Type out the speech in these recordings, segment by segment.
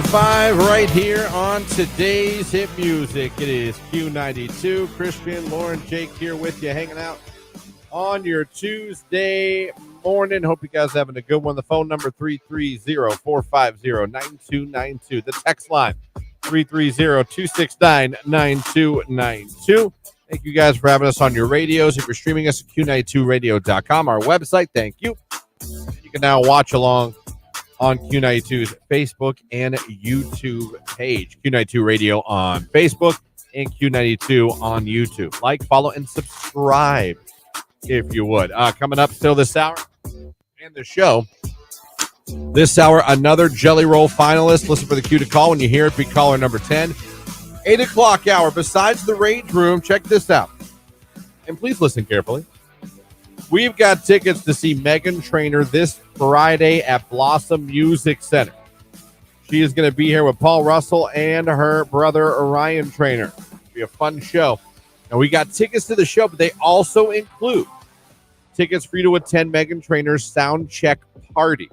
9:05 right here on today's Hit Music. It is Q92. Christian, Lauren, Jake here with you, hanging out on your Tuesday morning. Hope you guys having a good one. The phone number 330-450-9292. The text line 330-269-9292. Thank you guys for having us on your radios. If you're streaming us at Q92radio.com, our website, thank you. You can now watch along on Q92's Facebook and YouTube page. Q92 Radio on Facebook and Q92 on YouTube. Like, follow, and subscribe if you would. Coming up still this hour and the show. This hour, another Jelly Roll finalist. Listen for the cue to call when you hear it. Be caller number 10. 8 o'clock hour. Besides the Rage Room, check this out. And please listen carefully. We've got tickets to see Meghan Trainor this Friday at Blossom Music Center. She is going to be here with Paul Russell and her brother Orion Trainor. It'll be a fun show. Now, we got tickets to the show, but they also include tickets for you to attend Meghan Trainor's sound check party.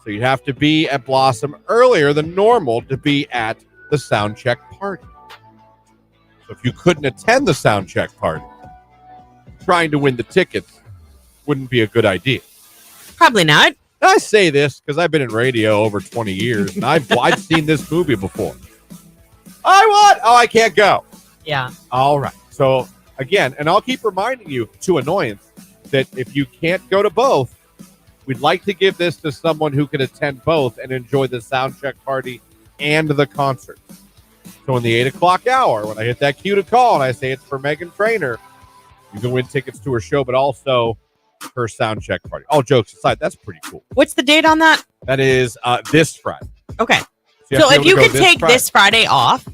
So you have to be at Blossom earlier than normal to be at the sound check party. So if you couldn't attend the sound check party, trying to win the tickets wouldn't be a good idea. Probably not. I say this because I've been in radio over 20 years, and I've seen this movie before. I can't go. Yeah. All right. So, again, and I'll keep reminding you, to annoyance, that if you can't go to both, we'd like to give this to someone who can attend both and enjoy the sound check party and the concert. So in the 8 o'clock hour, when I hit that cue to call and I say it's for Meghan Trainor, you can win tickets to her show, but also her sound check party. All jokes aside, that's pretty cool. What's the date on that? That is this Friday. Okay. So if you could take this Friday off,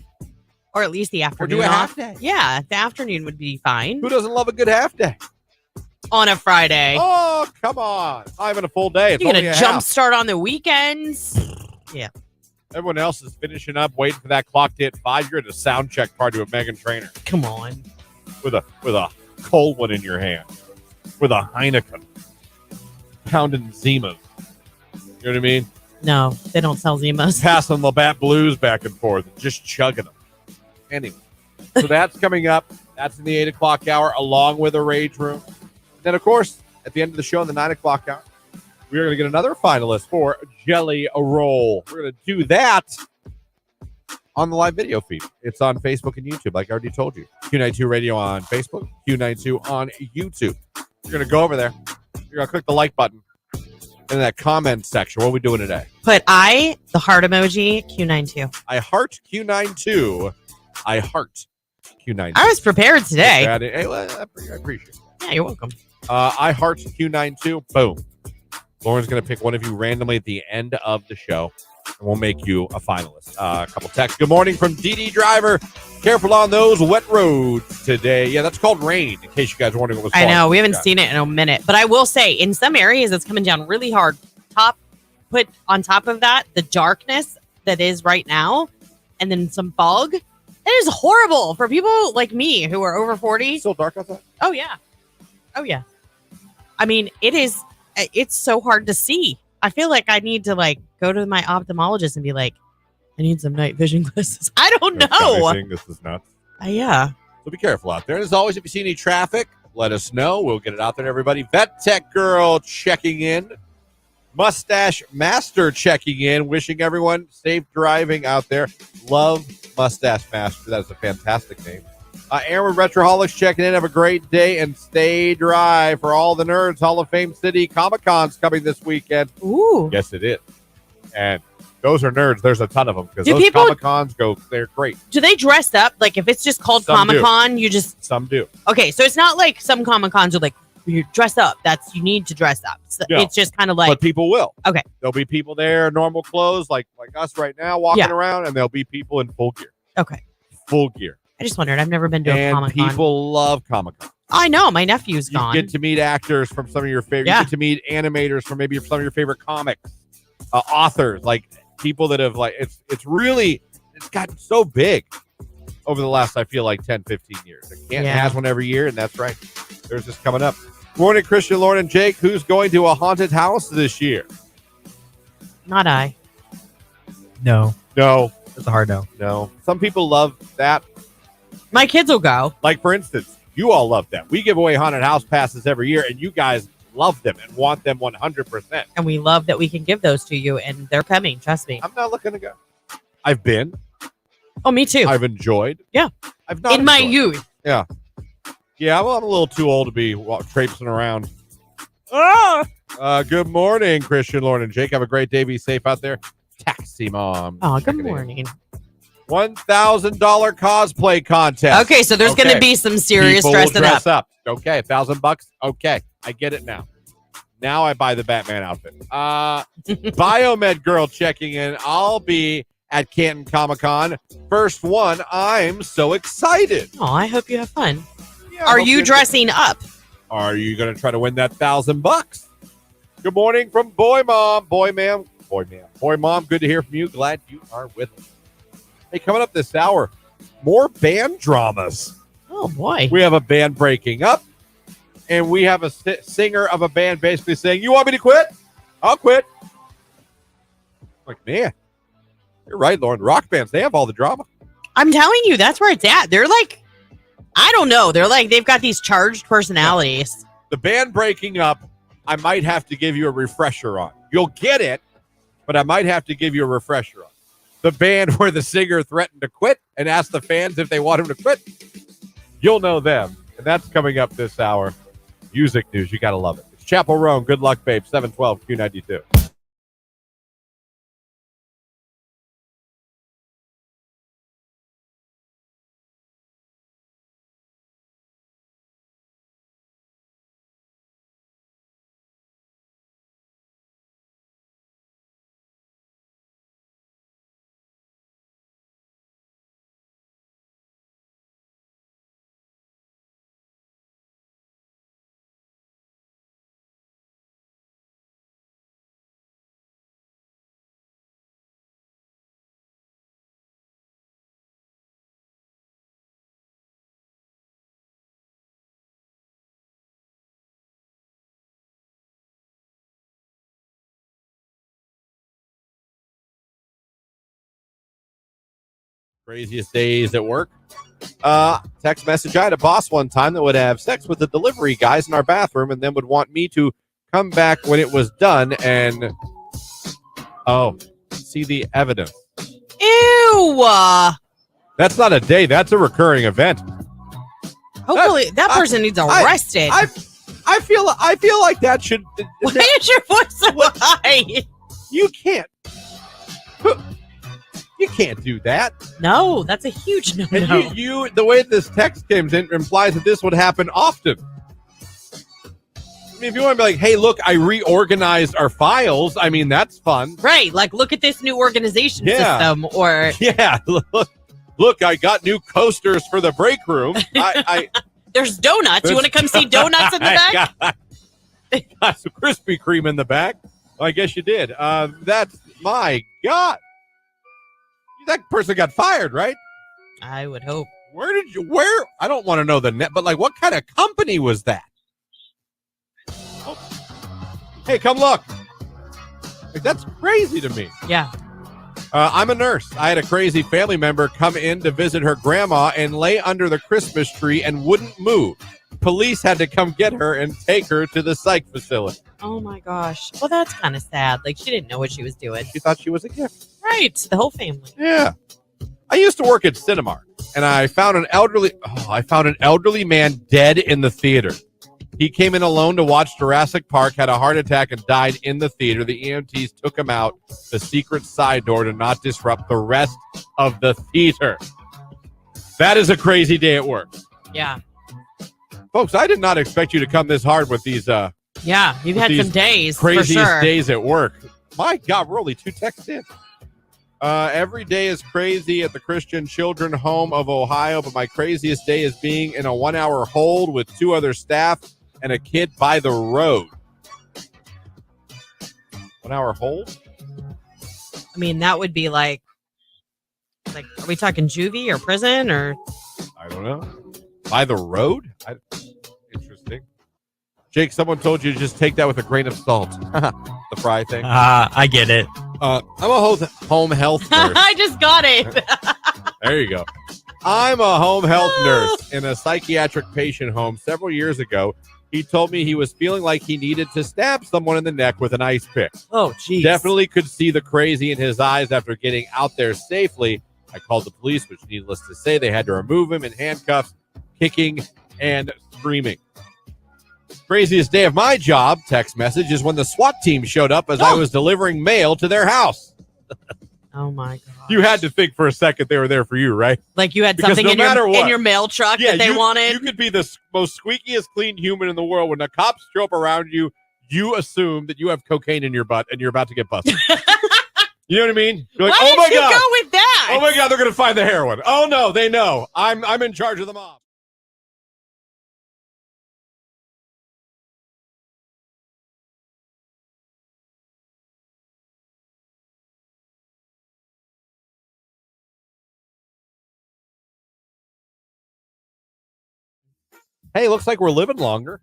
or at least the afternoon or do a off. half day. Yeah, the afternoon would be fine. Who doesn't love a good half day? On a Friday. Oh, come on. Not even a full day. It's You're going only to a jump half. start on the weekends. Yeah. Everyone else is finishing up, waiting for that clock to hit 5. You're at a sound check party with Meghan Trainor. Come on. With a cold one in your hand. With a Heineken. Pounding Zimas. You know what I mean? No, they don't sell Zimas. Passing Labatt Blues back and forth. Just chugging them. Anyway. So that's coming up. That's in the 8 o'clock hour, along with a Rage Room. Then, of course, at the end of the show in the 9 o'clock hour, we are going to get another finalist for Jelly Roll. We're going to do that on the live video feed. It's on Facebook and YouTube, like I already told you. Q92 Radio on Facebook, Q92 on YouTube. You're going to go over there. You're going to click the like button in that comment section. What are we doing today? Put the heart emoji, Q92. I heart Q92. I heart Q92. I was prepared today. Hey, well, I appreciate it. Yeah, you're welcome. I heart Q92. Boom. Lauren's going to pick one of you randomly at the end of the show, and we'll make you a finalist. A couple texts. Good morning from DD Driver. Careful on those wet roads today. Yeah, that's called rain, in case you guys are wondering what was I know. We haven't seen it in a minute. But I will say, in some areas, it's coming down really hard. Put on top of that, the darkness that is right now, and then some fog. It is horrible for people like me who are over 40. It's still dark outside? Oh, yeah. Oh, yeah. I mean, it's so hard to see. I feel like I need to go to my ophthalmologist and be like, I need some night vision glasses. I don't know. This is nuts. Yeah. So be careful out there. And as always, if you see any traffic, let us know. We'll get it out there to everybody. Vet Tech Girl checking in. Mustache Master checking in. Wishing everyone safe driving out there. Love Mustache Master. That is a fantastic name. Aaron Retroholics checking in. Have a great day and stay dry. For all the nerds, Hall of Fame City Comic-Con's coming this weekend. Ooh. Yes, it is. And those are nerds. There's a ton of them because Do those people- Comic-Cons they're great. Do they dress up? Like, if it's just called Some do. Comic-Con, you just... Some do. Okay, so it's not like some Comic-Cons are like, you dress up. You need to dress up. So No. It's just kind of like... But people will. Okay. There'll be people there, normal clothes, like us right now, walking around, and there'll be people in full gear. Okay. Full gear. I just wondered. I've never been to a And Comic-Con. people love Comic-Con. I know. My nephew's You gone. get to meet actors from some of your favorite. Yeah. You get to meet animators from maybe some of your favorite comics, authors, like people that have it's gotten so big over the last, I feel like 10, 15 years. Canton has one every year, and that's right. There's this coming up. Morning, Christian, Lauren, and Jake. Who's going to a haunted house this year? Not I. No. No. That's a hard no. No. Some people love that. My kids will go. Like, for instance, you all love that. We give away haunted house passes every year, and you guys love them and want them 100%. And we love that we can give those to you, and they're coming. Trust me. I'm not looking to go. I've been. Oh, me too. I've enjoyed. Yeah. I've not In my enjoyed. youth. Yeah. Yeah, well, I'm a little too old to be traipsing around. Good morning, Christian, Lauren, and Jake. Have a great day. Be safe out there. Taxi Mom. Oh, good Checking in. morning. $1,000 cosplay contest. Okay, so there's going to be some serious People will dressing dress up. up. Okay, $1,000. Okay, I get it now. Now I buy the Batman outfit. Biomed girl checking in. I'll be at Canton Comic-Con. First one. I'm so excited. Oh, I hope you have fun. Yeah, Are you dressing up? Are you going to try to win that $1,000? Good morning from Boy Mom. Boy Ma'am. Boy Mom, good to hear from you. Glad you are with us. Hey, coming up this hour, more band dramas. Oh, boy. We have a band breaking up, and we have a singer of a band basically saying, you want me to quit? I'll quit. Like, man, you're right, Lauren. Rock bands, they have all the drama. I'm telling you, that's where it's at. They're like, I don't know. They're like, they've got these charged personalities. The band breaking up, I might have to give you a refresher on. You'll get it, but I might have to give you a refresher on. The band where the singer threatened to quit and asked the fans if they want him to quit. You'll know them. And that's coming up this hour. Music news. You got to love it. It's Chapel Roan. Good luck, babe. 712 Q92. Craziest days at work. Text message. I had a boss one time that would have sex with the delivery guys in our bathroom and then would want me to come back when it was done and see the evidence. Ew. That's not a day. That's a recurring event. Hopefully, that person needs arrested. I feel like that should. Why is your voice so high? You can't. You can't do that. No, that's a huge no. And you the way this text came in implies that this would happen often. I mean, if you want to be like, hey, look, I reorganized our files. I mean, that's fun. Right. Like, look at this new organization system. Or yeah, look, I got new coasters for the break room. There's donuts. You want to come see donuts in the back? Got some Krispy Kreme in the back. Well, I guess you did. That's my God. That person got fired, right? I would hope. Where? I don't want to know the net, but like, what kind of company was that? Oh. Hey, come look. Like, that's crazy to me. Yeah. I'm a nurse. I had a crazy family member come in to visit her grandma and lay under the Christmas tree and wouldn't move. Police had to come get her and take her to the psych facility. Oh my gosh. Well, that's kind of sad. Like, she didn't know what she was doing. She thought she was a gift. Right. The whole family. Yeah. I used to work at Cinemark, and I found an elderly man dead in the theater. He came in alone to watch Jurassic Park, had a heart attack, and died in the theater. The EMTs took him out the secret side door to not disrupt the rest of the theater. That is a crazy day at work. Yeah. Folks, I did not expect you to come this hard with these yeah, you've had some days. Craziest for sure. days at work. My God, we're only 2 texts in. Every day is crazy at the Christian Children Home of Ohio, but my craziest day is being in a 1-hour hold with 2 other staff and a kid by the road. 1-hour hold? I mean, that would be like, are we talking juvie or prison or? I don't know. By the road? Interesting. Jake, someone told you to just take that with a grain of salt. The fry thing. I get it. I'm a home health nurse. I just got it. There you go. I'm a home health nurse in a psychiatric patient home several years ago. He told me he was feeling like he needed to stab someone in the neck with an ice pick. Oh, geez. Definitely could see the crazy in his eyes after getting out there safely. I called the police, which needless to say, they had to remove him in handcuffs, kicking and screaming. Craziest day of my job, text message, is when the SWAT team showed up as I was delivering mail to their house. Oh, my God. You had to think for a second they were there for you, right? Like you had Because something no in your mail truck that they wanted? You could be the most squeakiest clean human in the world. When the cops show up around you, you assume that you have cocaine in your butt and you're about to get busted. You know what I mean? You're like, Why oh my did you God. go with that? Oh my God, they're going to find the heroin. Oh no, they know. I'm in charge of the mob. Hey, looks like we're living longer.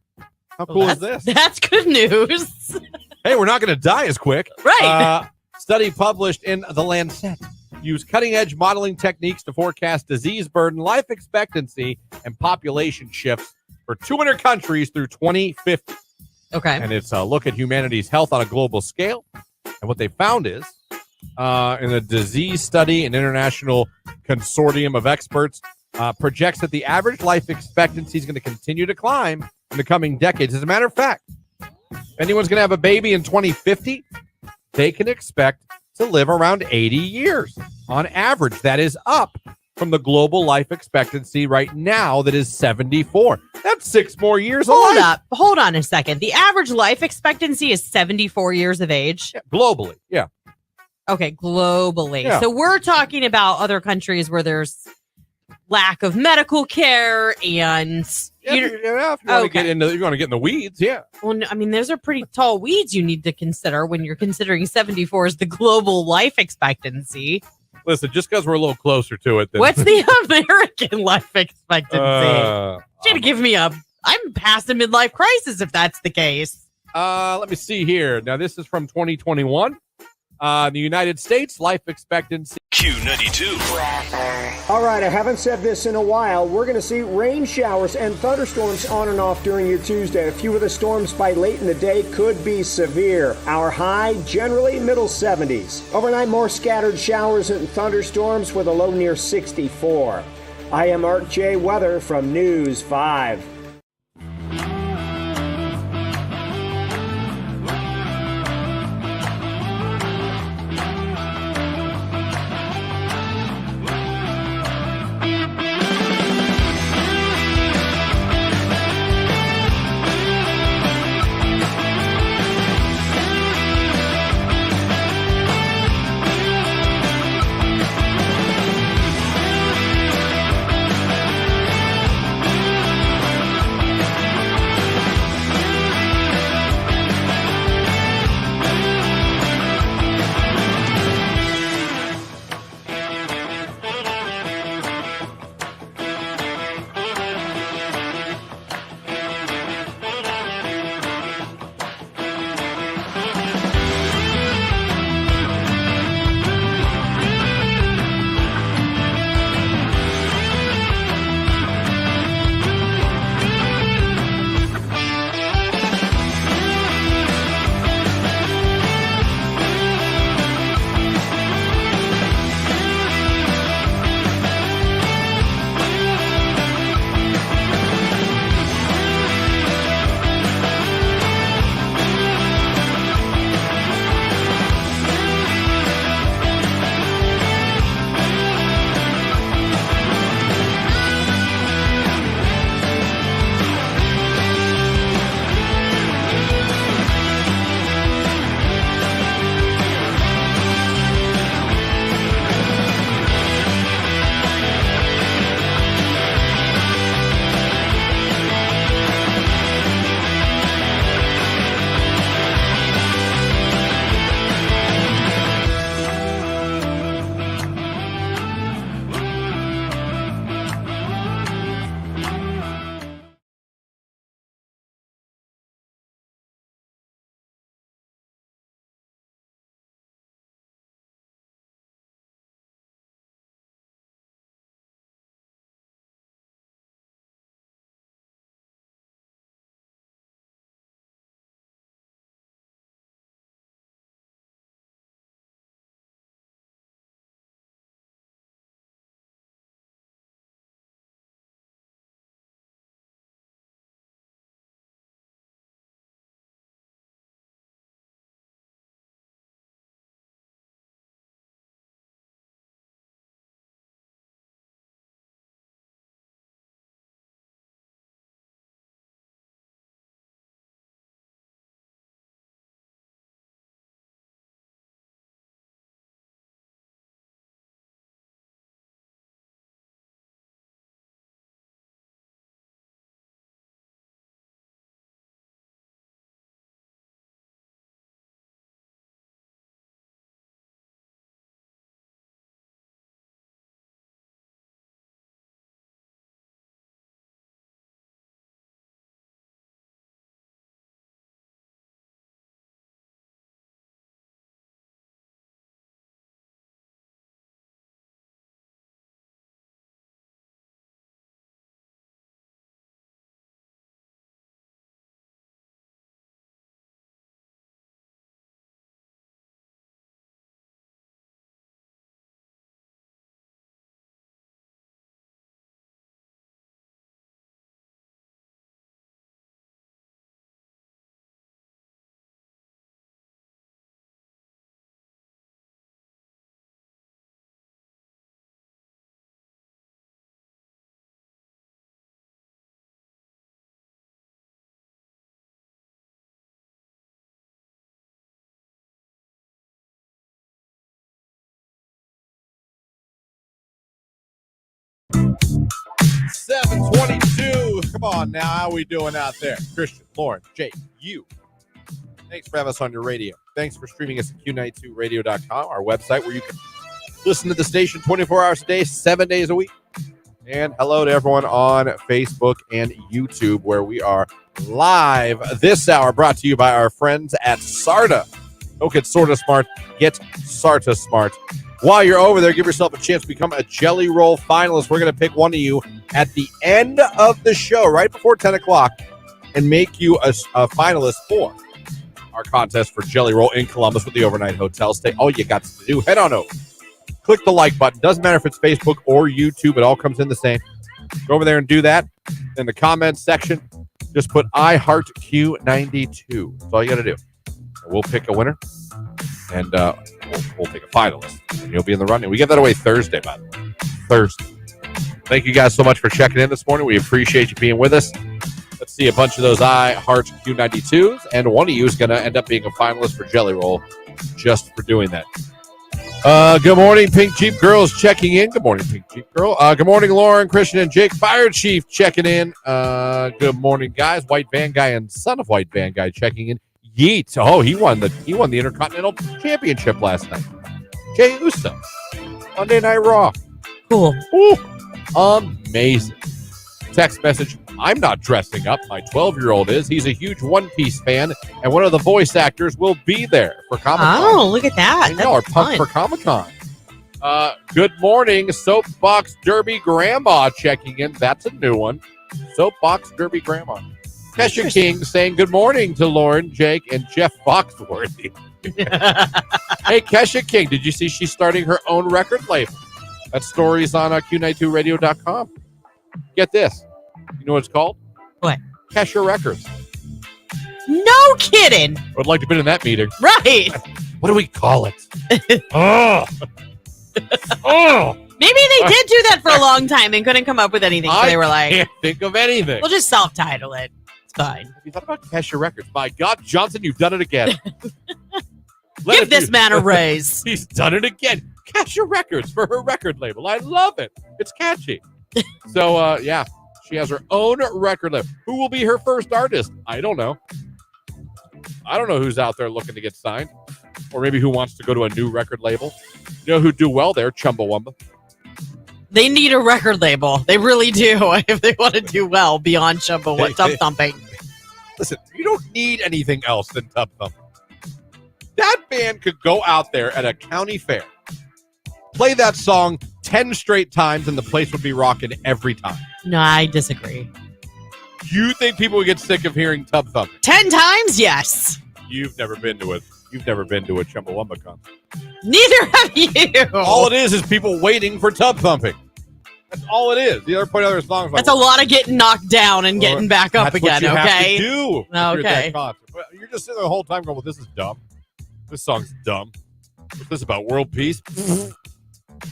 How cool is this? That's good news. Hey, we're not going to die as quick. Right. Study published in The Lancet use cutting-edge modeling techniques to forecast disease burden, life expectancy, and population shifts for 200 countries through 2050. Okay. And it's a look at humanity's health on a global scale. And what they found is, in a disease study, an international consortium of experts projects that the average life expectancy is going to continue to climb in the coming decades. As a matter of fact, if anyone's going to have a baby in 2050, they can expect to live around 80 years on average. That is up from the global life expectancy right now that is 74. That's 6 more years of life. Hold on a second. The average life expectancy is 74 years of age. Yeah, globally. Yeah. Okay, globally. Yeah. So we're talking about other countries where there's lack of medical care and If you want to get in the weeds, yeah. Well, I mean, those are pretty tall weeds you need to consider when you're considering 74 as the global life expectancy. Listen, just because we're a little closer to it. What's the American life expectancy? You're going to give me I'm past a midlife crisis if that's the case. Let me see here. Now, this is from 2021. The United States life expectancy. Q92. All right, I haven't said this in a while. We're going to see rain showers and thunderstorms on and off during your Tuesday. A few of the storms by late in the day could be severe. Our high, generally middle 70s. Overnight, more scattered showers and thunderstorms with a low near 64. I am Art J. Weather from News 5. Come on now. How we doing out there? Christian, Lauren, Jake, you. Thanks for having us on your radio. Thanks for streaming us at Q92Radio.com, our website where you can listen to the station 24 hours a day, 7 days a week. And hello to everyone on Facebook and YouTube, where we are live this hour, brought to you by our friends at Sarta. Don't get Sorta Smart, get Sarta Smart. While you're over there, give yourself a chance to become a Jelly Roll finalist. We're going to pick one of you at the end of the show, right before 10 o'clock, and make you a finalist for our contest for Jelly Roll in Columbus with the overnight hotel stay. All you got to do, head on over. Click the like button. Doesn't matter if it's Facebook or YouTube. It all comes in the same. Go over there and do that. In the comments section, just put I Heart Q92. That's all you got to do. We'll pick a winner, and we'll pick a finalist, and you'll be in the running. We give that away Thursday, by the way. Thursday. Thank you guys so much for checking in this morning. We appreciate you being with us. Let's see a bunch of those I Heart Q92s, and one of you is going to end up being a finalist for Jelly Roll just for doing that. Good morning, Pink Jeep Girls checking in. Good morning, Pink Jeep Girl. Good morning, Lauren, Christian, and Jake. Fire Chief checking in. Good morning, guys. White Van Guy and son of White Van Guy checking in. Yeet. Oh, he won the Intercontinental Championship last night. Jey Uso. Monday Night Raw. Cool. Ooh, amazing. Text message. I'm not dressing up. My 12-year-old is. He's a huge One Piece fan, and one of the voice actors will be there for Comic-Con. Oh, look at that. Our pumped for Comic-Con. Good morning, Soapbox Derby Grandma checking in. That's a new one. Soapbox Derby Grandma. Kesha King saying good morning to Lauren, Jake, and Jeff Foxworthy. Hey, Kesha King, did you see she's starting her own record label? That story's on Q92Radio.com. Get this. You know what it's called? What? Kesha Records. No kidding. I would like to be in that meeting. Right. What do we call it? Oh. Maybe they did do that for a long time and couldn't come up with anything. So they were like, can't think of anything. We'll just self-title it. It's fine. Have you thought about Kesha Records? My God, Johnson, you've done it again. Give this man a raise. He's done it again. Kesha Records for her record label. I love it. It's catchy. So, yeah, she has her own record label. Who will be her first artist? I don't know. I don't know who's out there looking to get signed, or maybe who wants to go to a new record label. You know who'd do well there? Chumbawamba. They need a record label. They really do if they want to do well beyond Tub Thumping. Listen, you don't need anything else than Tub Thumping. That band could go out there at a county fair, play that song 10 straight times, and the place would be rocking every time. No, I disagree. You think people would get sick of hearing Tub Thumping? 10 times? Yes. You've never been to a Chumbawamba concert. Neither have you. All it is people waiting for Tub Thumping. That's all it is. The other point, other songs. That's a lot of getting knocked down and getting back up again. That's what you okay. have to do. Okay. But you're just sitting there the whole time going, "Well, this is dumb. This song's dumb. What's this about? World peace?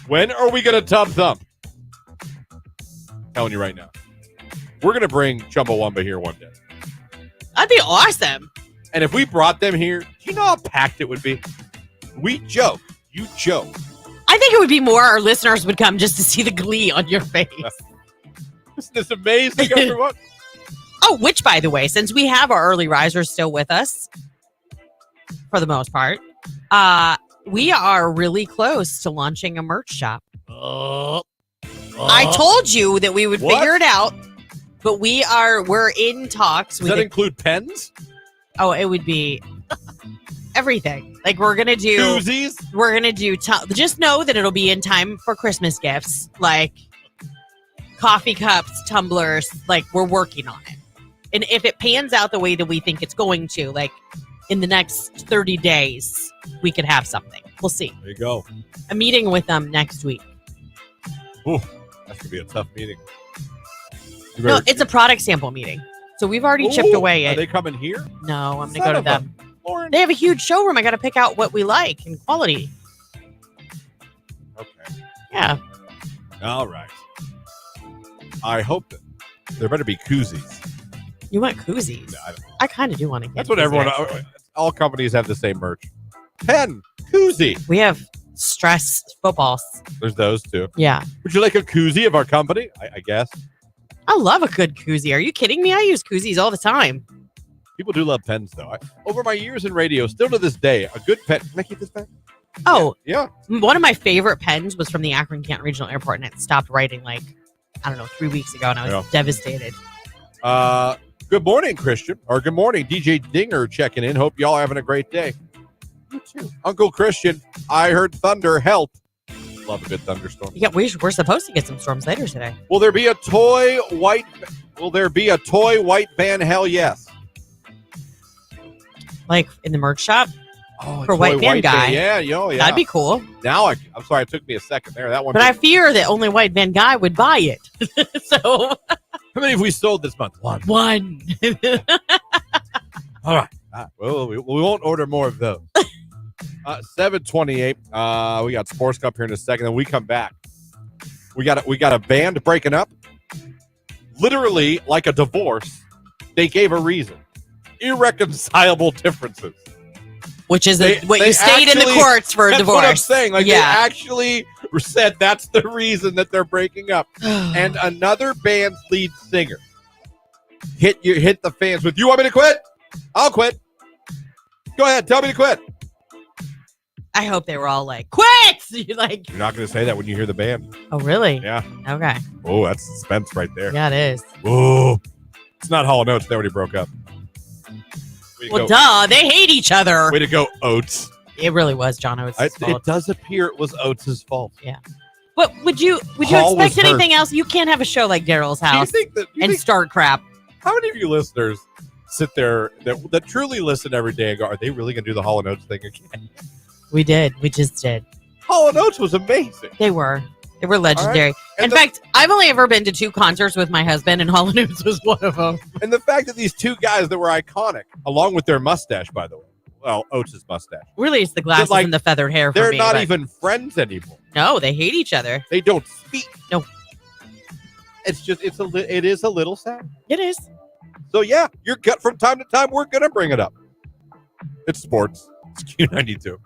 When are we gonna Tub Thump?" I'm telling you right now, we're gonna bring Chumbawamba here one day. That'd be awesome. And if we brought them here, do you know how packed it would be? We joke. You joke. I think it would be more our listeners would come just to see the glee on your face. Isn't this amazing, everyone? Oh, which, by the way, since we have our early risers still with us, for the most part, we are really close to launching a merch shop. I told you that we would figure it out, but we're in talks. Does that include pens? Oh, it would be everything. Like we're gonna do koozies. We're gonna do. Just know that it'll be in time for Christmas gifts, like coffee cups, tumblers. Like we're working on it, and if it pans out the way that we think it's going to, like in the next 30 days, we could have something. We'll see. There you go. A meeting with them next week. Ooh, that's gonna be a tough meeting. No, it's a product sample meeting. So we've already chipped away Are it. they coming here? No, I'm going to go to them. Lauren. They have a huge showroom. I got to pick out what we like and quality. Okay. Yeah. All right. I hope that there better be koozies. You want koozies? No, I kind of do want to get That's what everyone, all companies have the same merch. Pen, koozie. We have stress footballs. There's those too. Yeah. Would you like a koozie of our company? I guess. I love a good koozie. Are you kidding me? I use koozies all the time. People do love pens, though. Over my years in radio, still to this day, a good pen. Can I keep this pen? Oh, Yeah. One of my favorite pens was from the Akron-Kent Regional Airport, and it stopped writing 3 weeks ago, and I was devastated. Good morning, Christian. Or good morning, DJ Dinger checking in. Hope y'all are having a great day. You too. Uncle Christian, I heard thunder help. Love a good thunderstorm. Yeah, we're supposed to get some storms later today. Will there be a toy white van? Hell yes. Like in the merch shop? Oh, for White Van Guy. Yeah. That'd be cool. Now I'm sorry, it took me a second there. That one. But I fear that only White Van Guy would buy it. So how many have we sold this month? One. All right. Well, we won't order more of those. 7:28. We got Sports Cup here in a second. Then we come back. We got a band breaking up. Literally like a divorce. They gave a reason. Irreconcilable differences. Which is what you stayed in the courts for a divorce. That's what I'm saying. They actually said that's the reason that they're breaking up. And another band's lead singer hit the fans with, "You want me to quit? I'll quit. Go ahead, tell me to quit." I hope they were all like, "Quit!" You're not going to say that when you hear the band. Oh, really? Yeah. Okay. Oh, that's suspense right there. Yeah, it is. Oh, it's not Hall & Oates. They already broke up. Well, duh. They hate each other. Way to go, Oates. It really was John Oates' fault. It does appear it was Oates' fault. Yeah. But would you expect anything else? You can't have a show like Daryl's House and start crap. How many of you listeners sit there that truly listen every day and go, "Are they really going to do the Hall & Oates thing again?" We did. We just did. Hall & Oates was amazing. They were legendary. Right. In fact, I've only ever been to 2 concerts with my husband, and Hall & Oates was one of them. And the fact that these 2 guys that were iconic, along with their mustache, by the way. Well, Oates' mustache. Really, it's the glasses and the feathered hair for me. They're not even friends anymore. No, they hate each other. They don't speak. No. It is a little sad. It is. So, yeah, your gut from time to time, we're going to bring it up. It's sports. It's Q92.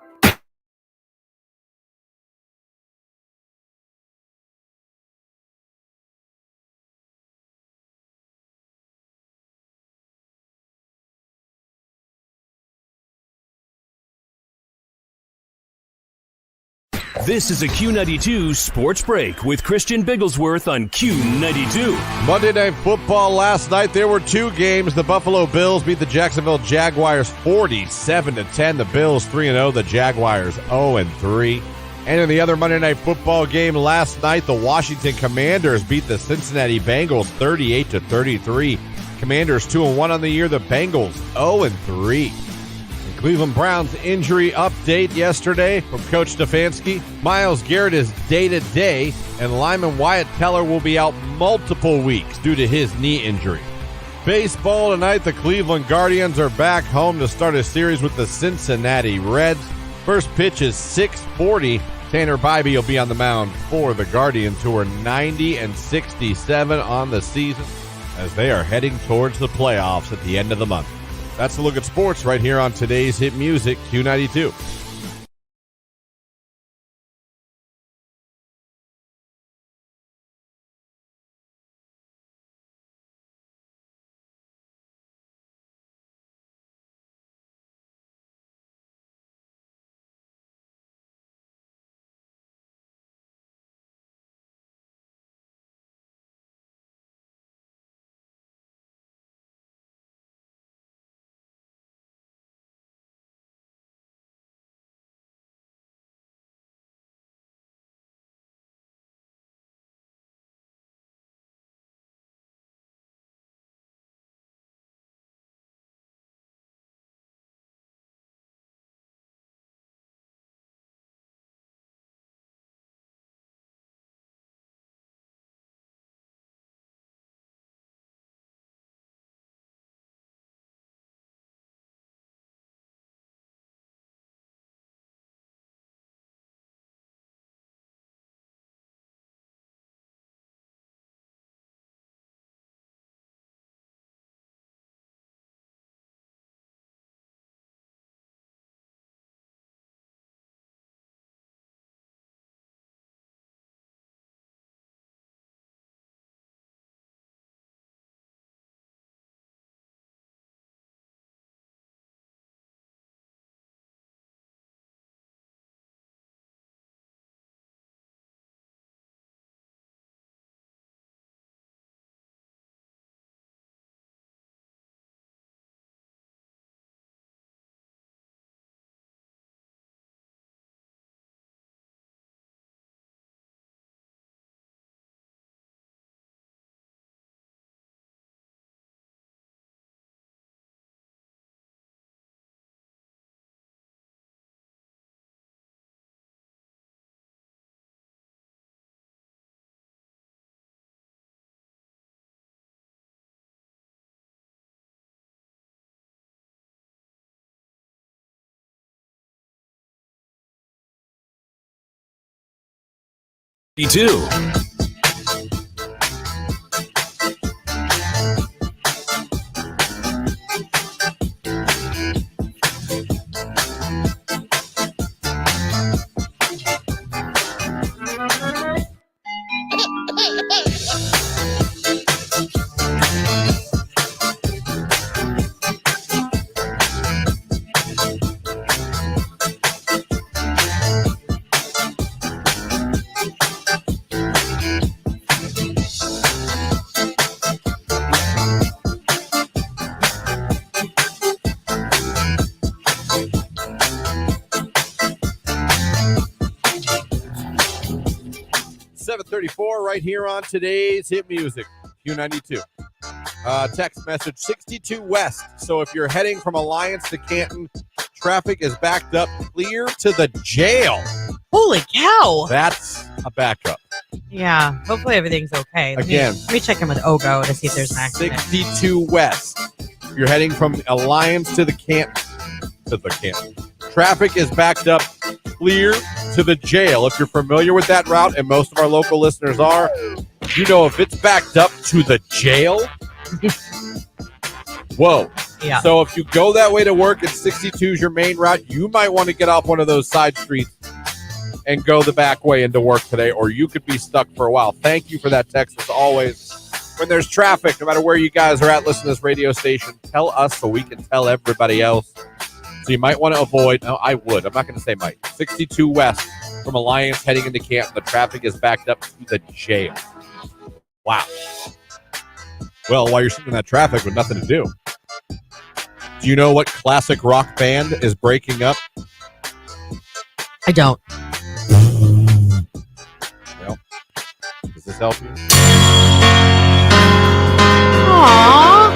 This is a Q92 Sports Break with Christian Bigglesworth on Q92. Monday Night Football last night. There were 2 games. The Buffalo Bills beat the Jacksonville Jaguars 47-10. The Bills 3-0. The Jaguars 0-3. And in the other Monday Night Football game last night, the Washington Commanders beat the Cincinnati Bengals 38-33. Commanders 2-1 on the year. The Bengals 0-3. Cleveland Browns injury update yesterday from Coach Stefanski. Myles Garrett is day-to-day, and lineman Wyatt Teller will be out multiple weeks due to his knee injury. Baseball tonight, the Cleveland Guardians are back home to start a series with the Cincinnati Reds. First pitch is 6:40. Tanner Bybee will be on the mound for the Guardians, who are 90-67 on the season as they are heading towards the playoffs at the end of the month. That's a look at sports right here on today's Hit Music, Q92. 2. Right here on today's hit music, Q92. Text message 62 West. So if you're heading from Alliance to Canton, traffic is backed up clear to the jail. Holy cow. That's a backup. Yeah. Hopefully everything's okay. Let me check in with Ogo to see if there's an accident. 62 West. If you're heading from Alliance to the Canton. Traffic is backed up clear to the jail. If you're familiar with that route, and most of our local listeners are, you know if it's backed up to the jail, whoa. Yeah. So if you go that way to work and 62 is your main route, you might want to get off one of those side streets and go the back way into work today, or you could be stuck for a while. Thank you for that text. As always, when there's traffic, no matter where you guys are at, listen to this radio station, tell us so we can tell everybody else. So you might want to avoid, no, I would. I'm not going to say might. 62 West from Alliance heading into Canton. The traffic is backed up to the jail. Wow. Well, while you're sitting in that traffic with nothing to do, do you know what classic rock band is breaking up? I don't. Well, does this help you? Aww.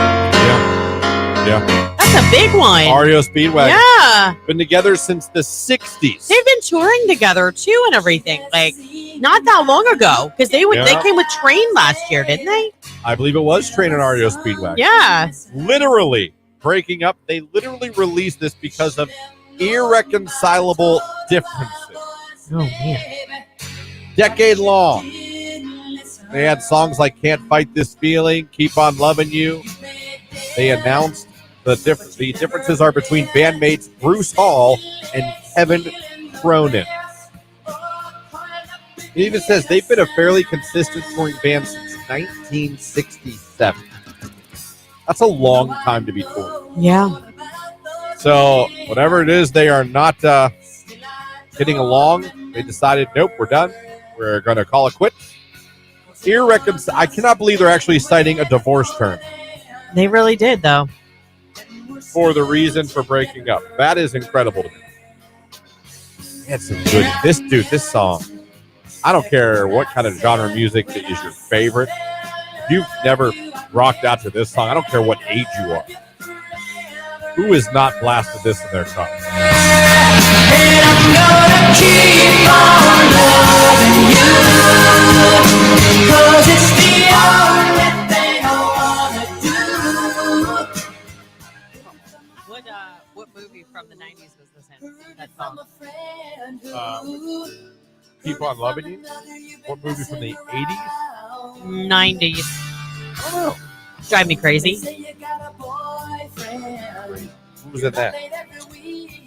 Yeah. That's a big one. REO Speedwagon. Yeah. Been together since the 60s. They've been touring together, too, and everything. Like, not that long ago. Because they came with Train last year, didn't they? I believe it was Train and REO Speedwagon. Yeah. Literally breaking up. They literally released this because of irreconcilable differences. Oh, man. Decade long. They had songs like Can't Fight This Feeling, Keep On Loving You. They announced the differences are between bandmates Bruce Hall and Kevin Cronin. It even says they've been a fairly consistent touring band since 1967. That's a long time to be touring. Yeah. So whatever it is, they are not getting along. They decided, nope, we're done. We're going to call it quits. I cannot believe they're actually citing a divorce term. They really did, though. For the reason for breaking up. That is incredible to me. It's good. This song, I don't care what kind of genre of music is your favorite. If you've never rocked out to this song, I don't care what age you are. Who has not blasted this in their car? And I'm gonna keep on loving you, 'cause it's the only thing I wanna do. What movie from the 90s was this in? That song? Keep On Loving You? What movie from the 80s? 90s. I don't know. Drive me crazy. Who was in that?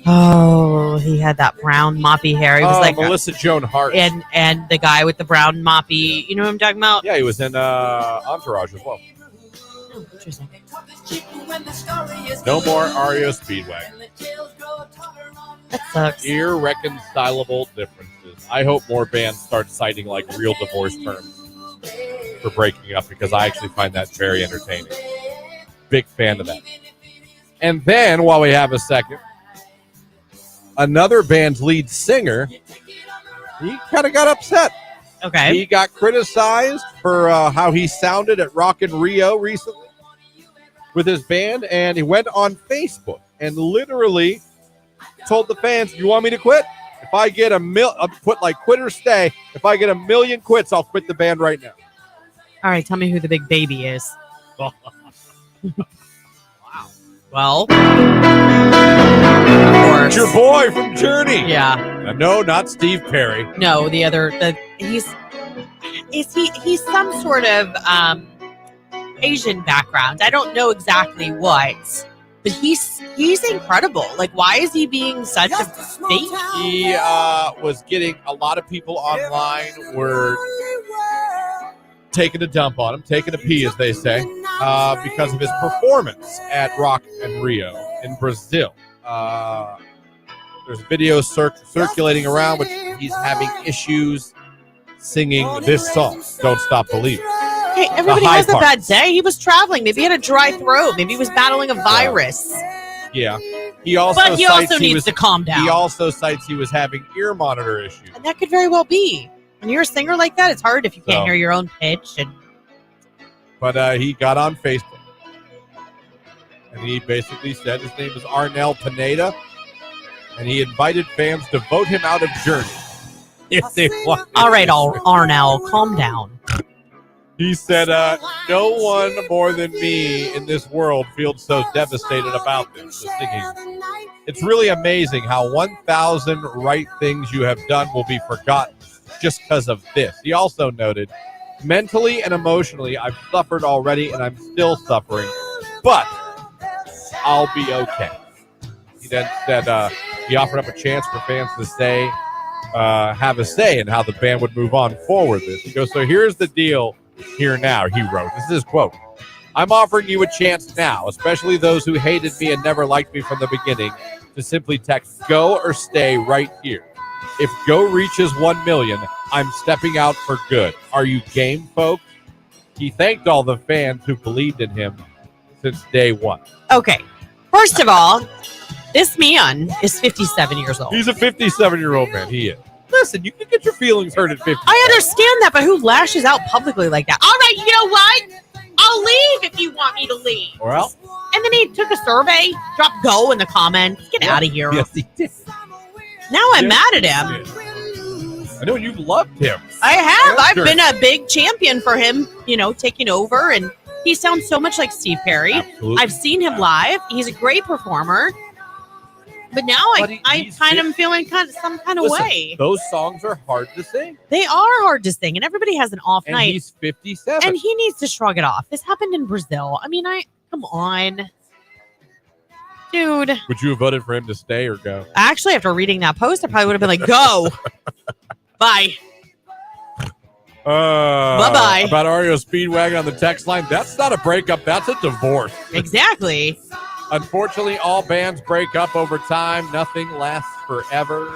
Oh, he had that brown moppy hair. He was like Melissa Joan Hart. And the guy with the brown moppy. You know what I'm talking about? Yeah, he was in Entourage as well. Oh, interesting. No more REO Speedwagon. That sucks. Irreconcilable differences. I hope more bands start citing like real divorce terms for breaking up, because I actually find that very entertaining. Big fan of that. And then, while we have a second, another band's lead singer, he kind of got upset. Okay. He got criticized for how he sounded at Rock in Rio recently with his band, and he went on Facebook and literally told the fans, "You want me to quit? If I get put like quit or stay. If I get 1 million quits, I'll quit the band right now." All right, tell me who the big baby is. Wow. Well, of course. It's your boy from Journey. Yeah. No, not Steve Perry. No, the other. he's some sort of Asian background. I don't know exactly what, but he's incredible. Like, why is he being such a fake? He was getting a lot of people online were taking a dump on him, taking a pee, as they say, because of his performance at Rock and Rio in Brazil. There's videos circulating around, which he's having issues singing this song, Don't Stop Believing. Hey, everybody has a bad day. He was traveling. Maybe he had a dry throat. Maybe he was battling a virus. Yeah. He also needs to calm down. He also cites he was having ear monitor issues. And that could very well be. When you're a singer like that, it's hard if you can't hear your own pitch. But he got on Facebook. And he basically said his name is Arnel Pineda. And he invited fans to vote him out of Journey if they want. All right, Arnel, calm down. He said, no one more than me in this world feels so devastated about this. It's really amazing how 1,000 right things you have done will be forgotten just because of this. He also noted, mentally and emotionally, I've suffered already and I'm still suffering, but I'll be okay. He then said he offered up a chance for fans to say, have a say in how the band would move on forward. He goes, so here's the deal. Here now, he wrote. This is his quote. I'm offering you a chance now, especially those who hated me and never liked me from the beginning, to simply text go or stay right here. If go reaches 1 million, I'm stepping out for good. Are you game, folks? He thanked all the fans who believed in him since day one. Okay. First of all, this man is 57 years old. He's a 57-year-old man. He is. Listen, you can get your feelings hurt at 50. I understand that, but who lashes out publicly like that? All right, you know what? I'll leave if you want me to leave. Well. And then he took a survey, dropped go in the comments. Get out of here. Yes, he did. Now I'm mad at him. I know you loved him. I have. I've been a big champion for him, taking over. And he sounds so much like Steve Perry. Absolutely. I've seen him live. He's a great performer. But now I kind of feeling some kind of way. Those songs are hard to sing. They are hard to sing, and everybody has an off and night. He's 57. And he needs to shrug it off. This happened in Brazil. I mean, come on. Dude. Would you have voted for him to stay or go? Actually, after reading that post, I probably would have been like, go. Bye. Bye-bye. About REO Speedwagon on the text line, that's not a breakup, that's a divorce. Exactly. Unfortunately, all bands break up over time. Nothing lasts forever.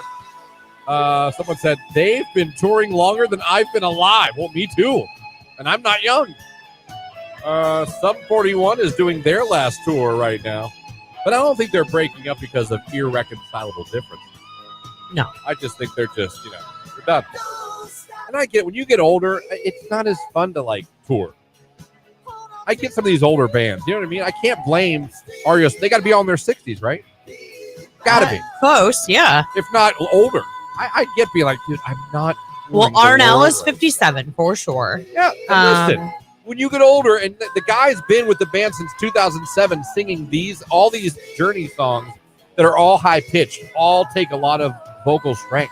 Someone said, they've been touring longer than I've been alive. Well, me too. And I'm not young. Sum 41 is doing their last tour right now. But I don't think they're breaking up because of irreconcilable differences. No. I just think they're just, they're done. And I get, when you get older, it's not as fun to, tour. I get some of these older bands. You know what I mean? I can't blame REO. They got to be all in their 60s, right? Got to be. Close, yeah. If not older. I get being like, dude, I'm not. Well, Arnel is 57 for sure. Yeah. Listen, when you get older, and the guy's been with the band since 2007 singing all these Journey songs that are all high pitched, all take a lot of vocal strength.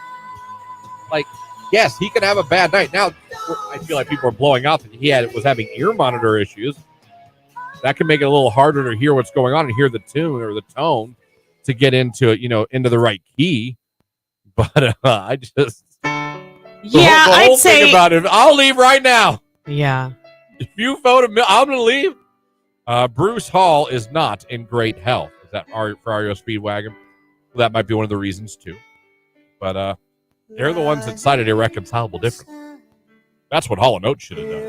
Yes, he can have a bad night. Now, I feel like people are blowing out that he was having ear monitor issues. That can make it a little harder to hear what's going on and hear the tune or the tone to get into it, into the right key. But I just, I'd say about it. I'll leave right now. Yeah. If you vote him, I'm going to leave. Bruce Hall is not in great health. Is that for REO Speedwagon? Well, that might be one of the reasons too. But they're the ones that cited irreconcilable difference. That's what Hall & Oates should have done.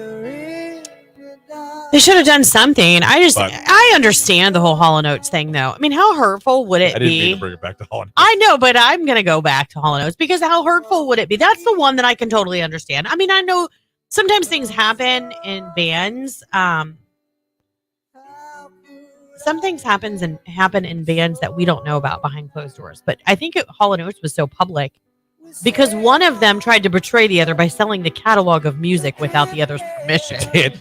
They should have done something. I understand the whole Hall & Oates thing, though. I mean, how hurtful would it be? I didn't mean to bring it back to Hall & Oates. I know, but I'm going to go back to Hall & Oates because how hurtful would it be? That's the one that I can totally understand. I mean, I know sometimes things happen in bands. Some things happen in bands that we don't know about behind closed doors. But I think Hall & Oates was so public because one of them tried to betray the other by selling the catalog of music without the other's permission.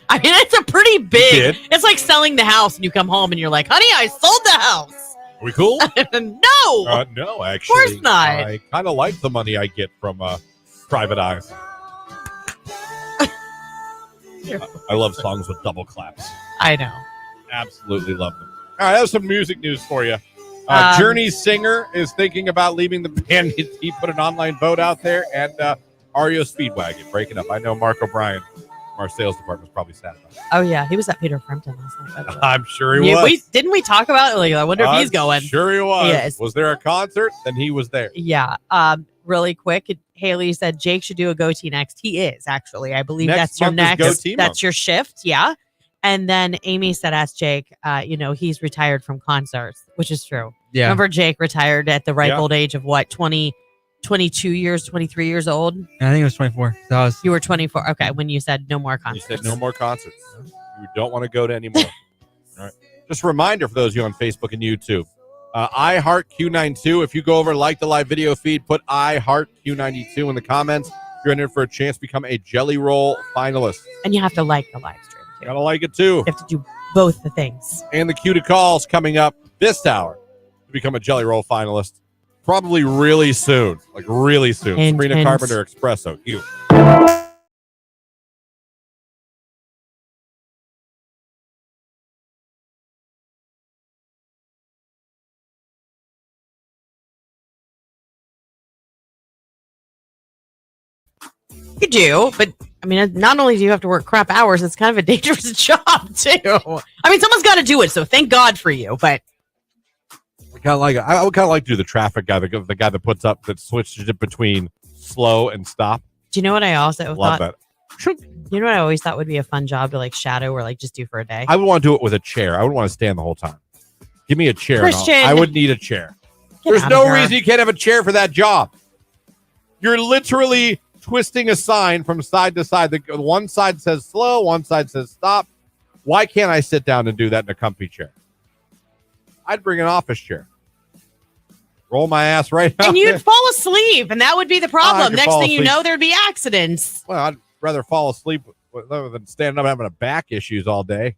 I mean, it's a pretty big. It's like selling the house and you come home and you're like, honey, I sold the house. Are we cool? No. No, actually. Of course not. I kind of like the money I get from Private Eyes. I love songs with double claps. I know. Absolutely love them. All right, that was some music news for you. Journey's singer is thinking about leaving the band. He put an online vote out there, and REO Speedwagon breaking up. I know Mark O'Brien from our sales department is probably sad about it. Oh, yeah. He was at Peter Frampton last night, by the way. I'm sure he was. Didn't we talk about it? Like, I wonder if he's going. Sure he was. Yes. Was there a concert? Then he was there. Yeah. Really quick, Haley said Jake should do a goatee next. He is, actually. I believe Next that's your month is next. goatee That's month. your shift. Yeah. And then Amy said, ask Jake, he's retired from concerts, which is true. Yeah. Remember Jake retired at the ripe Yeah. old age of what, 22 years, 23 years old? I think it was 24. So I was, You were 24. Okay. When you said no more You concerts. said no more concerts. You don't want to go to any more. All right. Just a reminder for those of you on Facebook and YouTube. I Heart Q92. If you go over, like the live video feed, put I Heart Q92 in the comments. You're in there for a chance to become a Jelly Roll finalist. And you have to like the live stream, too. Gotta like it too. You have to do both the things. And the Q to calls coming up this hour to become a Jelly Roll finalist. Probably really soon. Like really soon. Hint, Sabrina hint. Carpenter Espresso. You. You do, but I mean, not only do you have to work crap hours, it's kind of a dangerous job too. I mean, someone's got to do it, so thank God for you. But I would kind of like to do the traffic guy, the guy that puts up, that switches it between slow and stop. do you know what I also Love thought? that. You know what I always thought would be a fun job to like shadow or like just do for a day? I would want to do it with a chair. I would want to stand the whole time. Give me a chair. and Christian. I would need a chair. Get There's out no of here. reason you can't have a chair for that job. You're literally twisting a sign from side to side. The one side says slow, one side says stop. Why can't I sit down and do that in a comfy chair? I'd bring an office chair. Roll my ass right out. And you'd fall asleep, and that would be the I problem. could Next fall thing you asleep. know, there'd be accidents. Well, I'd rather fall asleep rather than standing up having a back issues all day.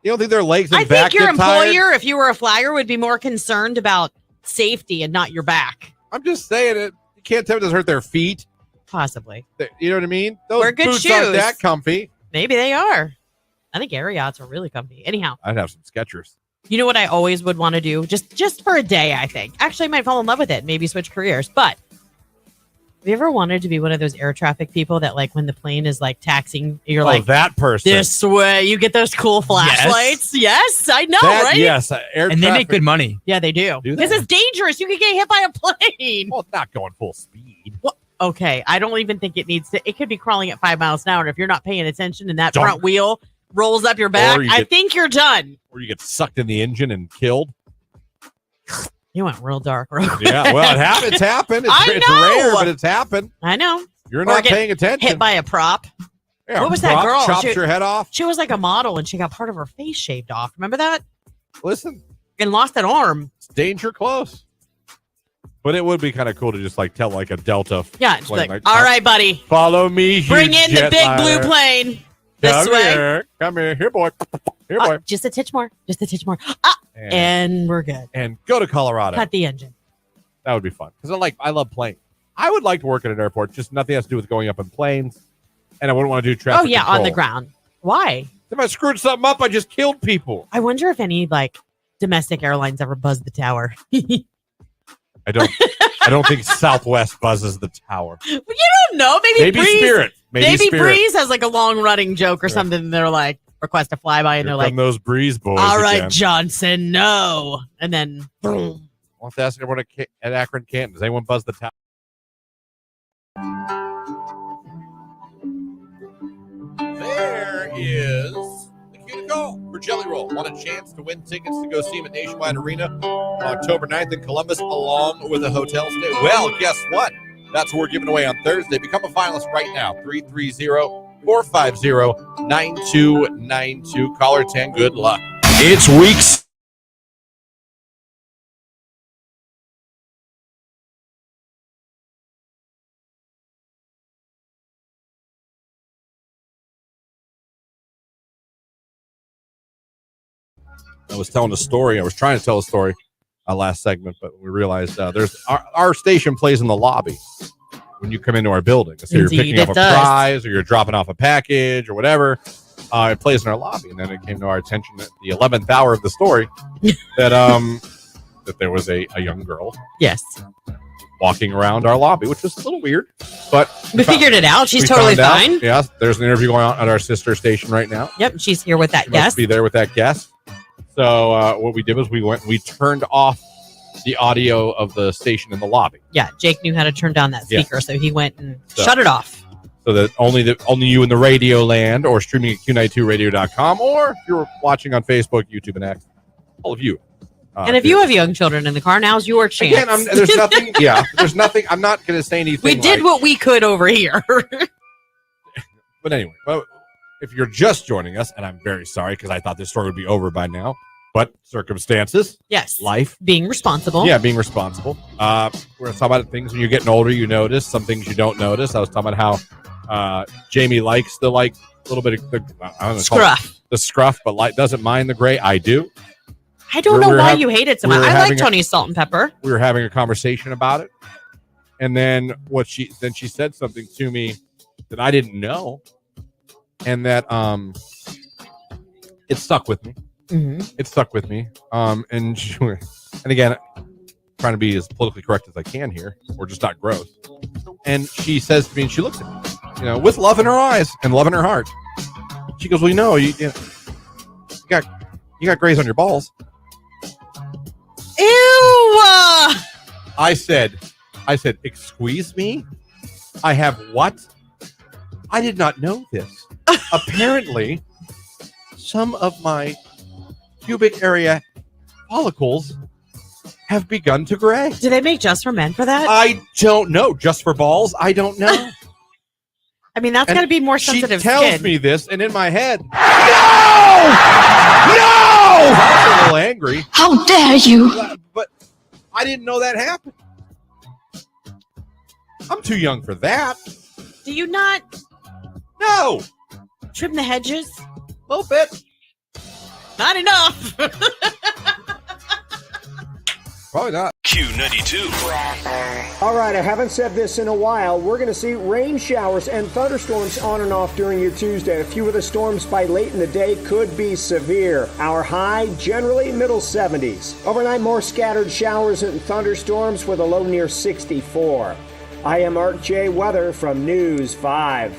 You don't think their legs and I back think your get tired? employer, if you were a flagger, would be more concerned about safety and not your back. I'm just saying it. You can't tell it doesn't hurt their feet. Possibly. You know what I mean? Those Wear good boots aren't shoes. that comfy. Maybe they are. I think Ariats are really comfy. Anyhow, I'd have some Skechers. you know what I always would want to do? Just for a day, I think. Actually, I might fall in love with it. Maybe switch careers. But have you ever wanted to be one of those air traffic people that, like, when the plane is, like, taxing, you're like, that person. this way, you get those cool flashlights? Yes, I know, That, right? yes. Air and they make traffic. good money. Yeah, they do. Do Because they? it's dangerous. You could get hit by a plane. Well, it's not going full speed. Okay, I don't even think it needs to. It could be crawling at 5 miles an hour. And if you're not paying attention and that Don't. front wheel rolls up your back, Or you I get- think you're done. Or you get sucked in the engine and killed. You went real dark. Real quick. Yeah, well, it's happened. It's, I it's know. rare, but it's happened. I know. You're Or not get paying attention. Hit by a prop. Yeah, What was that prop girl? Chops She- your head off. She was like a model and she got part of her face shaved off. Remember that? Listen, And lost an arm. it's danger close. But it would be kind of cool to just like tell like a Delta. Yeah. It's plane, like, all right, buddy. Follow me. Bring huge in the big blue jetliner. plane. This Come way. here. Come here, boy. Here, boy. Just a titch more. Just a titch more. Ah, and we're good. And go to Colorado. Cut the engine. That would be fun because I love planes. I would like to work at an airport. Just nothing has to do with going up in planes, and I wouldn't want to do traffic. Oh, yeah, on the control. ground. Why? If I screwed something up, I just killed people. I wonder if any like domestic airlines ever buzz the tower. I don't think Southwest buzzes the tower. No, maybe Breeze. Spirit. Maybe Spirit. Breeze has like a long running joke or Yeah. something. And they're like, request a flyby, and Here they're come like, those breeze boys. all right, again. Johnson, no. And then, boom. I'll have to ask everyone at Akron, Canton. Does anyone buzz the tower? There is the cue to call for Jelly Roll. Want a chance to win tickets to go see him at Nationwide Arena on October 9th in Columbus, along with a hotel stay? Well, guess what? That's what we're giving away on Thursday. Become a finalist right now. 330-450-9292. Caller 10, good luck. It's weeks. I was telling a story. I was trying to tell a story last segment, but we realized there's our station plays in the lobby. when you come into our building. So Indeed, you're picking up it a does. prize or you're dropping off a package or whatever. It plays in our lobby, and then it came to our attention at the 11th hour of the story that that there was a young girl Yes. walking around our lobby, which was a little weird, but We figured it out. She's we totally found out. fine. Yeah, there's an interview going on at our sister station right now. Yep, she's here with that She must guest. be there with that guest. So what we did was we turned off the audio of the station in the lobby, Yeah, Jake knew how to turn down that Yeah. speaker, so he went and So- shut it off. so that only you in the radio land, or streaming at Q92radio.com, or if you're watching on Facebook, YouTube, and X, all of you. And if you have young children in the car, now's your chance. again, there's nothing. Yeah, there's nothing. I'm not going to say anything. we did like- what we could over here. But anyway, well, if you're just joining us, and I'm very sorry because I thought this story would be over by now, but circumstances, Yes. life. Being responsible. Yeah, being responsible. We're going to talk about things when you're getting older, you notice. Some things you don't notice. I was talking about how Jamie likes the little bit of the, I don't know, Scruff. the scruff, but doesn't mind the gray. I do. I don't We know were why hav- you hate it so we much. were I like having a- Tony's salt and pepper. We were having a conversation about it, and then she said something to me that I didn't know, and that it stuck with me. Mm-hmm. It stuck with me. And again, trying to be as politically correct as I can here, or just not gross. And she says to me, and she looks at me, with love in her eyes and love in her heart. She goes, "Well, you got grays on your balls." Ew! I said, "Excuse me? I have what? I did not know this. Apparently, some of my pubic area follicles have begun to gray." Do they make just for men for that? I don't know. Just for balls? I don't know. I mean, that's And got to be more She sensitive tells skin. me this, and in my head, no! I was a little angry, How dare you! but I didn't know that happened. I'm too young for that. Do you not No, trim the hedges? a little bit. Not enough. Probably not. Q92. All right, I haven't said this in a while. We're going to see rain showers and thunderstorms on and off during your Tuesday. A few of the storms by late in the day could be severe. Our high, generally middle 70s. Overnight, more scattered showers and thunderstorms with a low near 64. I am Art J. Weather from News 5.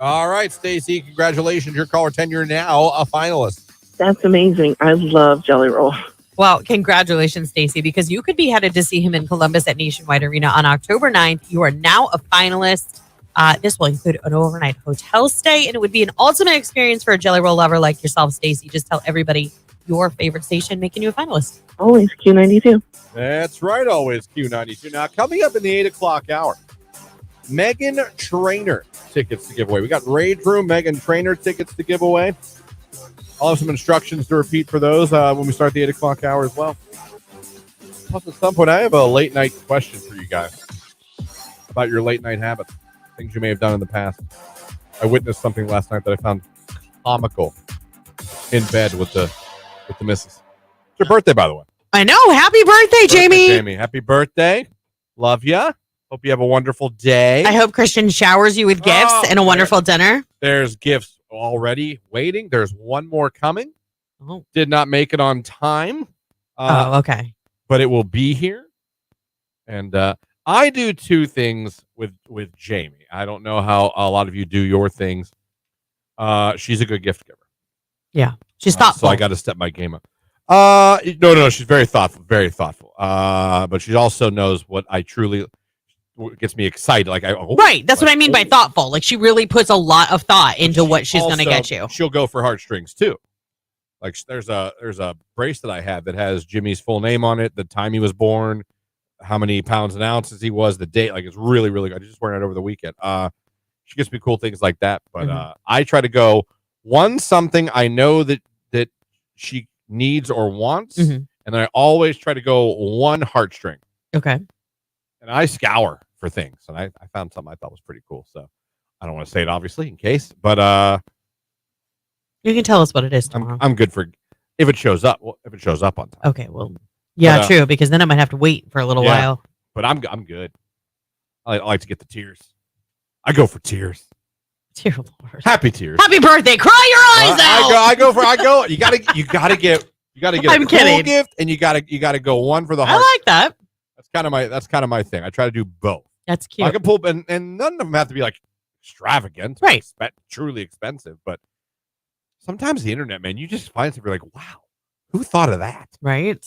All right, Stacy, congratulations. Your caller 10. You're now a finalist. That's amazing. I love Jelly Roll. Well, congratulations, Stacy, because you could be headed to see him in Columbus at Nationwide Arena on October 9th. You are now a finalist. This will include an overnight hotel stay, and it would be an ultimate experience for a Jelly Roll lover like yourself, Stacy. Just tell everybody your favorite station making you a finalist. Always Q92. That's right, always Q92. Now, coming up in the 8 o'clock hour, Megan Trainor tickets to give away. We got Rage Room, Megan Trainor tickets to give away. I'll have some instructions to repeat for those when we start the 8 o'clock hour as well. Plus, at some point, I have a late night question for you guys about your late night habits, things you may have done in the past. I witnessed something last night that I found comical in bed with the missus. It's your birthday, by the way. I know. Happy birthday, Jamie. Happy birthday. Love ya. Hope you have a wonderful day. I hope Christian showers you with gifts and a wonderful dinner. There's gifts already waiting. There's one more coming. Oh. Did not make it on time. Okay. But it will be here. And I do two things with Jamie. I don't know how a lot of you do your things. She's a good gift giver. Yeah. She's thoughtful. So I got to step my game up. No, she's very thoughtful, but she also knows what gets me excited. Right. That's what I mean by thoughtful. Like she really puts a lot of thought into what she's going to get you. She'll go for heartstrings too. Like there's a bracelet I have that has Jimmy's full name on it, the time he was born, how many pounds and ounces he was, the date. Like it's really, really good. I just wearing it over the weekend. She gets me cool things like that. But I try to go something I know that she needs or wants, and then I always try to go one heartstring. Okay. And I scour for things, and I found something I thought was pretty cool. So I don't want to say it obviously in case, but you can tell us what it is tomorrow. I'm good for if it shows up. Well, if it shows up on time. Okay. Well, yeah, true. Because then I might have to wait for a little while. But I'm good. I like to get the tears. I go for tears. Dear Lord. Happy tears. Happy birthday. Cry your eyes out. I go. You gotta get I'm a kidding. cool gift, and you gotta go one for the heart. I like that. That's kind of my thing. I try to do both. That's cute. I can pull, and none of them have to be like extravagant, right? Truly expensive, but sometimes the internet, man, you just find something like, wow, who thought of that? Right.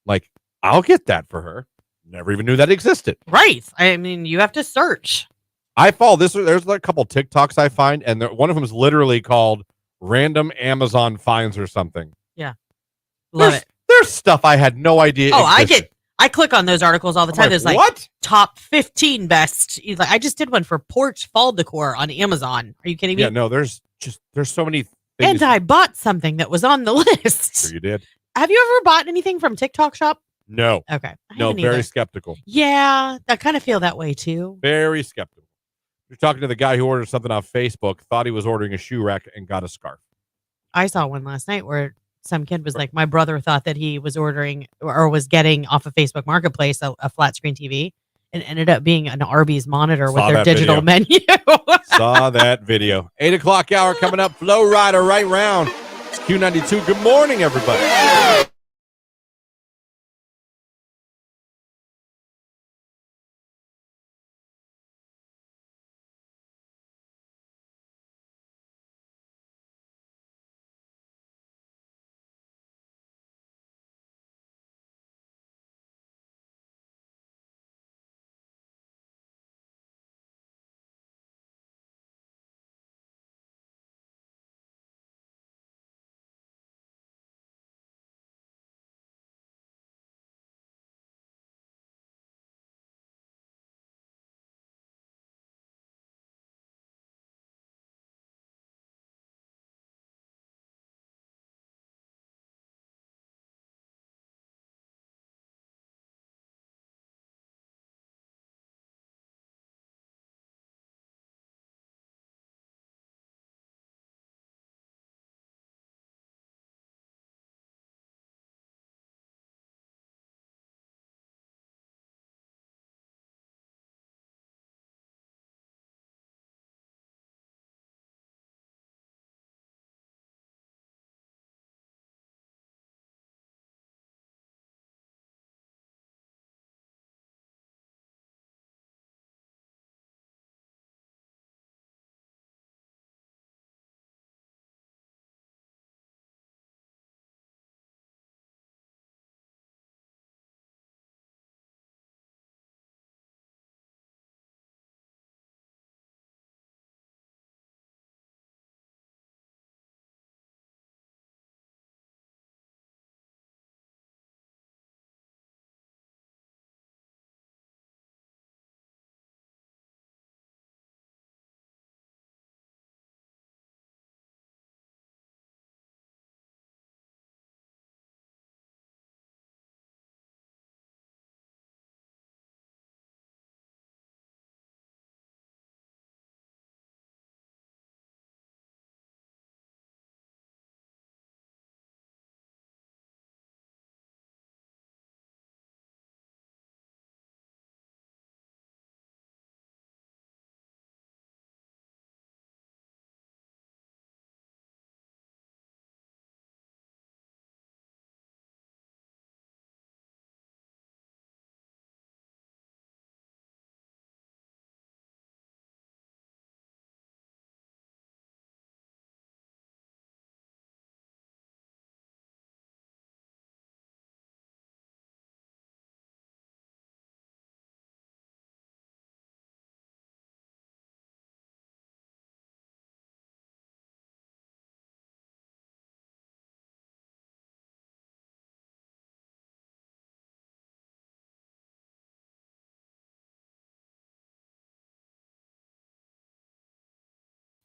Like, I'll get that for her. Never even knew that existed. Right. I mean, you have to search. I follow this. There's like a couple TikToks I find, and one of them is literally called "Random Amazon Finds" or something. Yeah, love it. There's stuff I had no idea. Oh, I click on those articles all the time. There's like what? Top 15 best. Like I just did one for porch fall decor on Amazon. Are you kidding me? Yeah, no. There's so many things. And I bought something that was on the list. Sure you did. Have you ever bought anything from TikTok Shop? No. Okay. No, very skeptical. Yeah, I kind of feel that way too. Very skeptical. You're talking to the guy who ordered something off Facebook, thought he was ordering a shoe rack, and got a scarf. I saw one last night where some kid was like, my brother thought that he was ordering or was getting off of Facebook Marketplace a flat screen TV and ended up being an Arby's monitor with their digital menu. Saw that video. 8 o'clock hour coming up. Flow Rider right round. It's Q92. Good morning, everybody.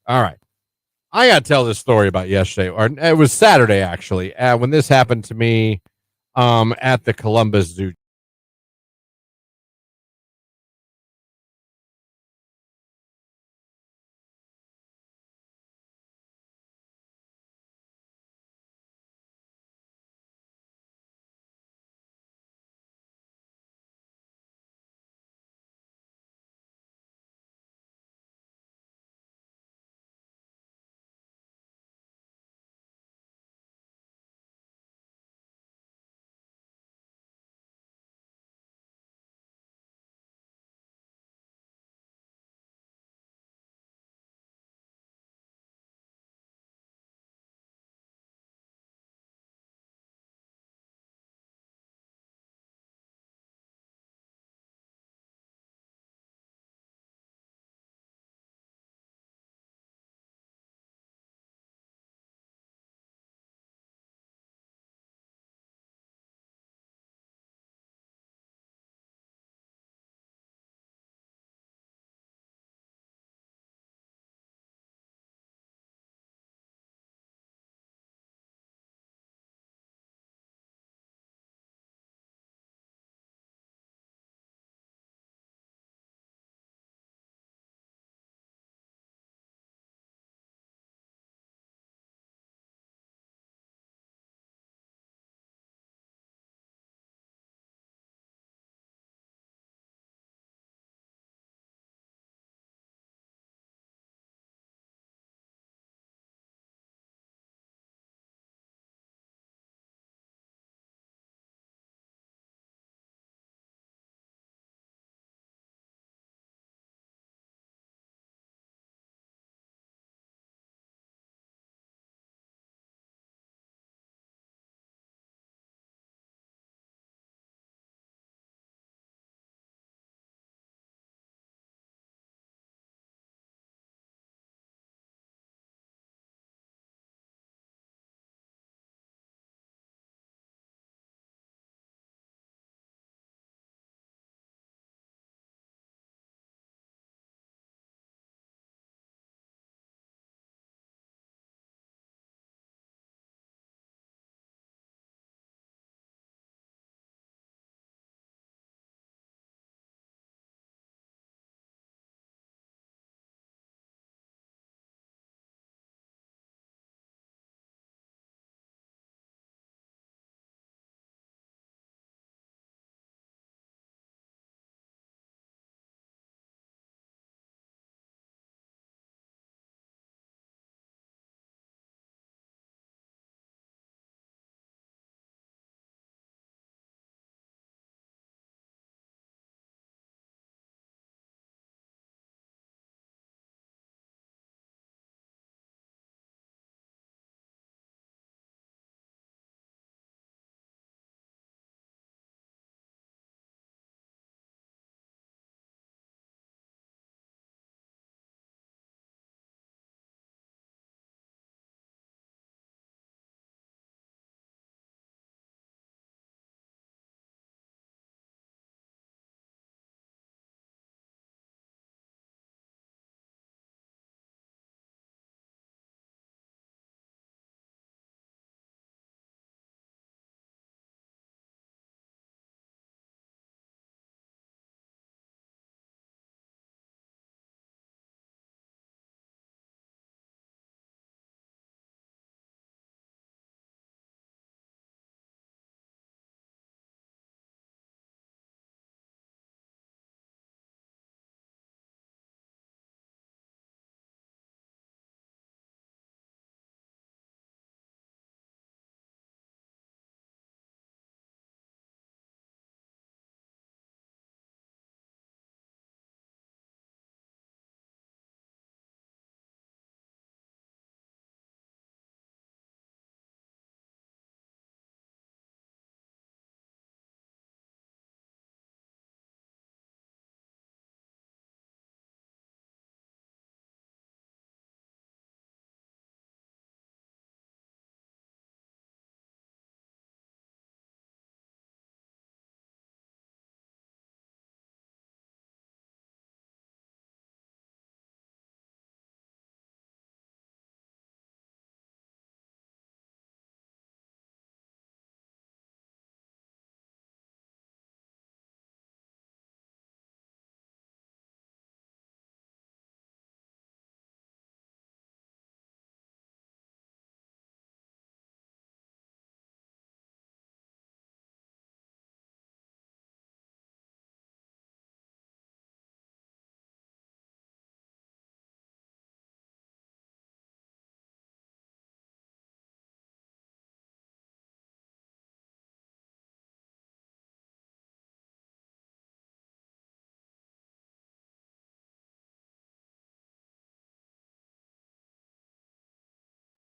All right. I got to tell this story about yesterday, or it was Saturday actually, when this happened to me at the Columbus Zoo.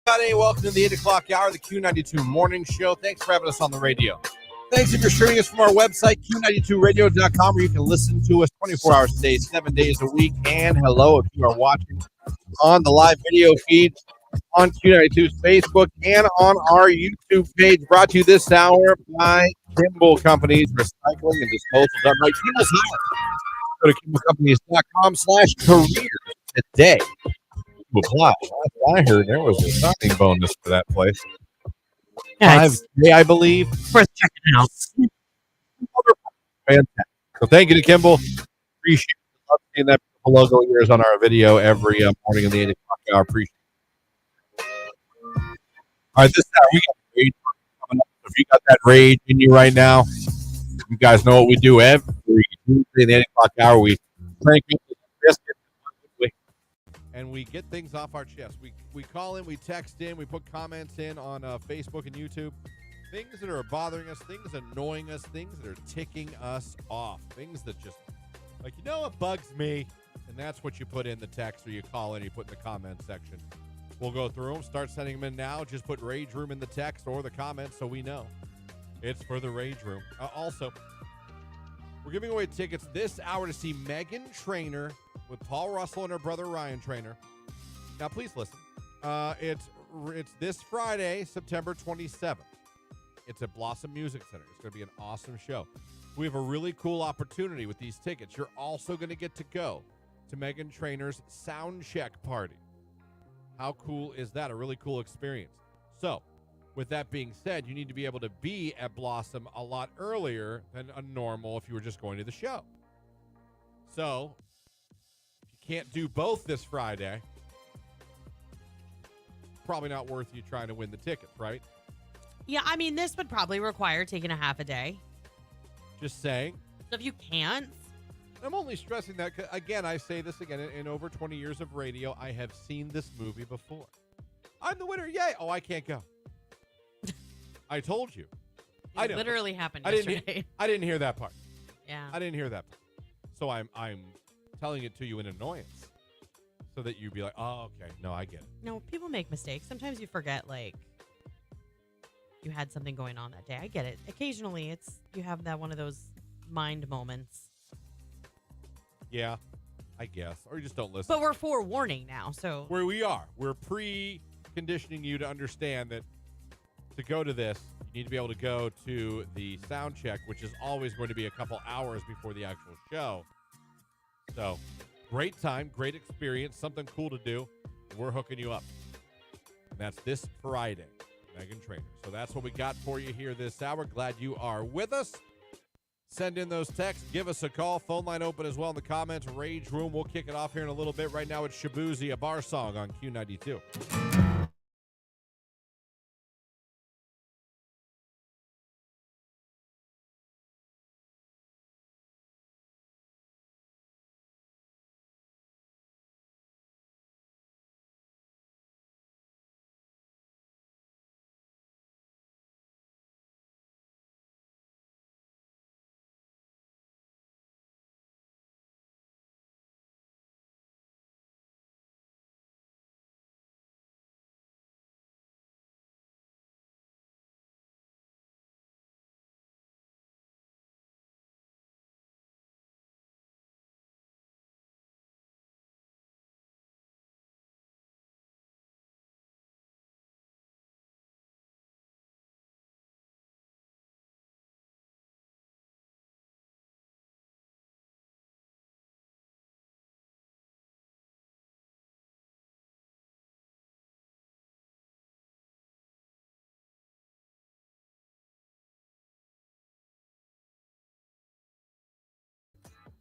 Friday. Welcome to the 8 o'clock hour, the Q92 Morning Show. Thanks for having us on the radio. Thanks if you're streaming us from our website, Q92radio.com, where you can listen to us 24 hours a day, 7 days a week. And hello if you are watching on the live video feed on Q92's Facebook and on our YouTube page. Brought to you this hour by Kimball Companies Recycling and Disposal. Done right. Kimball's Highway. Go to kimballcompanies.com/careers today to apply. I heard there was a signing bonus for that place. Yeah, 5K, I believe. worth checking out. Fantastic. So thank you to Kimball. Appreciate it. Love seeing that logo of yours on our video every morning in the 8 o'clock hour. Appreciate it. All right, this hour we got rage coming up. If you got that rage in you right now, you guys know what we do every Tuesday in the 8 o'clock hour. We crank up the biscuit and we get things off our chest. We call in, we text in, we put comments in on Facebook and YouTube. Things that are bothering us, things annoying us, things that are ticking us off, things that just, like, you know what bugs me? And that's what you put in the text or you call in, you put in the comment section. We'll go through them, start sending them in now. Just put Rage Room in the text or the comments so we know it's for the Rage Room. Also, we're giving away tickets this hour to see Meghan Trainor with Paul Russell and her brother Ryan Trainor. Now, please listen. It's this Friday, September 27th. It's at Blossom Music Center. It's going to be an awesome show. We have a really cool opportunity with these tickets. You're also going to get to go to Meghan Trainor's sound check party. How cool is that? A really cool experience. So, with that being said, you need to be able to be at Blossom a lot earlier than a normal if you were just going to the show. So, if you can't do both this Friday, probably not worth you trying to win the tickets, right? Yeah, I mean, this would probably require taking a half a day. Just saying. So if you can't. I'm only stressing that, 'cause, again, I say this again, in over 20 years of radio, I have seen this movie before. I'm the winner, yay! Oh, I can't go. I told you. I know. Literally happened yesterday. I didn't hear that part. Yeah. I didn't hear that part. So I'm telling it to you in annoyance so that you'd be like, oh, okay. No, I get it. No, people make mistakes. Sometimes you forget, like, you had something going on that day. I get it. Occasionally, you have that one of those mind moments. Yeah, I guess. Or you just don't listen. But we're forewarning now, so. Where we are. We're pre-conditioning you to understand that to go to this, you need to be able to go to the sound check, which is always going to be a couple hours before the actual show. So, great time, great experience, something cool to do. We're hooking you up. And that's this Friday, Meghan Trainor. So that's what we got for you here this hour. Glad you are with us. Send in those texts. Give us a call. Phone line open as well in the comments. Rage Room. We'll kick it off here in a little bit. Right now, it's Shabuzi, a bar song on Q92.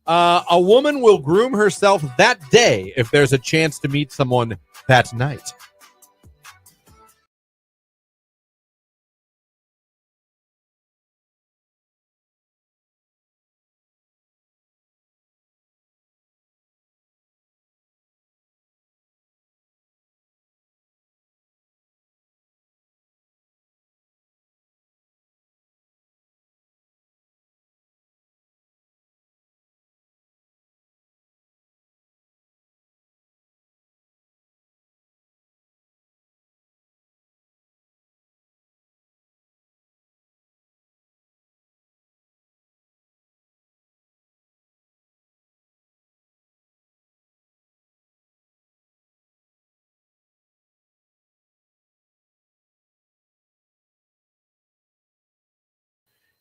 A woman will groom herself that day if there's a chance to meet someone that night.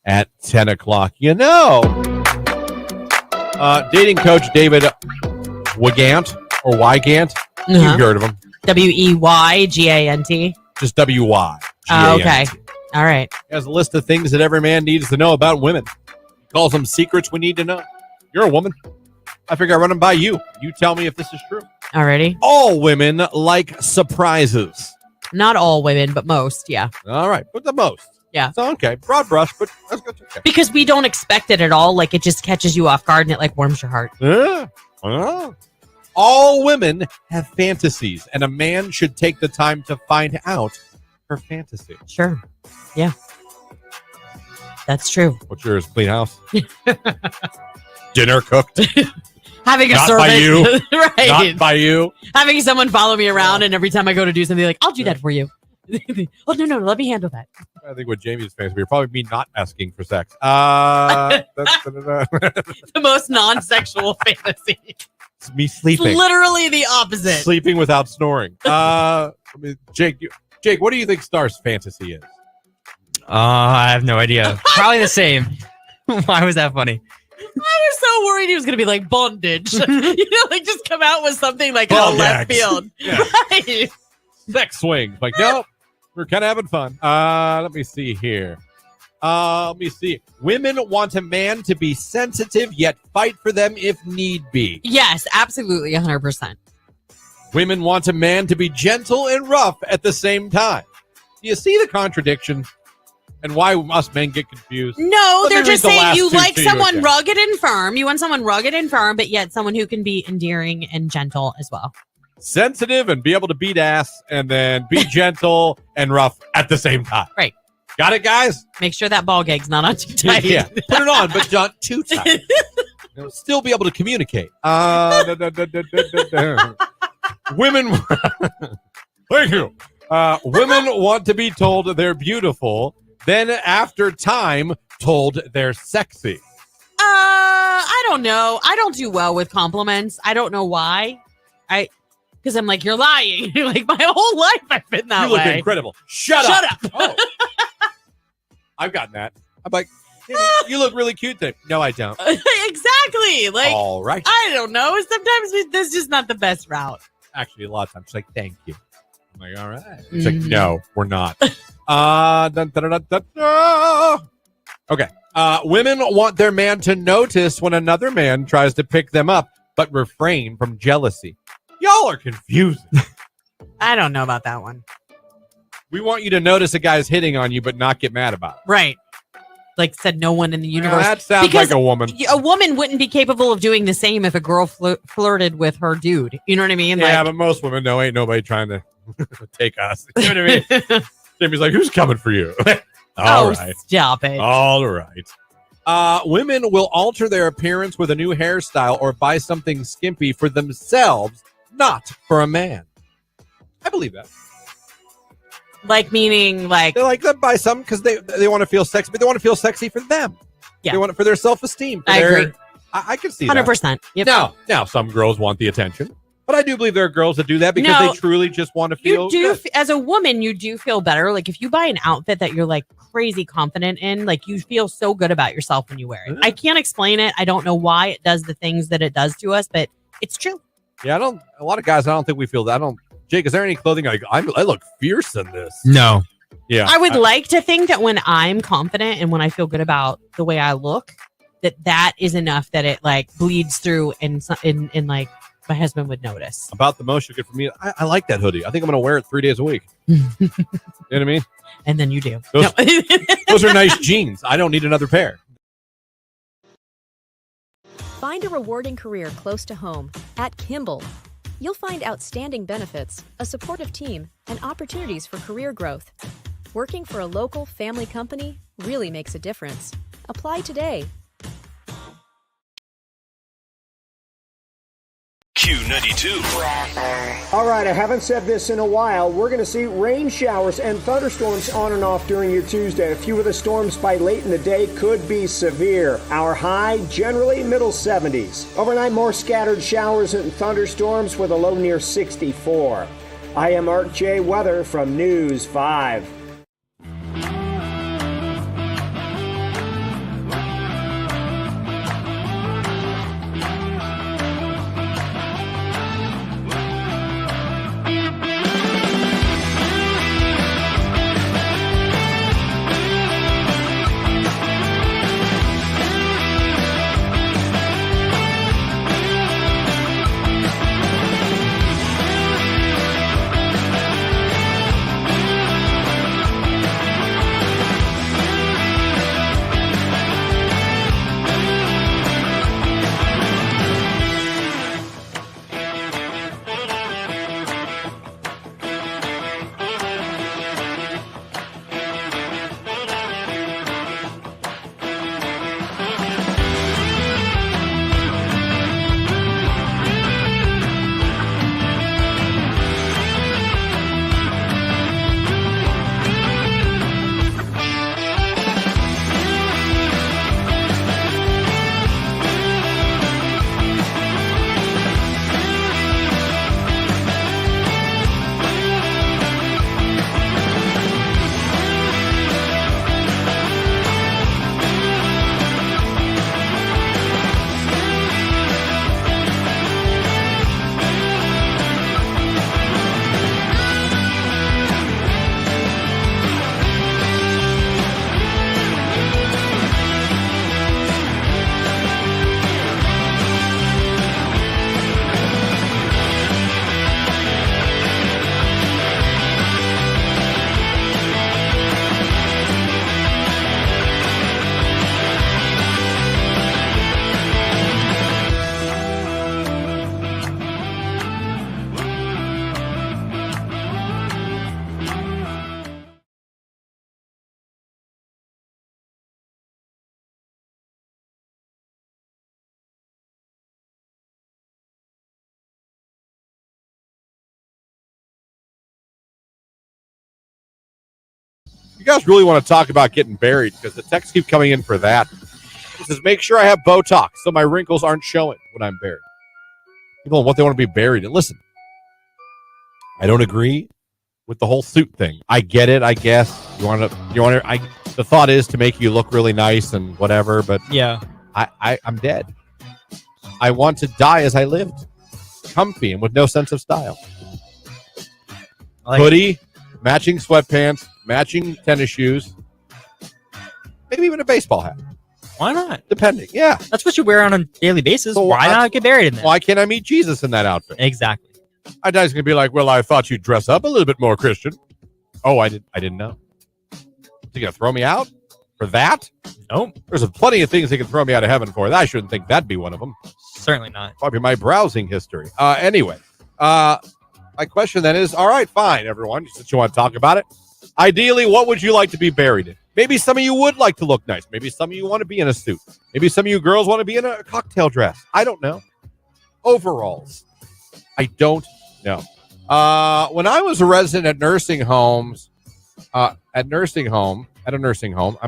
at 10 o'clock. Dating coach David Wygant or Wygant. You've heard of him. Weygant. Just W-Y. Oh, okay. All right. He has a list of things that every man needs to know about women. He calls them secrets we need to know. You're a woman. I figure I run them by you. You tell me if this is true. Alrighty. All women like surprises. Not all women, but most, yeah. All right, but the most. Yeah. So, okay, broad brush, but that's good. Okay. Because we don't expect it at all. Like, it just catches you off guard and it, like, warms your heart. All women have fantasies, and a man should take the time to find out her fantasy. Sure. Yeah. That's true. What's yours? Clean house? Dinner cooked? Having a Not servant. by you. Right. Not by you. Having someone follow me around, and every time I go to do something, like, I'll do that for you. Oh, no, let me handle that. I think what Jamie's fantasy would probably be not asking for sex. The most non-sexual fantasy. It's me sleeping. It's literally the opposite. Sleeping without snoring. Jake, what do you think Star's fantasy is? I have no idea. Probably the same. Why was that funny? I was so worried he was going to be like bondage. Like just come out with something like Ball in left gags. field. Yeah. Right. Sex swings. Like, no, we're kind of having fun. Let me see here. Let me see. Women want a man to be sensitive, yet fight for them if need be. Yes, absolutely, 100%. Women want a man to be gentle and rough at the same time. Do you see the contradiction? And why us men get confused? No, Let they're me read just the saying last you two like to you someone again. rugged and firm. You want someone rugged and firm, but yet someone who can be endearing and gentle as well. Sensitive and be able to beat ass, and then be gentle and rough at the same time. Right. Got it, guys? Make sure that ball gag's not on too tight. Yeah. Put it on, but not too tight. Still be able to communicate. Women. Thank you. Women want to be told they're beautiful, then after time, told they're sexy. I don't know. I don't do well with compliments. I don't know why. Because I'm like, you're lying. Like my whole life I've been that You look way. incredible. Shut up. Oh. I've gotten that. I'm like, you look really cute today. No, I don't. Exactly. Like, all right. I don't know. Sometimes that's just not the best route. Actually, a lot of times she's like, thank you. I'm like, all right. She's like, no, we're not. Okay. Women want their man to notice when another man tries to pick them up, but refrain from jealousy. Y'all are confusing. I don't know about that one. We want you to notice a guy's hitting on you, but not get mad about it. Right. Like said no one in the universe. That sounds Because like a woman. A woman wouldn't be capable of doing the same if a girl flirted with her dude. You know what I mean? Yeah, Like, but most women know ain't nobody trying to take us. You know what I mean? Jimmy's like, who's coming for you? All right. Stop it. All right. Women will alter their appearance with a new hairstyle or buy something skimpy for themselves, not for a man. I believe that. Like meaning like They like to buy something because they want to feel sexy, but they want to feel sexy for them. Yeah. They want it for their self-esteem. I agree. I can see 100%. that. Yep. Now, some girls want the attention, but I do believe there are girls that do that because No. they truly just want to feel You do, good. as a woman, you do feel better. Like if you buy an outfit that you're like crazy confident in, like you feel so good about yourself when you wear it. Yeah. I can't explain it. I don't know why it does the things that it does to us, but it's true. Yeah, a lot of guys, I don't think we feel that. Jake, is there any clothing like I look fierce in this? No. Yeah. I would like to think that when I'm confident and when I feel good about the way I look, that is enough that it like bleeds through and like my husband would notice. About the most you get from me. I like that hoodie. I think I'm going to wear it 3 days a week. You know what I mean? And then you do. Those- No. Those are nice jeans. I don't need another pair. Find a rewarding career close to home at Kimball. You'll find outstanding benefits, a supportive team, and opportunities for career growth. Working for a local family company really makes a difference. Apply today. Q92. All right, I haven't said this in a while. We're going to see rain showers and thunderstorms on and off during your Tuesday. A few of the storms by late in the day could be severe. Our high, generally middle 70s. Overnight, more scattered showers and thunderstorms with a low near 64. I am Art J. Weather from News 5. You guys really want to talk about getting buried because the texts keep coming in for that. It says, make sure I have Botox so my wrinkles aren't showing when I'm buried. People want they want to be buried. And listen, I don't agree with the whole suit thing. I get it, I guess. The thought is to make you look really nice and whatever, but Yeah. I'm dead. I want to die as I lived, comfy and with no sense of style. Hoodie, matching sweatpants, matching tennis shoes, maybe even a baseball hat. Why not? Depending, yeah. That's what you wear on a daily basis. So why not get buried in that? Why can't I meet Jesus in that outfit? Exactly. I was going to be like, well, I thought you'd dress up a little bit more Christian. Oh, I didn't know. You going to throw me out for that? Nope. There's plenty of things they can throw me out of heaven for. I shouldn't think that'd be one of them. Certainly not. Probably my browsing history. Anyway, my question then is, all right, fine, everyone, since you want to talk about it. Ideally, what would you like to be buried in? Maybe some of you would like to look nice. Maybe some of you want to be in a suit. Maybe some of you girls want to be in a cocktail dress. I don't know. Overalls. I don't know. When I was a resident at nursing homes, I'm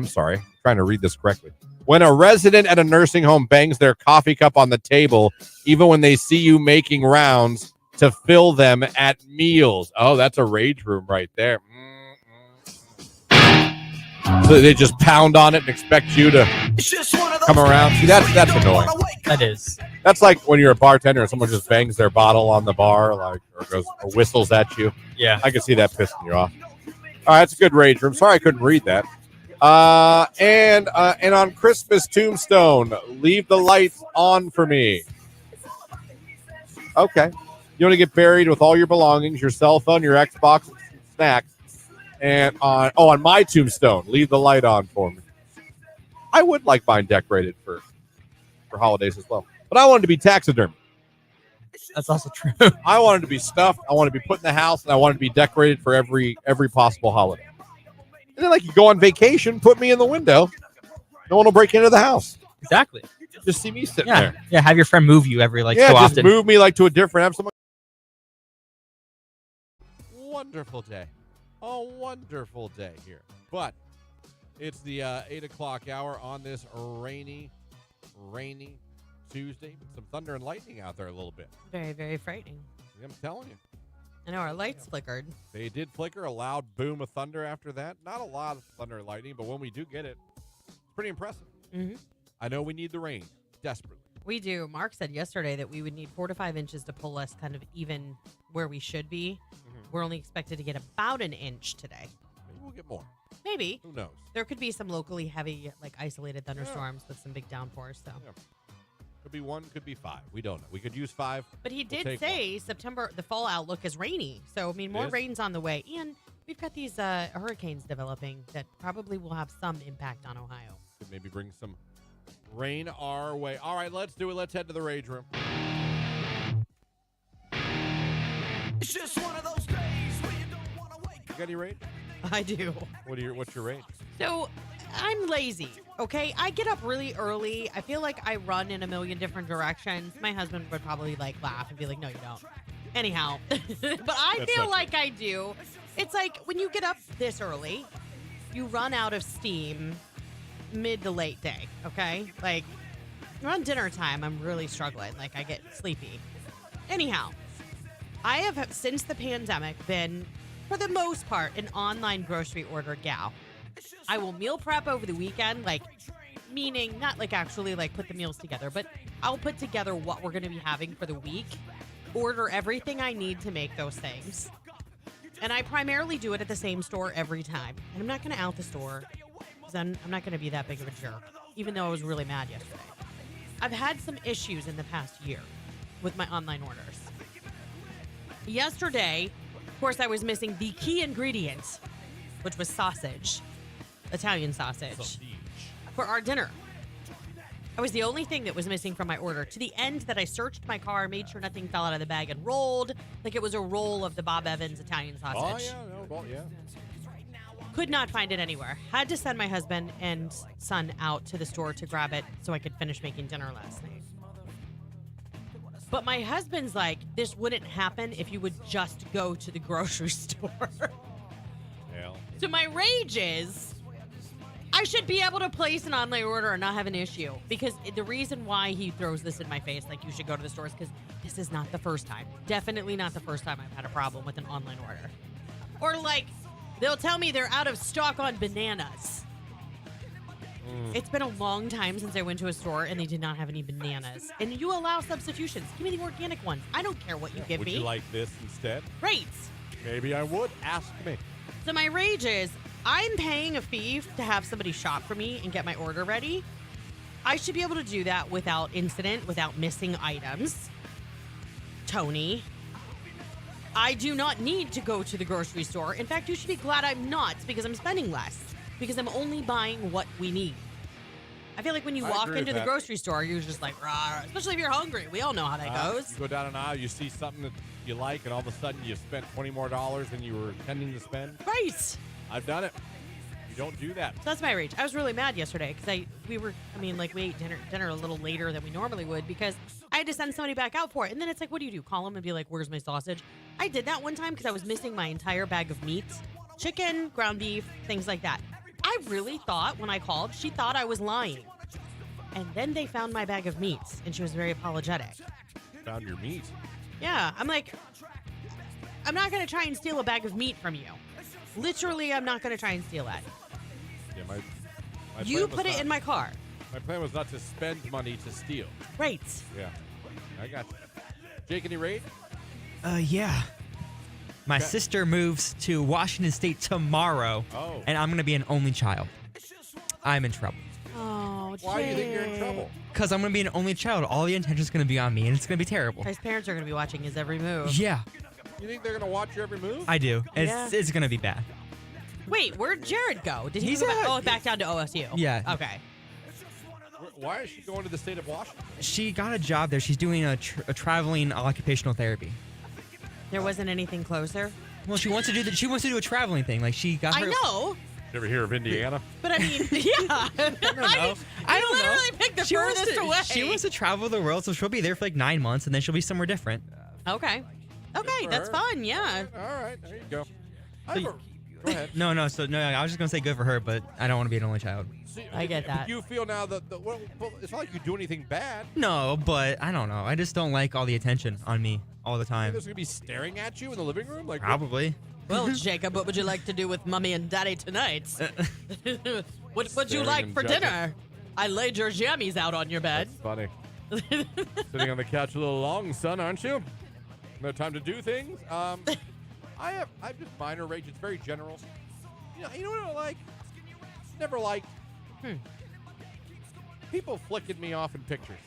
sorry, I'm trying to read this correctly. When a resident at a nursing home bangs their coffee cup on the table, even when they see you making rounds to fill them at meals. Oh, that's a rage room right there. So they just pound on it and expect you to come around. See, that's annoying. That is. That's like when you're a bartender and someone just bangs their bottle on the bar, or whistles at you. Yeah. I can see that pissing you off. All right, that's a good rage room. Sorry I couldn't read that. And on Christmas tombstone, leave the lights on for me. Okay. You want to get buried with all your belongings, your cell phone, your Xbox, snacks. And on my tombstone, leave the light on for me. I would like mine decorated for holidays as well. But I wanted to be taxidermy. That's also true. I wanted to be stuffed. I wanted to be put in the house, and I wanted to be decorated for every possible holiday. And then, like, you go on vacation, put me in the window. No one will break into the house. Exactly. Just see me sitting there. Yeah, have your friend move you every so just often. Move me to a different. Have someone. Wonderful day. A wonderful day here. But it's the 8 o'clock hour on this rainy Tuesday. Some thunder and lightning out there a little bit. Very, very frightening. I'm telling you. I know our lights flickered. They did flicker. A loud boom of thunder after that. Not a lot of thunder and lightning, but when we do get it, it's pretty impressive. Mm-hmm. I know we need the rain desperately. We do. Mark said yesterday that we would need 4 to 5 inches to pull us kind of even where we should be. Mm-hmm. We're only expected to get about an inch today. Maybe we'll get more. Maybe. Who knows? There could be some locally heavy, like isolated thunderstorms with some big downpours. So. Yeah. Could be 1, could be 5. We don't know. We could use 5. But he did say September, the fall outlook is rainy. So, I mean, more rain's on the way. And we've got these hurricanes developing that probably will have some impact on Ohio. Could maybe bring some rain our way. All right, let's do it. Let's head to the rage room. It's just one of those days where you don't want to wake up. You got any rage? I do. What's your rage? So, I'm lazy, okay? I get up really early. I feel like I run in a million different directions. My husband would probably laugh and be like, no, you don't. Anyhow, but I feel like I do. It's like when you get up this early, you run out of steam mid to late day, okay? Like around dinner time, I'm really struggling. Like I get sleepy. Anyhow, I have since the pandemic been, for the most part, an online grocery order gal. I will meal prep over the weekend, meaning not actually put the meals together, but I'll put together what we're going to be having for the week, order everything I need to make those things. And I primarily do it at the same store every time. And I'm not going to out the store because I'm not going to be that big of a jerk, even though I was really mad yesterday. I've had some issues in the past year with my online orders. Yesterday, of course, I was missing the key ingredient, which was sausage. Italian sausage for our dinner. That was the only thing that was missing from my order, to the end that I searched my car, made sure nothing fell out of the bag, and rolled like it was a roll of the Bob Evans Italian sausage. Oh, yeah. Could not find it anywhere. Had to send my husband and son out to the store to grab it so I could finish making dinner last night. But my husband's like, this wouldn't happen if you would just go to the grocery store. hell? So my rage is I should be able to place an online order and not have an issue. Because the reason why he throws this in my face, like you should go to the stores, because this is not the first time. Definitely not the first time I've had a problem with an online order. Or like, they'll tell me they're out of stock on bananas. It's been a long time since I went to a store and they did not have any bananas. And you allow substitutions. Give me the organic ones. I don't care what you give Would me. you like this instead? Right. Maybe I would. Ask me. So my rage is I'm paying a fee to have somebody shop for me and get my order ready. I should be able to do that without incident, without missing items. Tony, I do not need to go to the grocery store. In fact, you should be glad I'm not because I'm spending less. Because I'm only buying what we need. I feel like when you I walk agree into with the that. grocery store, you're just like, rah, especially if you're hungry. We all know how that goes. You go down an aisle, you see something that you like, and all of a sudden you spent $20 more than you were intending to spend. Right. I've done it. You don't do that. So that's my rage. I was really mad yesterday because we ate dinner a little later than we normally would because I had to send somebody back out for it. And then it's like, what do you do? Call them and be like, where's my sausage? I did that one time because I was missing my entire bag of meat, chicken, ground beef, things like that. I really thought when I called, she thought I was lying. And then they found my bag of meats and she was very apologetic. Found your meat. Yeah, I'm like, I'm not going to try and steal a bag of meat from you. Literally, I'm not going to try and steal that. Yeah, my You plan was put it not- in my car. My plan was not to spend money to steal. Right. Yeah, I got you. Jake, any rage? Yeah. My Okay. sister moves to Washington State tomorrow, Oh. and I'm gonna be an only child. I'm in trouble Oh, Why do you think you're in Jake. trouble? because I'm gonna be an only child. All the attention's gonna be on me, and it's gonna be terrible. His parents are going to be watching his every move. Yeah, You think they're gonna watch your every move? I do. Yeah. It's gonna be bad. Wait, where'd Jared go? Did he He's go back? at- Oh, back down to OSU. Yeah. Okay. Why is she going to the state of Washington? She got a job there. She's doing a traveling occupational therapy. There wasn't anything closer. Well, she wants to do She wants to do a traveling thing. Like she got. I her, know, You ever hear of Indiana? but I mean, yeah. I don't know. I don't know. literally picked the She wants furthest to- away. She wants to travel the world, so she'll be there for like 9 months, and then she'll be somewhere different. Okay. Okay, for that's her. fun. Yeah. All right, there you go. So- Go ahead. No, I was just gonna say good for her, but I don't want to be an only child. See, I get but that. You feel now that well, it's not like you do anything bad. No, but I don't know. I just don't like all the attention on me all the time. There's gonna be staring at you in the living room, like Probably. Well, Jacob, what would you like to do with Mommy and Daddy tonight? What would you Staring like and for judging. dinner? I laid your jammies out on your bed. That's funny. Sitting on the couch a little long, son, aren't you? No time to do things. I've just minor rage. It's very general. You know what I like? Never liked. People flicking me off in pictures.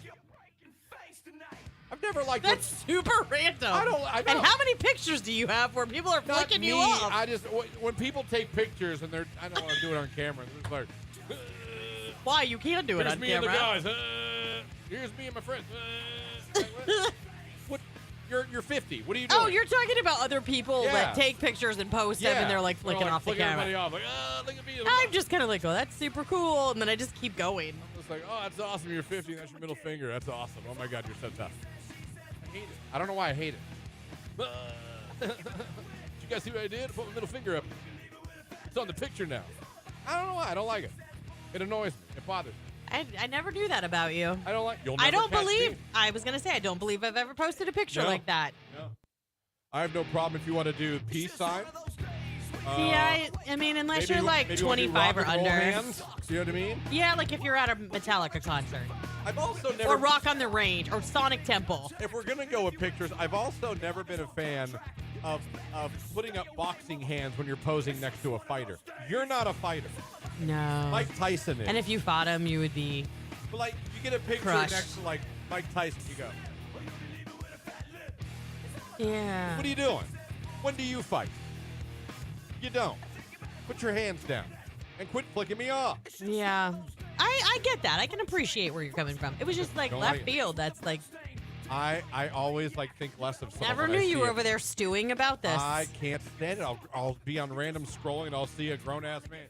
I've never liked. That's super random. I know. And how many pictures do you have where people are Not flicking me. you off? I just when people take pictures and I don't want to do it on camera. It's like, Why? You can do it here's on me camera. and the guys. Here's me and my friends. What? You're 50. What are you doing? Oh, you're talking about other people Yeah. that take pictures and post them, and they're like flicking off the flicking everybody camera. off. Like, look at me. I'm just kind of like, oh, that's super cool, and then I just keep going. It's like, oh, that's awesome. You're 50. That's your middle finger. That's awesome. Oh my God, you're so tough. I hate it. I don't know why I hate it. Did you guys see what I did? I put my middle finger up. It's on the picture now. I don't know why. I don't like it. It annoys me. It bothers me. I never do that about you. I don't like. You'll I never don't catch believe. me. I was gonna say I don't believe I've ever posted a picture No. like that. No. I have no problem if you want to do peace sign. Yeah, I mean, unless you're like maybe you wanna do 25 or rock and roll under. hands. You know what I mean? Yeah, like if you're at a Metallica concert I've also never. or Rock on the Range or Sonic Temple. If we're gonna go with pictures, I've also never been a fan of putting up boxing hands when you're posing next to a fighter. You're not a fighter. No. Mike Tyson is. And if you fought him, you would be. But like, you get a picture Crushed. next to like Mike Tyson, you go, Yeah. "What are you doing? When do you fight? You don't. Put your hands down and quit flicking me off." Yeah. I get that. I can appreciate where you're coming from. It was just like Don't left like it. field. That's like I always like think less of someone. never when knew I you see were it. over there stewing about this. I can't stand it. I'll be on random scrolling and I'll see a grown ass man.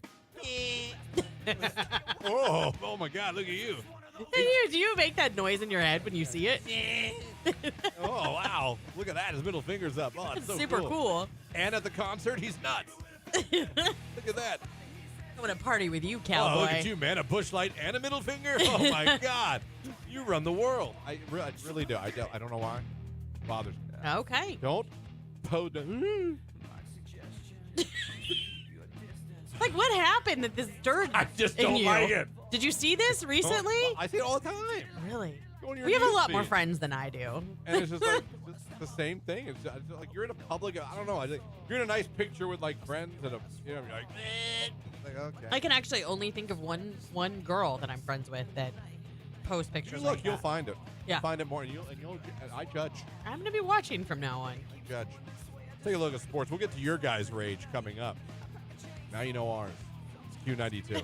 Oh my God! Look at you. Do you make that noise in your head when you see it? Oh wow! Look at that. His middle finger's up. Oh, it's so Super cool. And at the concert, he's nuts. Look at that. I want to party with you, Oh, cowboy. look at you, man. A bush light and a middle finger? Oh, my God. You run the world. I really do. I don't know why. It bothers me. Okay. Don't. Like, what happened that this stirred I just in don't you? like it. Did you see this recently? I see it all the time. Really? Go on your We have a news lot more feed. friends than I do. And it's just like it's the same thing. It's just like you're in a public. I don't know. You're in a nice picture with like friends and you're like, okay. I can actually only think of one girl that I'm friends with that posts You pictures look, like you'll that. find it. Yeah. You'll find it more, and I judge. I'm going to be watching from now on. I judge. Take a look at sports. We'll get to your guys' rage coming up. Now you know ours. It's Q92.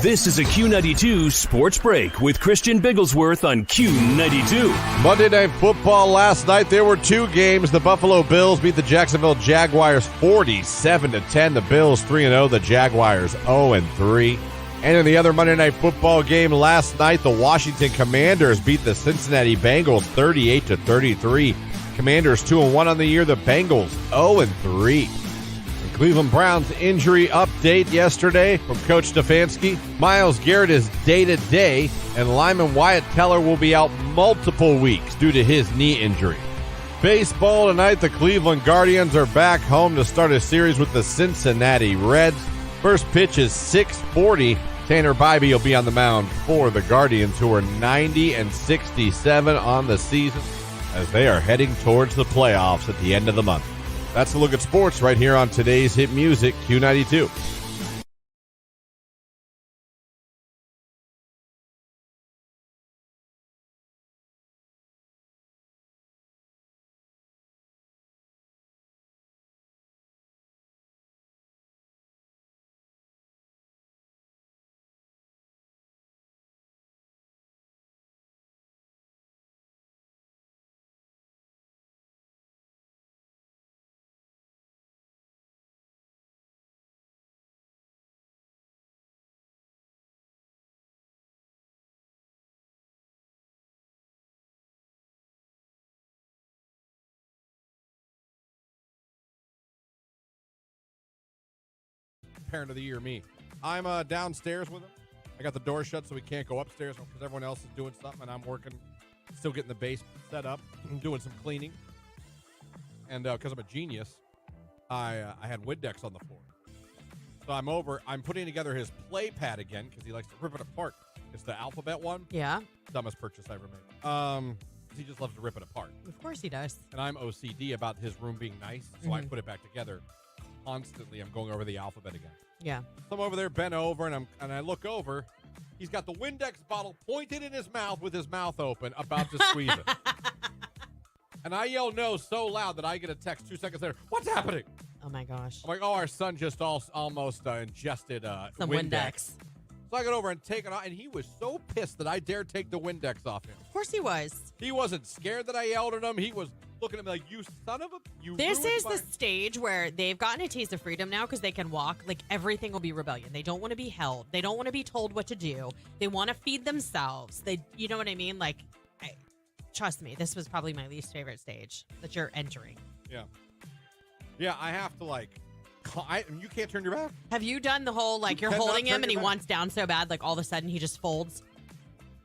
This is a Q92 Sports Break with Christian Bigglesworth on Q92. Monday Night Football last night. There were two games. The Buffalo Bills beat the Jacksonville Jaguars 47-10. The Bills 3-0. The Jaguars 0-3. And in the other Monday Night Football game last night, the Washington Commanders beat the Cincinnati Bengals 38-33. Commanders 2-1 on the year. The Bengals 0-3. Cleveland Browns injury update yesterday from Coach Stefanski. Myles Garrett is day-to-day, and lineman Wyatt Teller will be out multiple weeks due to his knee injury. Baseball tonight, the Cleveland Guardians are back home to start a series with the Cincinnati Reds. First pitch is 6:40. Tanner Bybee will be on the mound for the Guardians, who are 90-67 on the season as they are heading towards the playoffs at the end of the month. That's a look at sports right here on today's hit music, Q92. Parent of the year, me. I'm downstairs with him. I got the door shut so we can't go upstairs because everyone else is doing something, and I'm working, still getting the basement set up, doing some cleaning. And because I'm a genius, I had Windex on the floor. So I'm over. I'm putting together his play pad again because he likes to rip it apart. It's the alphabet one. Yeah. Dumbest purchase I ever made. He just loves to rip it apart. Of course he does. And I'm OCD about his room being nice, so I put it back together. Constantly, I'm going over the alphabet again. Yeah. So I'm over there, bent over, and I look over. He's got the Windex bottle pointed in his mouth with his mouth open, about to squeeze it. And I yell no so loud that I get a text 2 seconds later. What's happening? Oh, my gosh. I'm like, oh, our son just almost ingested Some Windex. So I got over and take it off, and he was so pissed that I dared take the Windex off him. Of course he was. He wasn't scared that I yelled at him. He was looking at me like, you son of a... This is the stage where they've gotten a taste of freedom now because they can walk. Like, everything will be rebellion. They don't want to be held. They don't want to be told what to do. They want to feed themselves. You know what I mean? Like, trust me, this was probably my least favorite stage that you're entering. Yeah. Yeah, I have to, like... you can't turn your back. Have you done the whole, like, you're cannot holding him turn and he your back. wants down so bad, like, all of a sudden he just folds?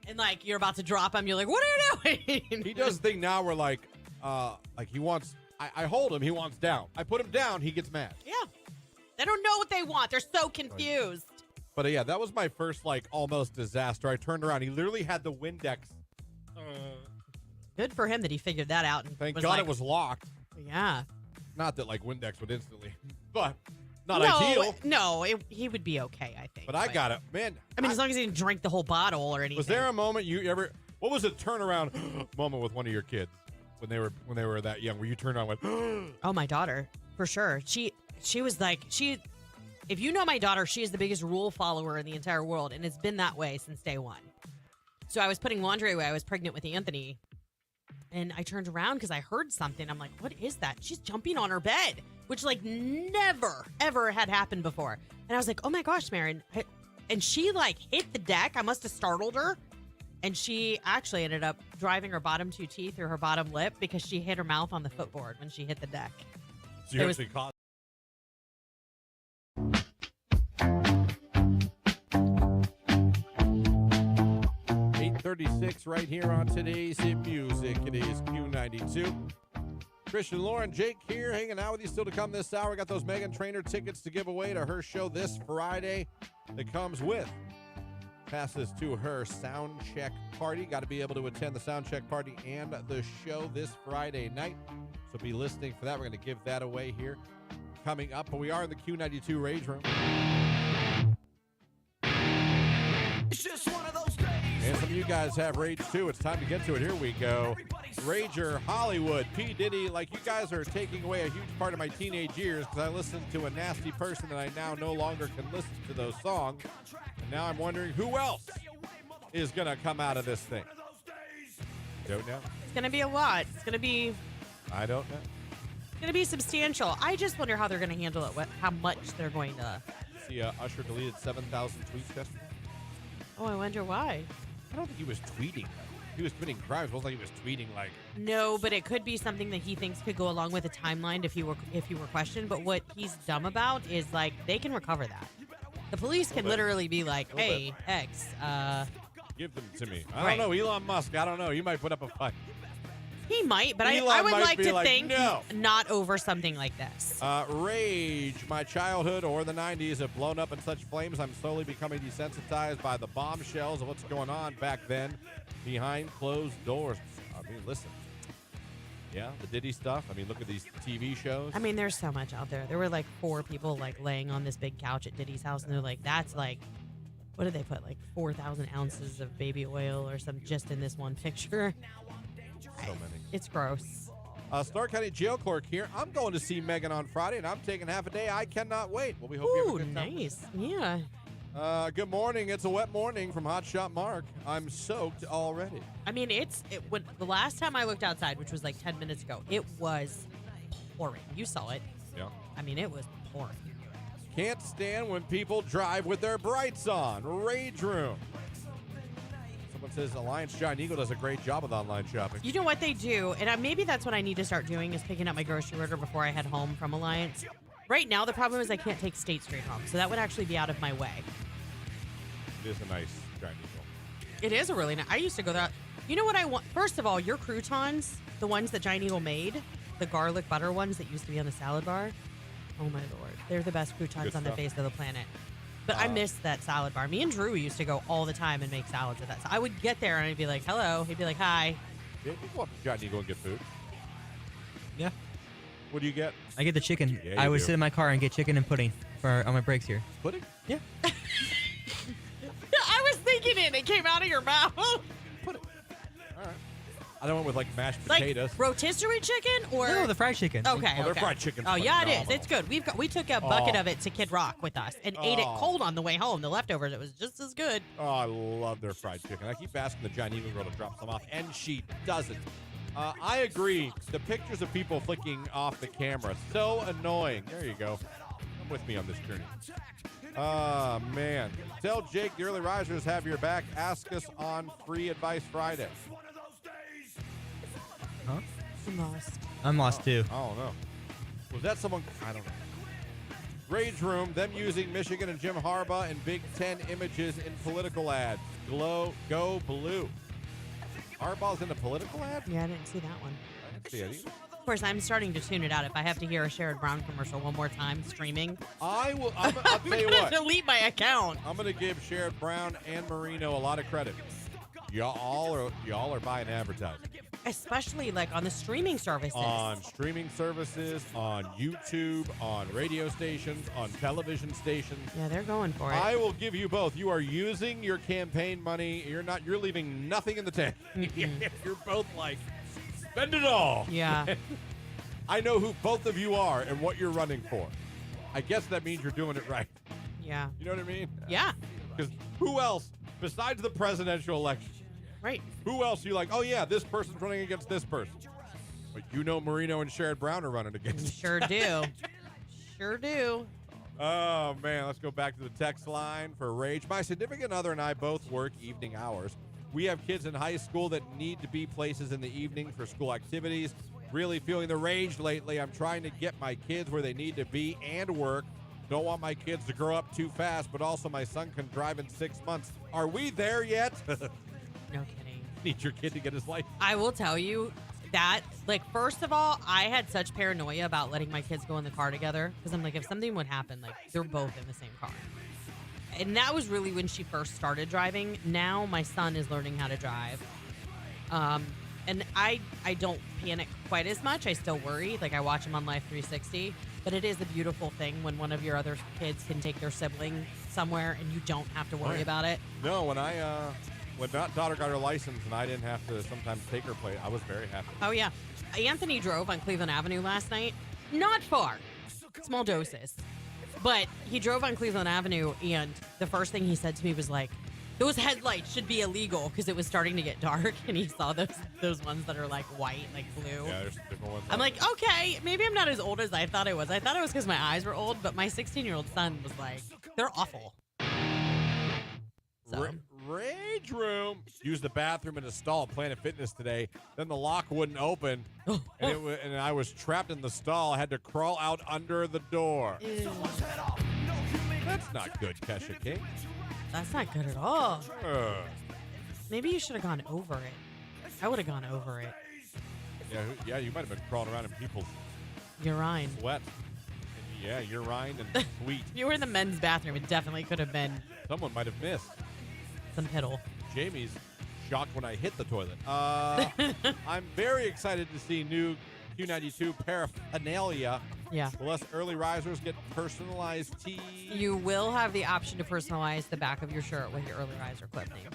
And, like, you're about to drop him. You're like, what are you doing? He does the thing now where, like he wants... I hold him, he wants down. I put him down, he gets mad. Yeah. They don't know what they want. They're so confused. But, yeah, that was my first, like, almost disaster. I turned around. He literally had the Windex. Good for him that he figured that out. And Thank was God like, it was locked. Yeah. Not that, like, Windex would instantly... But not no, ideal. No, he would be okay, I think. But I got it. Man. I mean, as long as he didn't drink the whole bottle or anything. Was there a moment you ever... What was a turnaround moment with one of your kids when they were that young, where you turned on and went... Oh, my daughter, for sure. She was like, if you know my daughter, she is the biggest rule follower in the entire world, and it's been that way since day one. So I was putting laundry away. I was pregnant with Anthony, and I turned around because I heard something. I'm like, what is that? She's jumping on her bed, which, like, never, ever had happened before. And I was like, oh, my gosh, Marin. and she like hit the deck. I must have startled her. And she actually ended up driving her bottom 2 teeth through her bottom lip because she hit her mouth on the footboard when she hit the deck. So you actually caught. 8:36 right here on today's hit music. It is Q92. Christian, Lauren, Jake here, hanging out with you. Still to come this hour. Got those Meghan Trainor tickets to give away to her show this Friday. That comes with passes to her sound check party. Got to be able to attend the sound check party and the show this Friday night. So be listening for that. We're going to give that away here coming up. But we are in the Q92 Rage Room. It's just one of those days. And some of you guys have rage too. It's time to get to it. Here we go. Rager, Hollywood, P. Diddy. Like, you guys are taking away a huge part of my teenage years because I listened to a nasty person and I now no longer can listen to those songs. And now I'm wondering who else is going to come out of this thing. Don't know. It's going to be a lot. It's going to be... I don't know. It's going to be substantial. I just wonder how they're going to handle it, how much they're going to... See, Usher deleted 7,000 tweets yesterday. Oh, I wonder why. I don't think he was tweeting. He was committing crimes. It wasn't like he was tweeting like... No, but it could be something that he thinks could go along with a timeline if he were questioned. But what he's dumb about is, like, they can recover that. The police can literally be like, hey, X, give them to me. I don't know. Elon Musk, I don't know. He might put up a fight. He might, but I would like to think not over something like this. Rage. My childhood or the 90s have blown up in such flames. I'm slowly becoming desensitized by the bombshells of what's going on back then behind closed doors. I mean, listen. Yeah, the Diddy stuff. I mean, look at these TV shows. I mean, there's so much out there. There were like 4 people like laying on this big couch at Diddy's house, and they're like, that's like, what did they put? Like 4,000 ounces of baby oil or something just in this one picture. So many. It's gross. Stark County Jail Clerk here. I'm going to see Megan on Friday, and I'm taking half a day. I cannot wait. Well, we hope you have a good time. Nice. Yeah. Good morning. It's a wet morning from Hot Shot Mark. I'm soaked already. I mean, when the last time I looked outside, which was like 10 minutes ago, it was pouring. You saw it. Yeah. I mean, it was pouring. Can't stand when people drive with their brights on. Rage Room. Someone says Alliance Giant Eagle does a great job with online shopping. You know what they do, and maybe that's what I need to start doing is picking up my grocery order before I head home from Alliance. Right now, the problem is I can't take State Street home, so that would actually be out of my way. It is a nice Giant Eagle. It is a really nice. I used to go there. You know what I want? First of all, your croutons, the ones that Giant Eagle made, the garlic butter ones that used to be on the salad bar. Oh my Lord, they're the best croutons on the face of the planet. But I miss that salad bar. Me and Drew used to go all the time and make salads with that. So I would get there and I'd be like, hello. He'd be like, hi. Yeah, you can go up to Giant Eagle and get food. Yeah. What do you get? I get the chicken. Yeah, I would do. sit in my car and get chicken and pudding on my breaks here. Pudding? Yeah. I was thinking it. It came out of your mouth. Pudding. All right. I don't want with like mashed Like potatoes. rotisserie chicken or No, the fried chicken. Okay, their fried chicken's Oh yeah, it is. phenomenal. It's good. We took a bucket of it to Kid Rock with us and ate it cold on the way home. The leftovers, it was just as good. Oh, I love their fried chicken. I keep asking the Giant Eagle girl to drop some off, and she doesn't. I agree. The pictures of people flicking off the camera, so annoying. There you go. Come with me on this journey. Ah, man. Tell Jake the early risers have your back. Ask us on Free Advice Friday. Huh? I'm lost. I'm lost too. I don't know. Was that someone? I don't know. Rage Room, them using Michigan and Jim Harbaugh in Big Ten images in political ads. Go blue. Harbaugh's in a political ad? Yeah, I didn't see that one. I didn't see it either. Of course, I'm starting to tune it out. If I have to hear a Sherrod Brown commercial one more time streaming, I'll tell you I'm gonna what. delete my account. I'm going to give Sherrod Brown and Marino a lot of credit. Y'all are buying advertising. Especially like on the streaming services. On streaming services, on YouTube, on radio stations, on television stations. Yeah, they're going for it. I will give you both. You are using your campaign money. You're leaving nothing in the tank. You're both like, spend it all. Yeah. I know who both of you are and what you're running for. I guess that means you're doing it right. Yeah. You know what I mean? Yeah. Because who else, besides the presidential election, Right. who else you like, oh, yeah, this person's running against this person. But you know Marino and Sherrod Brown are running against. Sure do. Sure do. Oh, man, let's go back to the text line for Rage. My significant other and I both work evening hours. We have kids in high school that need to be places in the evening for school activities. Really feeling the rage lately. I'm trying to get my kids where they need to be and work. Don't want my kids to grow up too fast, but also my son can drive in 6 months. Are we there yet? No kidding. Need your kid to get his license. I will tell you that, like, first of all, I had such paranoia about letting my kids go in the car together because I'm like, if something would happen, like, they're both in the same car. And that was really when she first started driving. Now my son is learning how to drive. And I don't panic quite as much. I still worry. Like, I watch him on Life 360. But it is a beautiful thing when one of your other kids can take their sibling somewhere and you don't have to worry about it. No, when that daughter got her license and I didn't have to sometimes take her plate, I was very happy. Oh, yeah. Anthony drove on Cleveland Avenue last night. Not far. Small doses. But he drove on Cleveland Avenue, and the first thing he said to me was like, those headlights should be illegal because it was starting to get dark, and he saw those ones that are like white, like blue. Yeah, there's different ones. I'm like, okay, maybe I'm not as old as I thought I was. I thought it was because my eyes were old, but my 16-year-old son was like, they're awful. So. Rage room. Used the bathroom in a stall at Planet Fitness today. Then the lock wouldn't open, and I was trapped in the stall. I had to crawl out under the door. Ew. That's not good, Kesha King. That's not good at all. Maybe you should have gone over it. I would have gone over it. Yeah, you might have been crawling around in people's urine. Sweat. Yeah, urine and sweet. If you were in the men's bathroom, it definitely could have been. Someone might have missed. Some piddle. Jamie's shocked when I hit the toilet. I'm very excited to see new Q92 paraphernalia. Yeah. Will us early risers get personalized tees? You will have the option to personalize the back of your shirt with your early riser clip name.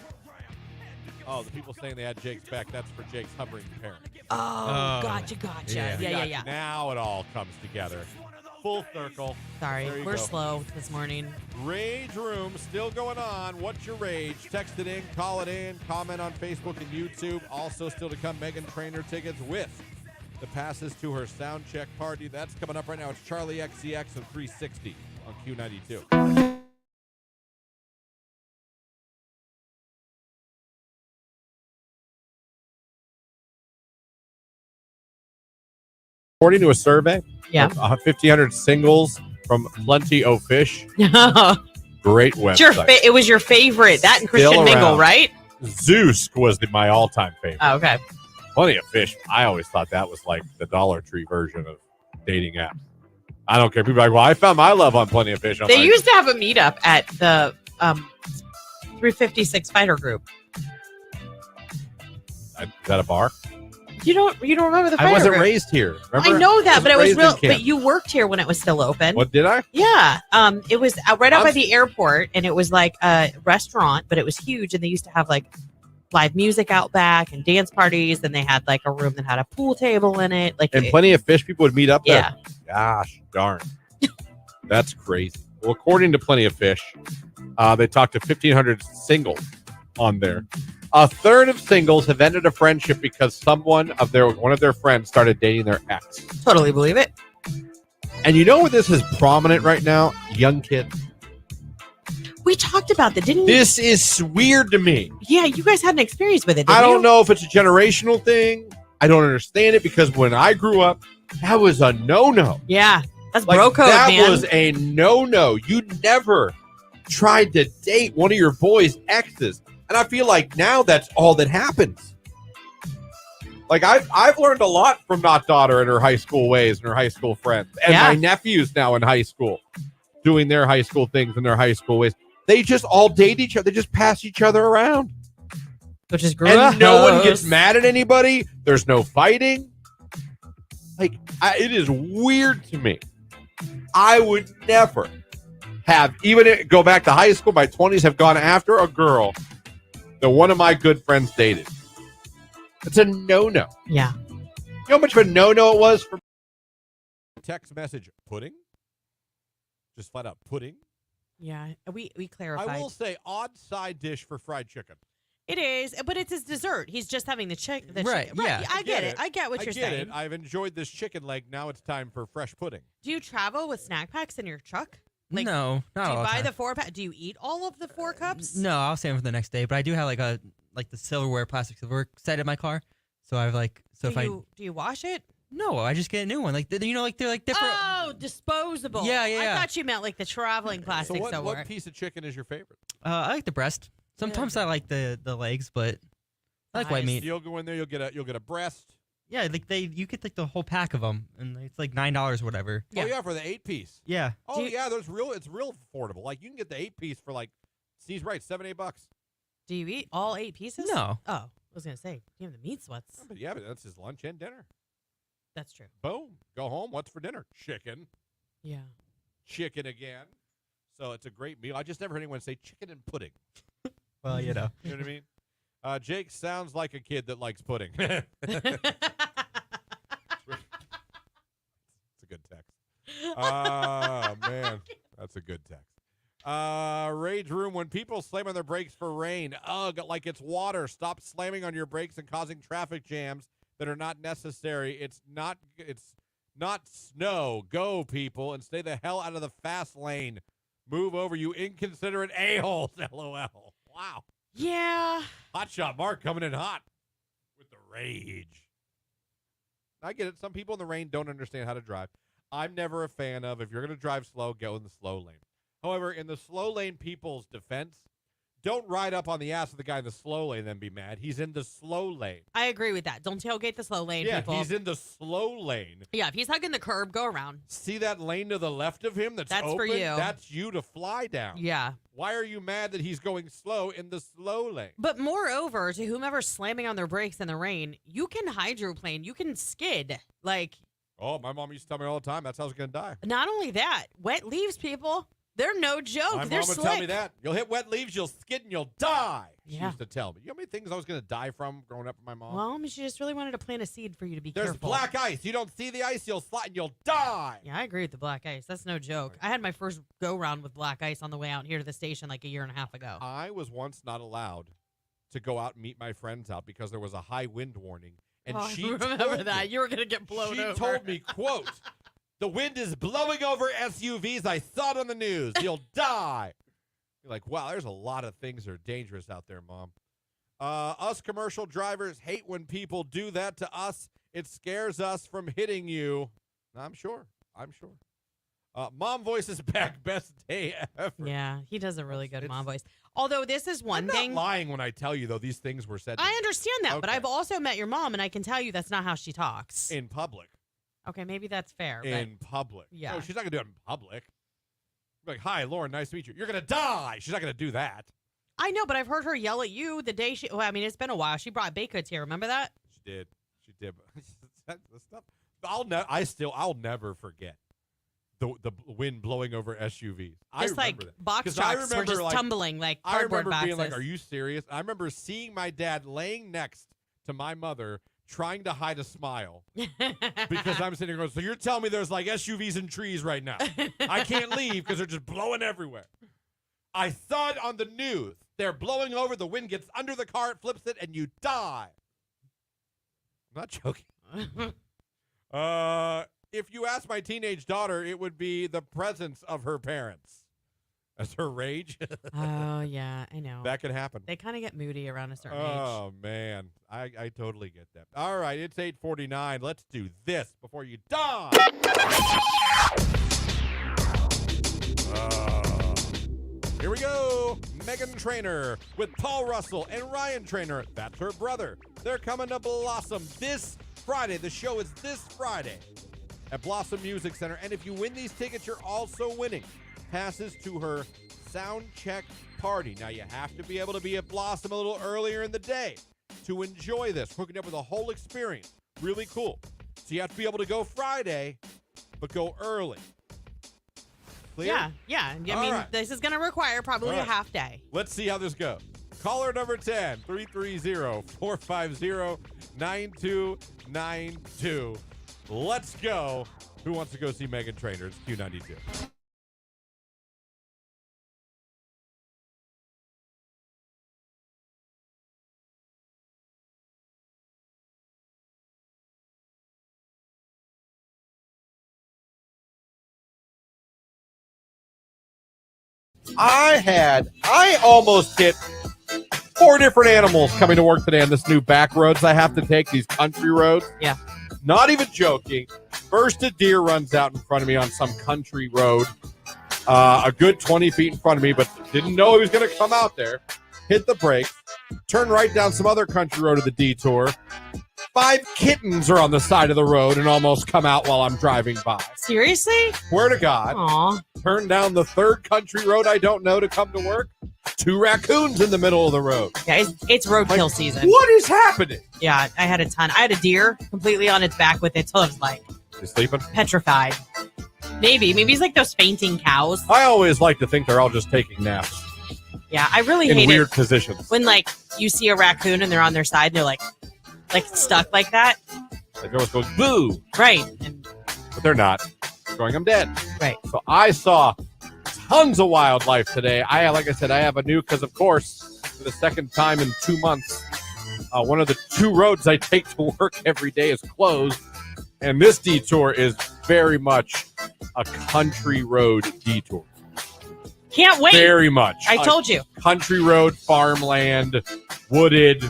Oh, the people saying they had Jake's back, that's for Jake's hovering parent. Oh, gotcha. Yeah. Now it all comes together. Full circle. Sorry, we're slow this morning. Rage room still going on. What's your rage? Text it in, call it in, comment on Facebook and YouTube. Also still to come, Megan Trainor tickets with the passes to her sound check party. That's coming up right now. It's Charlie XCX and 360 on Q92. According to a survey, yeah, 1,500 singles from Plenty O Fish. Great website. It was your favorite. That and Christian Mingle, right? Zeus was my all-time favorite. Oh, okay. Plenty of Fish. I always thought that was like the Dollar Tree version of dating apps. I don't care. People are like, well, I found my love on Plenty of Fish. They used to have a meetup at the 356 Fighter Group. Is that a bar? You don't remember the Fighter I wasn't Group. raised here. Remember? I know that, but it was real. But you worked here when it was still open. What, did I? Yeah. It was right out by the airport, and it was like a restaurant, but it was huge, and they used to have like live music out back and dance parties, and they had like a room that had a pool table in it. Like, and Plenty of Fish people would meet up there. Yeah. Gosh darn. That's crazy. Well, according to Plenty of Fish, they talked to 1,500 singles on there. A third of singles have ended a friendship because one of their friends started dating their ex. Totally believe it. And you know what this is prominent right now? Young kids. We talked about that, didn't we? This is weird to me. Yeah, you guys had an experience with it, didn't I don't you? know if it's a generational thing. I don't understand it because when I grew up, that was a no-no. Yeah, that's bro code, that man. Was a no-no. You never tried to date one of your boys' exes. And I feel like now that's all that happens. Like I've learned a lot from Not Daughter and her high school ways and her high school friends. And my nephews now in high school doing their high school things and their high school ways. They just all date each other. They just pass each other around. Which is gross. And no one gets mad at anybody. There's no fighting. Like, it is weird to me. I would never go back to high school. My 20s have gone after a girl that one of my good friends dated. It's a no-no. Yeah. You know how much of a no-no it was for text message pudding? Just flat out pudding. Yeah, we clarified. I will say odd side dish for fried chicken. It is, but it's his dessert. He's just having the chicken. Right, yeah. I get it. I get what you're saying. I get it. I've enjoyed this chicken leg. Now it's time for fresh pudding. Do you travel with snack packs in your truck? Like, no, not do you all the buy time. the 4-pack? Do you eat all of the 4 cups? No, I'll save them for the next day. But I do have like the plastic silverware set in my car. So I've like so Do you wash it? no, I just get a new one. Like they're like different. Oh, disposable. Yeah. I thought you meant like the traveling plastic So silverware. what piece of chicken is your favorite? I like the breast. Sometimes I like the legs, but I like white Nice. meat. You'll go in there. You'll get a breast. Yeah, like you get like the whole pack of them, and it's like $9 or whatever. Yeah. Oh yeah, for the 8-piece. Yeah. Oh yeah, it's real affordable. Like you can get the 8-piece for like, Steve's right, $7-8. Do you eat all 8 pieces? No. Oh, I was gonna say you have the meat sweats. But that's his lunch and dinner. That's true. Boom. Go home. What's for dinner? Chicken. Yeah. Chicken again. So it's a great meal. I just never heard anyone say chicken and pudding. Well, you know. You know what I mean? Jake sounds like a kid that likes pudding. It's a good text. Oh, man. That's a good text. Rage room, when people slam on their brakes for rain, ugh, like it's water. Stop slamming on your brakes and causing traffic jams that are not necessary. It's not snow. Go, people, and stay the hell out of the fast lane. Move over, you inconsiderate a-holes. LOL. Wow. Yeah. Hot shot Mark coming in hot with the rage. I get it. Some people in the rain don't understand how to drive. I'm never a fan of, if you're going to drive slow, go in the slow lane. However, in the slow lane people's defense, don't ride up on the ass of the guy in the slow lane and then be mad. He's in the slow lane. I agree with that. Don't tailgate the slow lane, Yeah, people. he's in the slow lane. Yeah, if he's hugging the curb, go around. See that lane to the left of him that's That's open? for you. That's you to fly down. Yeah. Why are you mad that he's going slow in the slow lane? But moreover, to whomever's slamming on their brakes in the rain, you can hydroplane. You can skid. Like, Oh, my mom used to tell me all the time, that's how I was going to die. not only that, wet leaves, people, they're no joke. My They're mom would slick. tell me that. You'll hit wet leaves, you'll skid, and you'll die. She Yeah. used to tell me. You know how many things I was going to die from growing up with my mom? Well, she just really wanted to plant a seed for you to be There's careful. black ice. You don't see the ice, you'll slide, and you'll die. Yeah, I agree with the black ice. That's no joke. I had my first go-round with black ice on the way out here to the station like a year and a half ago. I was once not allowed to go out and meet my friends out because there was a high wind warning. And Oh, she I remember told that. me, You were going to get blown she over. told me, quote, the wind is blowing over SUVs. I saw it on the news. You'll die. You're like, wow, there's a lot of things that are dangerous out there, Mom. Us commercial drivers hate when people do that to us. It scares us from hitting you. I'm sure. Mom voice is back. Best day ever. Yeah, he does a really good It's- mom voice. Although this is one I'm thing. not lying when I tell you, though, these things were said to I me understand that, but Okay. I've also met your mom, and I can tell you that's not how she talks. in public. Okay, maybe that's fair. but In public. Yeah. No, she's not going to do it in public. Like, hi, Lauren, nice to meet you. You're going to die. She's not going to do that. I know, but I've heard her yell at you the day she. Well, I mean, it's been a while. She brought baked goods here. Remember that? She did. The stuff. I'll never forget the wind blowing over SUVs. Just like that. box 'Cause I trucks were remember, just like, tumbling like I cardboard remember boxes. being like, "Are you serious?" I remember seeing my dad laying next to my mother, trying to hide a smile because I'm sitting there going, "So you're telling me there's like SUVs and trees right now? I can't leave because they're just blowing everywhere." I saw it on the news. They're blowing over. The wind gets under the car, it flips it, and you die. I'm not joking. If you ask my teenage daughter, it would be the presence of her parents as her rage. Oh yeah, I know. That could happen. They kind of get moody around a certain age. Oh, man. I totally get that. All right, it's 8:49. Let's do this before you die. Here we go. Megan Trainor with Paul Russell and Ryan Trainor. That's her brother. They're coming to Blossom this Friday. The show is this Friday at Blossom Music Center. And if you win these tickets, you're also winning passes to her sound check party. Now, you have to be able to be at Blossom a little earlier in the day to enjoy this. Hooking up with a whole experience. Really cool. So you have to be able to go Friday, but go early. Clear? Yeah. I All mean, right. this is going to require probably All a right. half day. Let's see how this goes. Caller number 10, 330-450-9292. Let's go. Who wants to go see Megan Trainor? It's Q92. I almost hit 4 different animals coming to work today on this new back roads I have to take, these country roads. Yeah. Not even joking. First, a deer runs out in front of me on some country road, a good 20 feet in front of me, but didn't know he was going to come out there. Hit the brake, turn right down some other country road to the detour. 5 kittens are on the side of the road and almost come out while I'm driving by. Seriously? Swear to God. Aw. Turn down the 3rd country road I don't know to come to work. 2 raccoons in the middle of the road. Yeah, it's roadkill season. What is happening? Yeah, I had a ton. I had a deer completely on its back with its hooves, like You sleeping? petrified. Maybe it's like those fainting cows. I always like to think they're all just taking naps Yeah, I really in hate weird it positions. when like you see a raccoon and they're on their side and they're like stuck like that. Like they always go boo, Right. And but they're not. They're going, I'm dead. right. So I saw tons of wildlife today. Like I said, I have a new, because of course, for the second time in 2 months, one of the 2 roads I take to work every day is closed. And this detour is very much a country road detour. Can't wait. Very much. I told you. Country road, farmland, wooded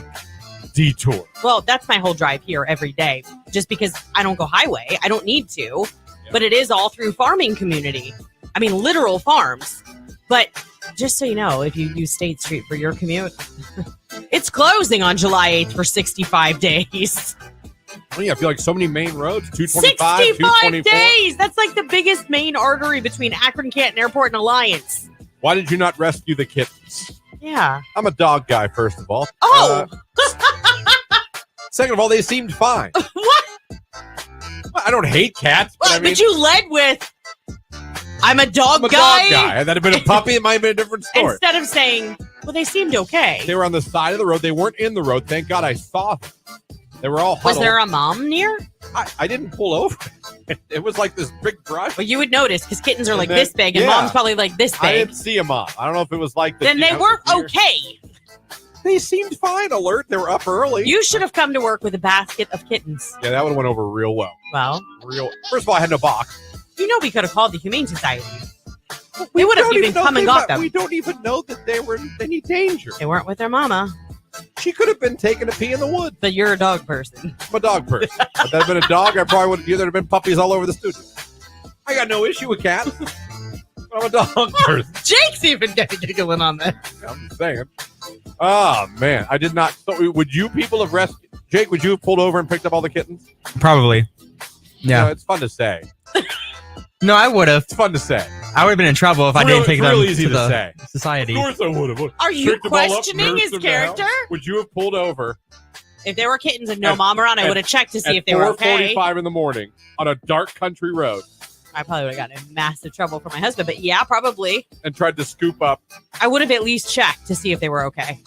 detour. Well, that's my whole drive here every day. Just because I don't go highway. I don't need to. But it is all through farming community. I mean, literal farms. But just so you know, if you use State Street for your commute, it's closing on July 8th for 65 days. Oh, yeah, I feel like so many main roads, 225, 65 224. days! That's like the biggest main artery between Akron, Canton Airport, and Alliance. Why did you not rescue the kittens? Yeah. I'm a dog guy, first of all. Oh! Second of all, they seemed fine. What? I don't hate cats, but Well, I mean, but you led with, I'm a dog I'm a guy. dog guy. Had that been a puppy, it might have been a different story. Instead of saying, well, they seemed okay. They were on the side of the road. They weren't in the road. Thank God I saw them. They were all huddled. Was there a mom near? I didn't pull over. It was like this big brush. Well, you would notice because kittens are And like then- this big and yeah. mom's probably like this I big. didn't see a mom. I don't know if it was like the Then they weren't okay. They seemed fine, alert. They were up early. You should have come to work with a basket of kittens. Yeah, that would have went over real well. Well, First of all, I had no box. you know we could have called the Humane Society. We would have even come and got them. We don't even know that they were in any danger. They weren't with their mama, She could have been taking a pee in the woods. but you're a dog person. I'm a dog person. If that had been a dog, I probably would have. There'd have been puppies all over the studio. I got no issue with cats. I'm a dog person. Jake's even giggling on that. I'm just saying. Oh man, I did not. So, would you people have rescued? Jake, would you have pulled over and picked up all the kittens? Probably. Yeah. You know, it's fun to say. No, I would have. It's fun to say. I would have been in trouble if I didn't take It's them real easy to to the say. society. Of course I would have. Are you Picked them all up, questioning nursed his them down. character? Would you have pulled over If there were kittens and no At- mom around, I at- would have checked to see at if they were okay. 4:45 in the morning on a dark country road I probably would have gotten in massive trouble for my husband, but yeah, probably. and tried to scoop up? I would have at least checked to see if they were okay.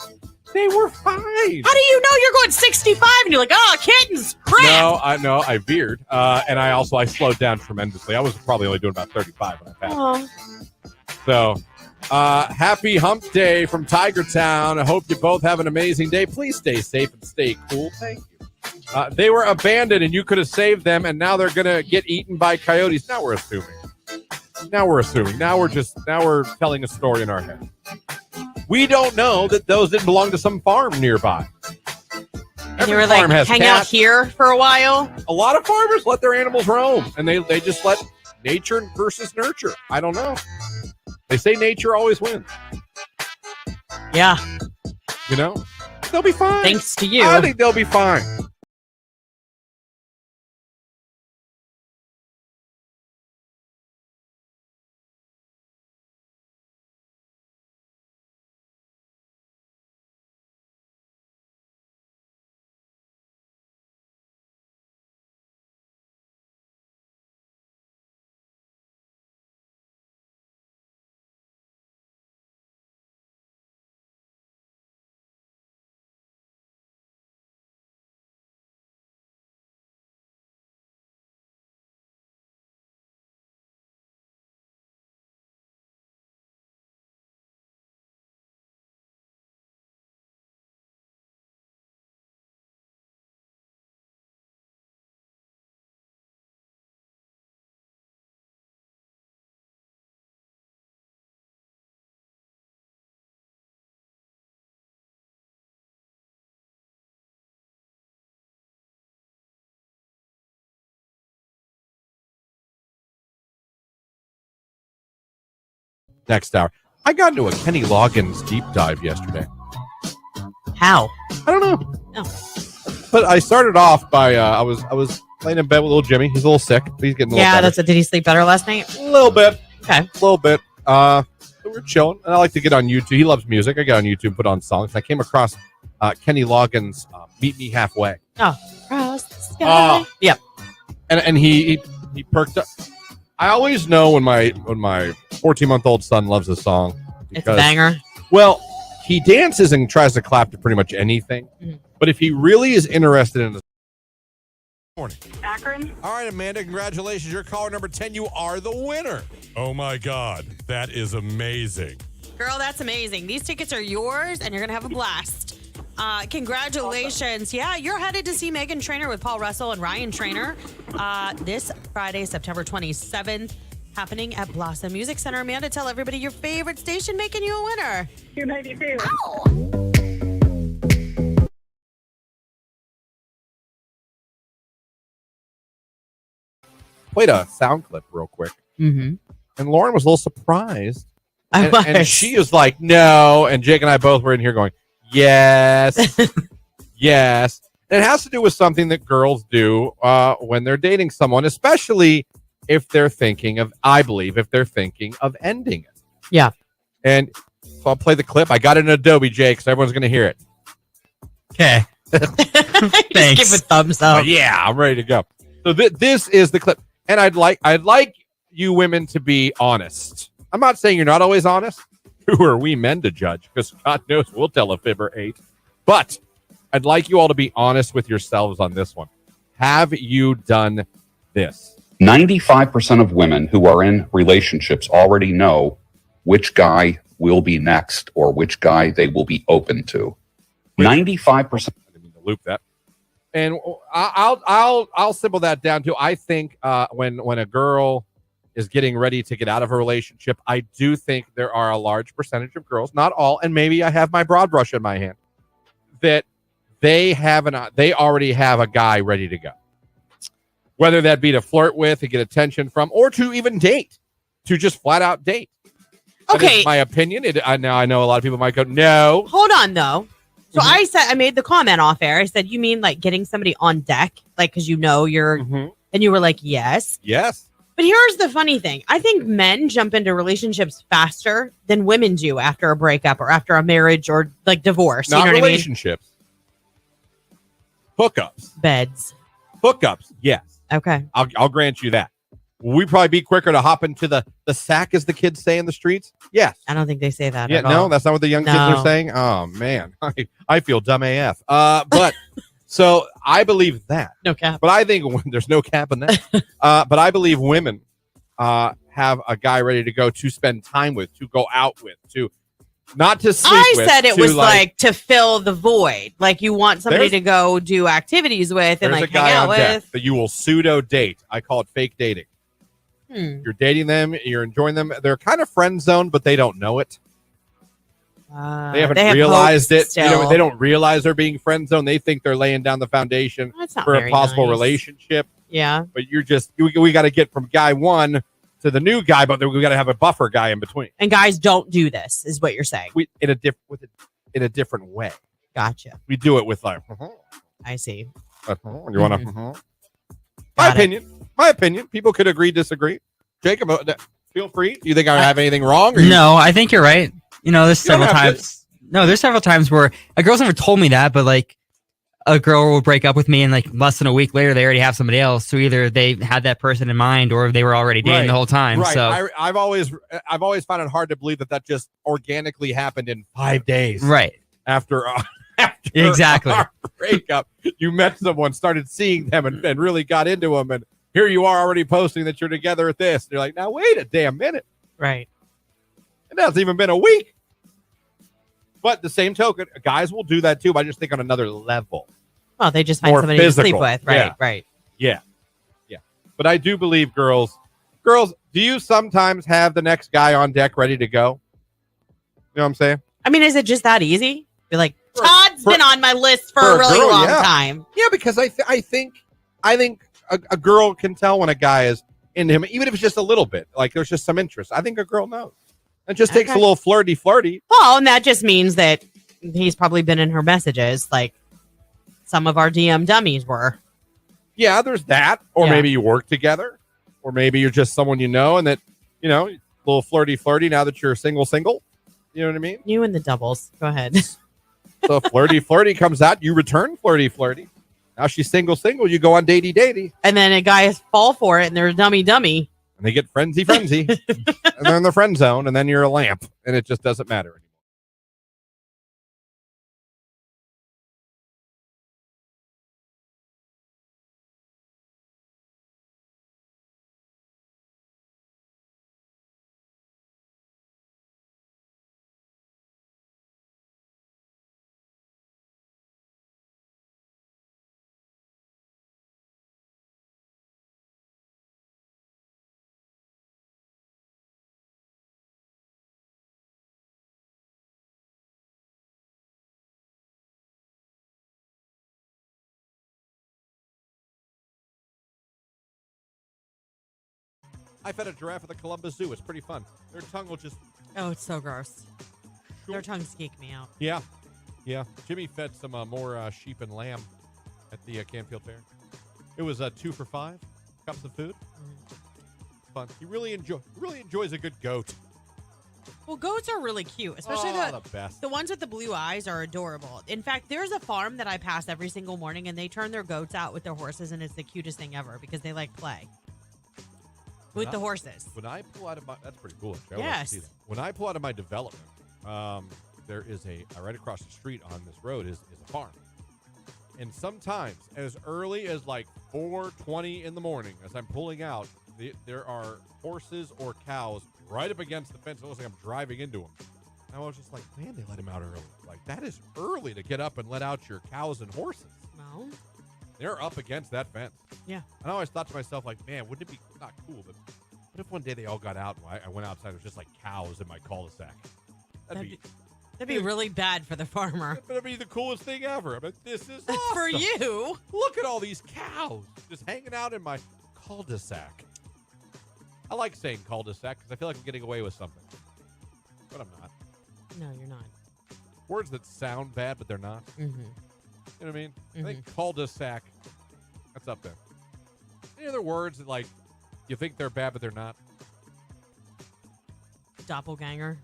They were fine. How do you know you're going 65 and you're like, oh, kittens, crap? I veered, and I slowed down tremendously. I was probably only doing about 35 when I passed. Oh, So, happy Hump Day from Tiger Town. I hope you both have an amazing day. Please stay safe and stay cool. Thank you. They were abandoned, and you could have saved them, and now they're gonna get eaten by coyotes. Now we're assuming. Now we're telling a story in our head. We don't know that those didn't belong to some farm nearby. and you were like, hang out here for a while? A lot of farmers let their animals roam, and they just let nature versus nurture. I don't know. They say nature always wins. Yeah, You know, they'll be fine. thanks to you. I think they'll be fine. next hour. I got into a Kenny Loggins deep dive yesterday. How? I don't know. Oh. But I started off by I was laying in bed with little Jimmy. He's a little sick. But he's getting a little better. Did he sleep better last night? A little bit. Okay. A little bit. So we're chilling. And I like to get on YouTube. He loves music. I get on YouTube, put on songs. I came across Kenny Loggins' Meet Me Halfway. Oh. Across the sky. Yep. And he perked up. I always know when my 14-month-old son loves a song. It's a banger. Well, he dances and tries to clap to pretty much anything. Mm-hmm. But if he really is interested in the morning. Akron. All right, Amanda, congratulations. You're caller number 10. You are the winner. Oh, my God. That is amazing. Girl, that's amazing. These tickets are yours, and you're going to have a blast. Congratulations. Awesome. Yeah, you're headed to see Meghan Trainor with Paul Russell and Ryan Trainor this Friday, September 27th, happening at Blossom Music Center. Amanda, tell everybody your favorite station making you a winner. Q92. Played a sound clip real quick. Mm-hmm. And Lauren was a little surprised. I was. And she was like, no. And Jake and I both were in here going, yes. Yes. And it has to do with something that girls do when they're dating someone, especially if they're thinking of, I believe, if they're thinking of ending it. Yeah. And so I'll play the clip. I got it in Adobe, Jake, so everyone's going to hear it. Okay. Thanks. Give a thumbs up. Yeah, I'm ready to go. So this is the clip. And I'd like you women to be honest. I'm not saying you're not always honest. Who are we men to judge? Because God knows we'll tell a fib or eight. But I'd like you all to be honest with yourselves on this one. Have you done this? 95% of women who are in relationships already know which guy will be next or which guy they will be open to. 95%. I didn't mean to loop that. And I'll simple that down to, I think when a girl is getting ready to get out of a relationship, I do think there are a large percentage of girls, not all, and maybe I have my broad brush in my hand, that they already have a guy ready to go. Whether that be to flirt with, to get attention from, or to even date, to just flat out date. Okay. My opinion. Now I know a lot of people might go, no. Hold on, though. So I made the comment off air. I said, you mean like getting somebody on deck? Like, because you're, and you were like, yes. Yes. But here's the funny thing. I think men jump into relationships faster than women do after a breakup or after a marriage or like divorce. Not you know relationships. What I mean? Hookups. Beds. Hookups. Yes. Okay. I'll grant you that. Will we probably be quicker to hop into the sack, as the kids say in the streets? Yes. I don't think they say that. Yeah, at no, all. that's not what the young kids are saying. Oh man, I feel dumb AF. But so I believe that. No cap. But I think there's no cap in that. But I believe women have a guy ready to go to spend time with, to go out with, to not to sleep with. I said it was like to fill the void. Like you want somebody to go do activities with and like hang out with. That you will pseudo date. I call it fake dating. You're dating them, you're enjoying them. They're kind of friend zoned, but they don't know it. They haven't realized it. You know, they don't realize they're being friend zoned. They think they're laying down the foundation for a possible relationship. Yeah. But you're just we got to get from guy one to the new guy, but we got to have a buffer guy in between. And guys don't do this, is what you're saying. In a different way. Gotcha. We do it with like. I see. You want to? My opinion. People could agree, disagree. Jacob, feel free. Do you think I have anything wrong? No, I think you're right. You know, there's several times. No, there's several times where a girl's never told me that, but like a girl will break up with me and like less than a week later, they already have somebody else. So either they had that person in mind or they were already dating the whole time. Right. So I've always found it hard to believe that just organically happened in 5 days. Right. After exactly our breakup, you met someone, started seeing them, and really got into them, and here you are already posting that you're together at this. And you're like, now wait a damn minute. Right. It hasn't even been a week. But the same token, guys will do that too, but I just think on another level. Well, they just find More somebody physical. to sleep with. Right. Right. Yeah. But I do believe girls, do you sometimes have the next guy on deck ready to go? You know what I'm saying? I mean, is it just that easy? You're like, Todd's been on my list for a really long time. Yeah, because I think a girl can tell when a guy is into him, even if it's just a little bit. Like there's just some interest. I think a girl knows. It just takes a Okay. little flirty. Well, and that just means that he's probably been in her messages like some of our DM dummies were. Yeah, there's that. Or Yeah. maybe you work together. Or maybe you're just someone you know and that, a little flirty now that you're single. You know what I mean? You and the doubles. Go ahead. So if flirty comes out, you return flirty. Now she's single, you go on datey. And then a guy fall for it and they're dummy. And they get frenzy. And they're in the friend zone, and then you're a lamp, and it just doesn't matter anymore. I fed a giraffe at the Columbus Zoo. It's pretty fun. Their tongue will just... Oh, it's so gross. Their tongues geek me out. Yeah. Jimmy fed some more sheep and lamb at the Canfield Fair. It was 2 for $5 cups of food. Fun. He really enjoys a good goat. Well, goats are really cute, especially the best. the ones with the blue eyes are adorable. In fact, there's a farm that I pass every single morning, and they turn their goats out with their horses, and it's the cutest thing ever because they like play with the horses. When I pull out of my... That's pretty cool. Actually. I would like to Yes. see that. When I pull out of my development, there is right across the street on this road is a farm. And sometimes as early as like 4:20 in the morning, as I'm pulling out, there are horses or cows right up against the fence. It looks like I'm driving into them. And I was just like, man, they let them out early. Like, that is early to get up and let out your cows and horses. Well, They're up against that fence. yeah. And I always thought to myself, like, man, wouldn't it be not cool, but what if one day they all got out and I went outside and it was just like cows in my cul-de-sac? That'd be really bad for the farmer. That'd be the coolest thing ever. I mean, this is awesome. For you. Look at all these cows just hanging out in my cul-de-sac. I like saying cul-de-sac because I feel like I'm getting away with something. But I'm not. No, you're not. Words that sound bad, but they're not. Mm-hmm. You know what I mean? I think cul-de-sac, that's up there. Any other words that, like, you think they're bad, but they're not? Doppelganger.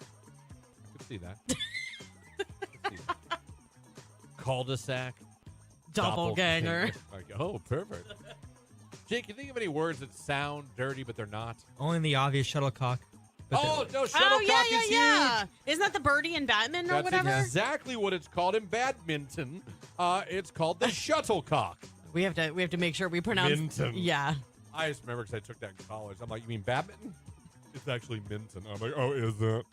I could see that. Cul-de-sac. Doppelganger. Like, oh, perfect. Jake, you think of any words that sound dirty, but they're not? Only the obvious shuttlecock. But No, shuttlecock is huge. Isn't that the birdie in Batman or That's whatever? exactly what it's called in badminton. It's called the shuttlecock. We have to make sure we pronounce. Minton. Yeah. I just remember because I took that in college. I'm like, you mean badminton? It's actually Minton. I'm like, oh, is it?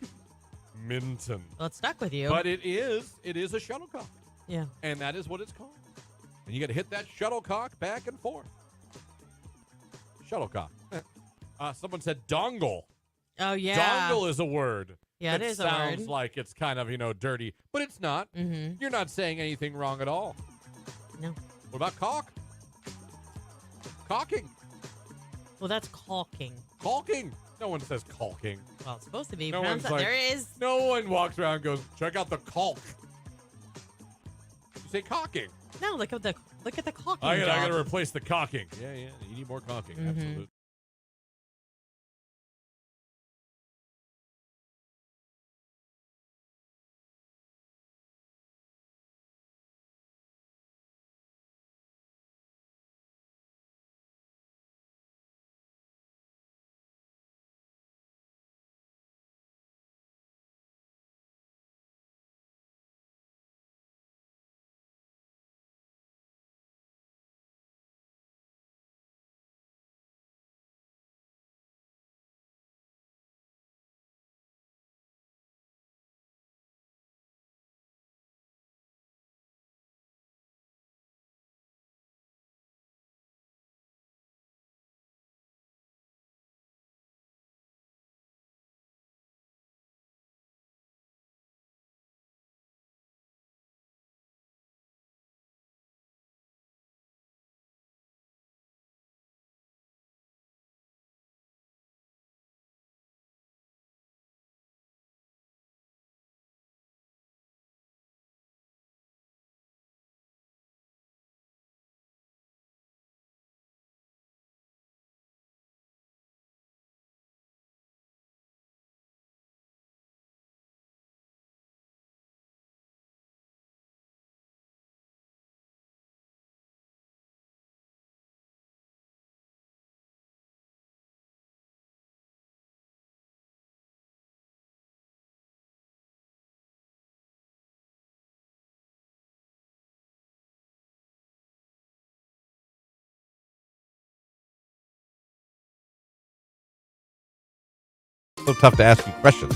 Minton. Well, it stuck with you. But it is a shuttlecock. Yeah. And that is what it's called. And you got to hit that shuttlecock back and forth. Shuttlecock. Someone said dongle. Oh, yeah. Dongle is a word. Yeah, that it is a word. sounds like it's kind of, dirty, but it's not. Mm-hmm. You're not saying anything wrong at all. No. What about caulk? Caulking. Well, that's caulking. Caulking. No one says caulking. Well, it's supposed to be. No Pronounce one's that. like- There is. No one walks around and goes, check out the caulk. You say caulking. No, look at the caulking. I job. gotta replace the caulking. Yeah. You need more caulking. Mhm. Absolutely. So tough to ask you questions.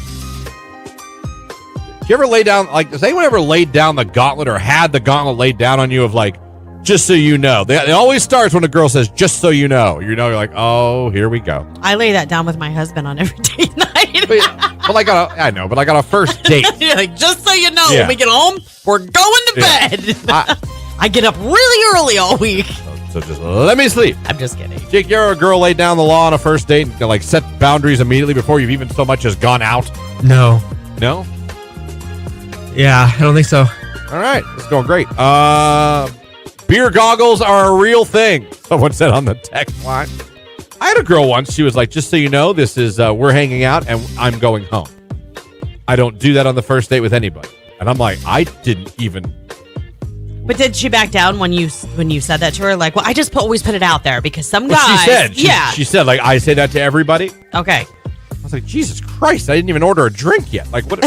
Do you ever lay down, like, has anyone ever laid down the gauntlet or had the gauntlet laid down on you of, like, just so you know? It always starts when a girl says, just so you know. You know, you're like, oh, here we go. I lay that down with my husband on every date night. But like on a first date. You're like, just so you know, when we get home, we're going to bed. I get up really early all week. So just let me sleep. I'm just kidding. Jake, you're a girl laid down the law on a first date and like set boundaries immediately before you've even so much as gone out? No. No? Yeah, I don't think so. All right. This is going great. Beer goggles are a real thing. Someone said on the text line. I had a girl once. She was like, just so you know, this is, we're hanging out and I'm going home. I don't do that on the first date with anybody. And I'm like, I didn't even. But did she back down when you said that to her? Like, well, I just always put it out there because some guys. She said, she said, like, I say that to everybody. Okay. I was like, Jesus Christ, I didn't even order a drink yet. Like, what?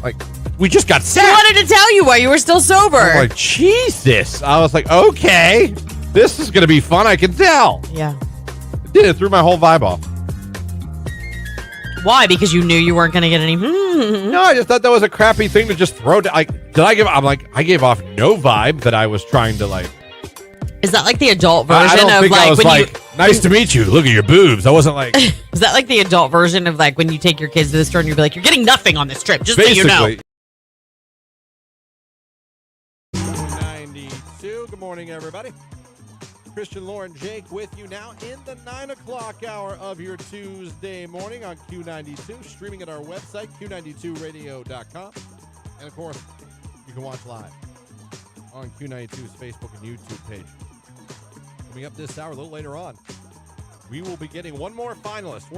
Like, we just got set. I wanted to tell you why you were still sober. I'm like, Jesus. I was like, okay, this is going to be fun. I can tell. Yeah. It threw my whole vibe off. Why? Because you knew you weren't going to get any. No, I just thought that was a crappy thing to just throw down. I gave off no vibe that I was trying to like. Is that like the adult version I don't of think like I was when like, nice to meet you. Look at your boobs. I wasn't like. Is that like the adult version of like when you take your kids to the store and you'd be like, you're getting nothing on this trip, just basically, so you know. 92. Good morning, everybody. Christian, Lauren, Jake with you now in the 9 o'clock hour of your Tuesday morning on Q92, streaming at our website, Q92radio.com. And, of course, you can watch live on Q92's Facebook and YouTube page. Coming up this hour, a little later on, we will be getting one more finalist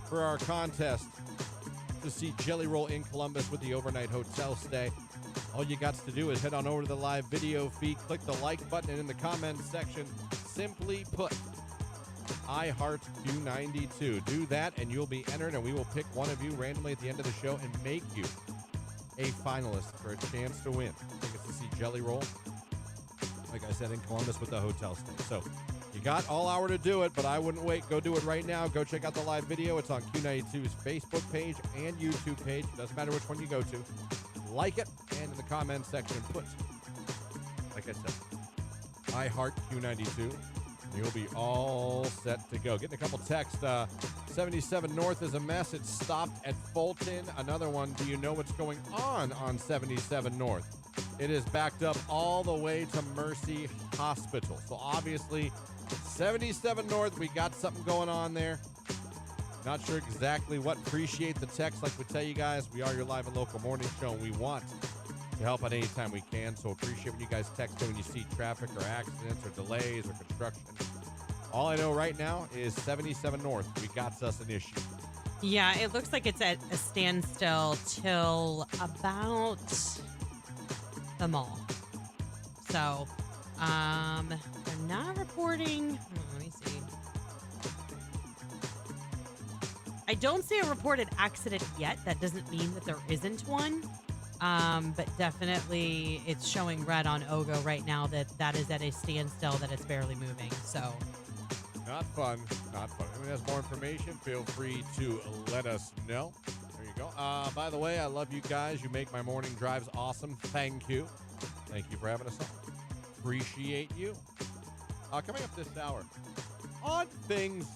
for our contest to see Jelly Roll in Columbus with the overnight hotel stay. All you got to do is head on over to the live video feed, click the like button, and in the comments section, simply put, I heart Q92. Do that, and you'll be entered, and we will pick one of you randomly at the end of the show and make you a finalist for a chance to win. Tickets to see Jelly Roll, like I said, in Columbus with the hotel stay. So you got all hour to do it, but I wouldn't wait. Go do it right now. Go check out the live video. It's on Q92's Facebook page and YouTube page. Doesn't matter which one you go to. Like it, and in the comments section, put, like I said, I heart Q92, and you'll be all set to go. Getting a couple texts. 77 North is a mess. It stopped at Fulton. Another one, do you know what's going on 77 North? It is backed up all the way to Mercy Hospital. So obviously, 77 North, we got something going on there. Not sure exactly what. Appreciate the text. Like we tell you guys, we are your live and local morning show, and we want to help out anytime we can. So appreciate when you guys text in when you see traffic or accidents or delays or construction. All I know right now is 77 North. We got us an issue. Yeah, it looks like it's at a standstill till about the mall. So, they're not reporting. Let me see. I don't see a reported accident yet. That doesn't mean that there isn't one. But definitely it's showing red on Ogo right now that is at a standstill, that it's barely moving. So not fun. Not fun. If anyone has more information, feel free to let us know. There you go. By the way, I love you guys. You make my morning drives awesome. Thank you. Thank you for having us on. Appreciate you. Coming up this hour, odd things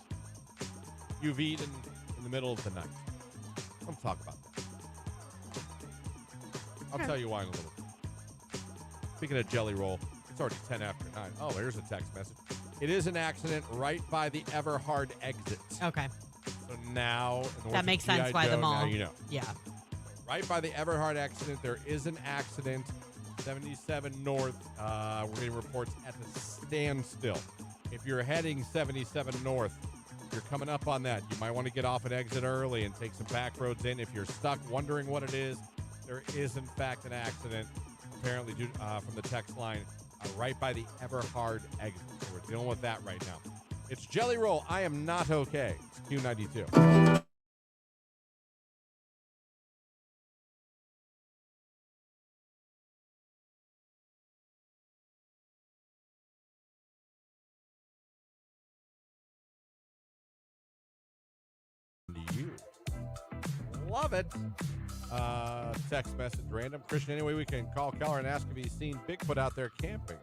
you've eaten in the middle of the night. Let's talk about that. I'll tell you why in a little bit. Speaking of Jelly Roll, it's already 10 after 9. Oh, there's a text message. It is an accident right by the Everhard exit. okay, So now, that makes sense by the mall. Now you know. Yeah. So right by the Everhard accident, there is an accident. 77 North. We're getting reports at the standstill. If you're heading 77 North, you're coming up on that. You might want to get off an exit early and take some back roads in. If you're stuck wondering what it is, there is in fact an accident. Apparently, from the text line, right by the Everhard exit. So we're dealing with that right now. It's Jelly Roll. I am not okay. It's Q92. Love it. Text message random. Christian, any way we can call Keller and ask if he's seen Bigfoot out there camping?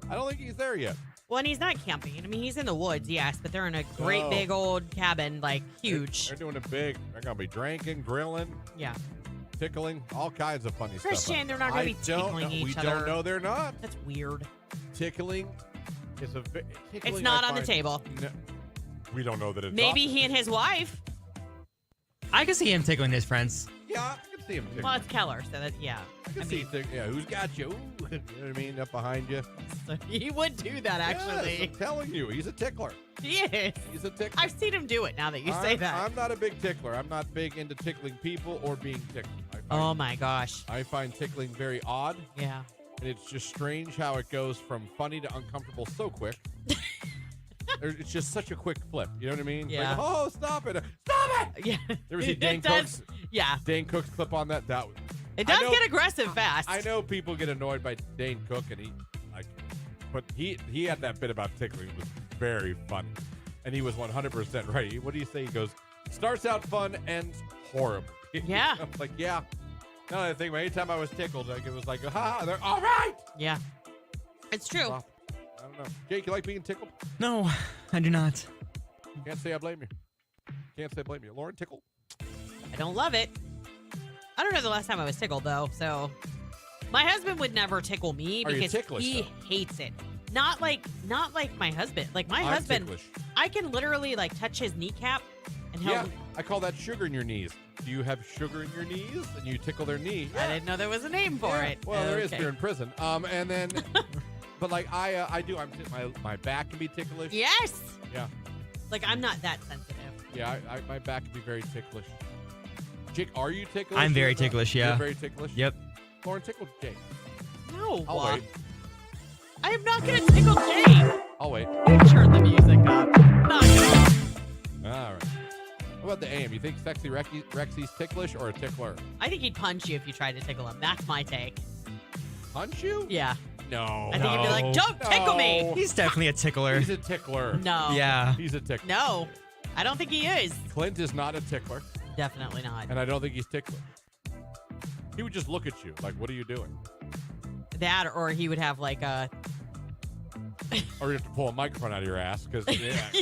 I don't think he's there yet. Well, and he's not camping. I mean, he's in the woods, yes, but they're in a great big old cabin, like huge. They're doing it big. They're going to be drinking, grilling. Yeah. Tickling, all kinds of funny stuff. Christian, they're not going to be tickling each other. We don't know they're not. That's weird. Tickling is it's not on the table. No, we don't know that it's Maybe he and his wife. I can see him tickling his friends. Yeah, I can see him tickling. Well, it's Keller, so that, yeah. I can see who's got you? Ooh, you know what I mean? Up behind you. So he would do that, actually. Yes, I'm telling you, he's a tickler. He is. He's a tickler. I've seen him do it now that you say that. I'm not a big tickler. I'm not big into tickling people or being tickled. Oh, my gosh. I find tickling very odd. Yeah. And it's just strange how it goes from funny to uncomfortable so quick. It's just such a quick flip. You know what I mean? Yeah. Like, oh, stop it. Stop it. Yeah. You ever see Dan Cook's? Yeah. Dan Cook's clip on that? It does get aggressive fast. I know people get annoyed by Dane Cook, and but he had that bit about tickling. It was very funny. And he was 100% right. What do you say? He goes, starts out fun, ends horrible. Yeah. I'm like, yeah. No, I think anytime I was tickled, like it was like, they're all right. Yeah. It's true. I don't know. Jake, you like being tickled? No, I do not. Can't say I blame you. Can't say I blame you. Lauren, tickle? I don't love it. I don't know the last time I was tickled, though, so. My husband would never tickle me because he hates it. Not like my husband. Like my husband, ticklish. I can literally like touch his kneecap and he'll. Yeah, I call that sugar in your knees. Do you have sugar in your knees and you tickle their knee? I didn't know there was a name for it. Well, there is if you're in prison. And then, but like I do. My back can be ticklish. Yes. Yeah. Like I'm not that sensitive. Yeah, my back can be very ticklish. Jake, are you ticklish? I'm very ticklish. Yeah. You're very ticklish. Yep. Lauren, tickle Jake. No. I'll wait. I am not going to tickle Jake. I'll wait. You turn the music up. Knock it off. All right. What about the AM? You think Sexy Rexy's ticklish or a tickler? I think he'd punch you if you tried to tickle him. That's my take. Punch you? Yeah. No. I think he'd be like, don't tickle me. He's definitely a tickler. He's a tickler. No. Yeah. He's a tickler. No. I don't think he is. Clint is not a tickler. Definitely not. And I don't think he's ticklish. He would just look at you like, what are you doing? That, or he would have like a... Or you have to pull a microphone out of your ass. Because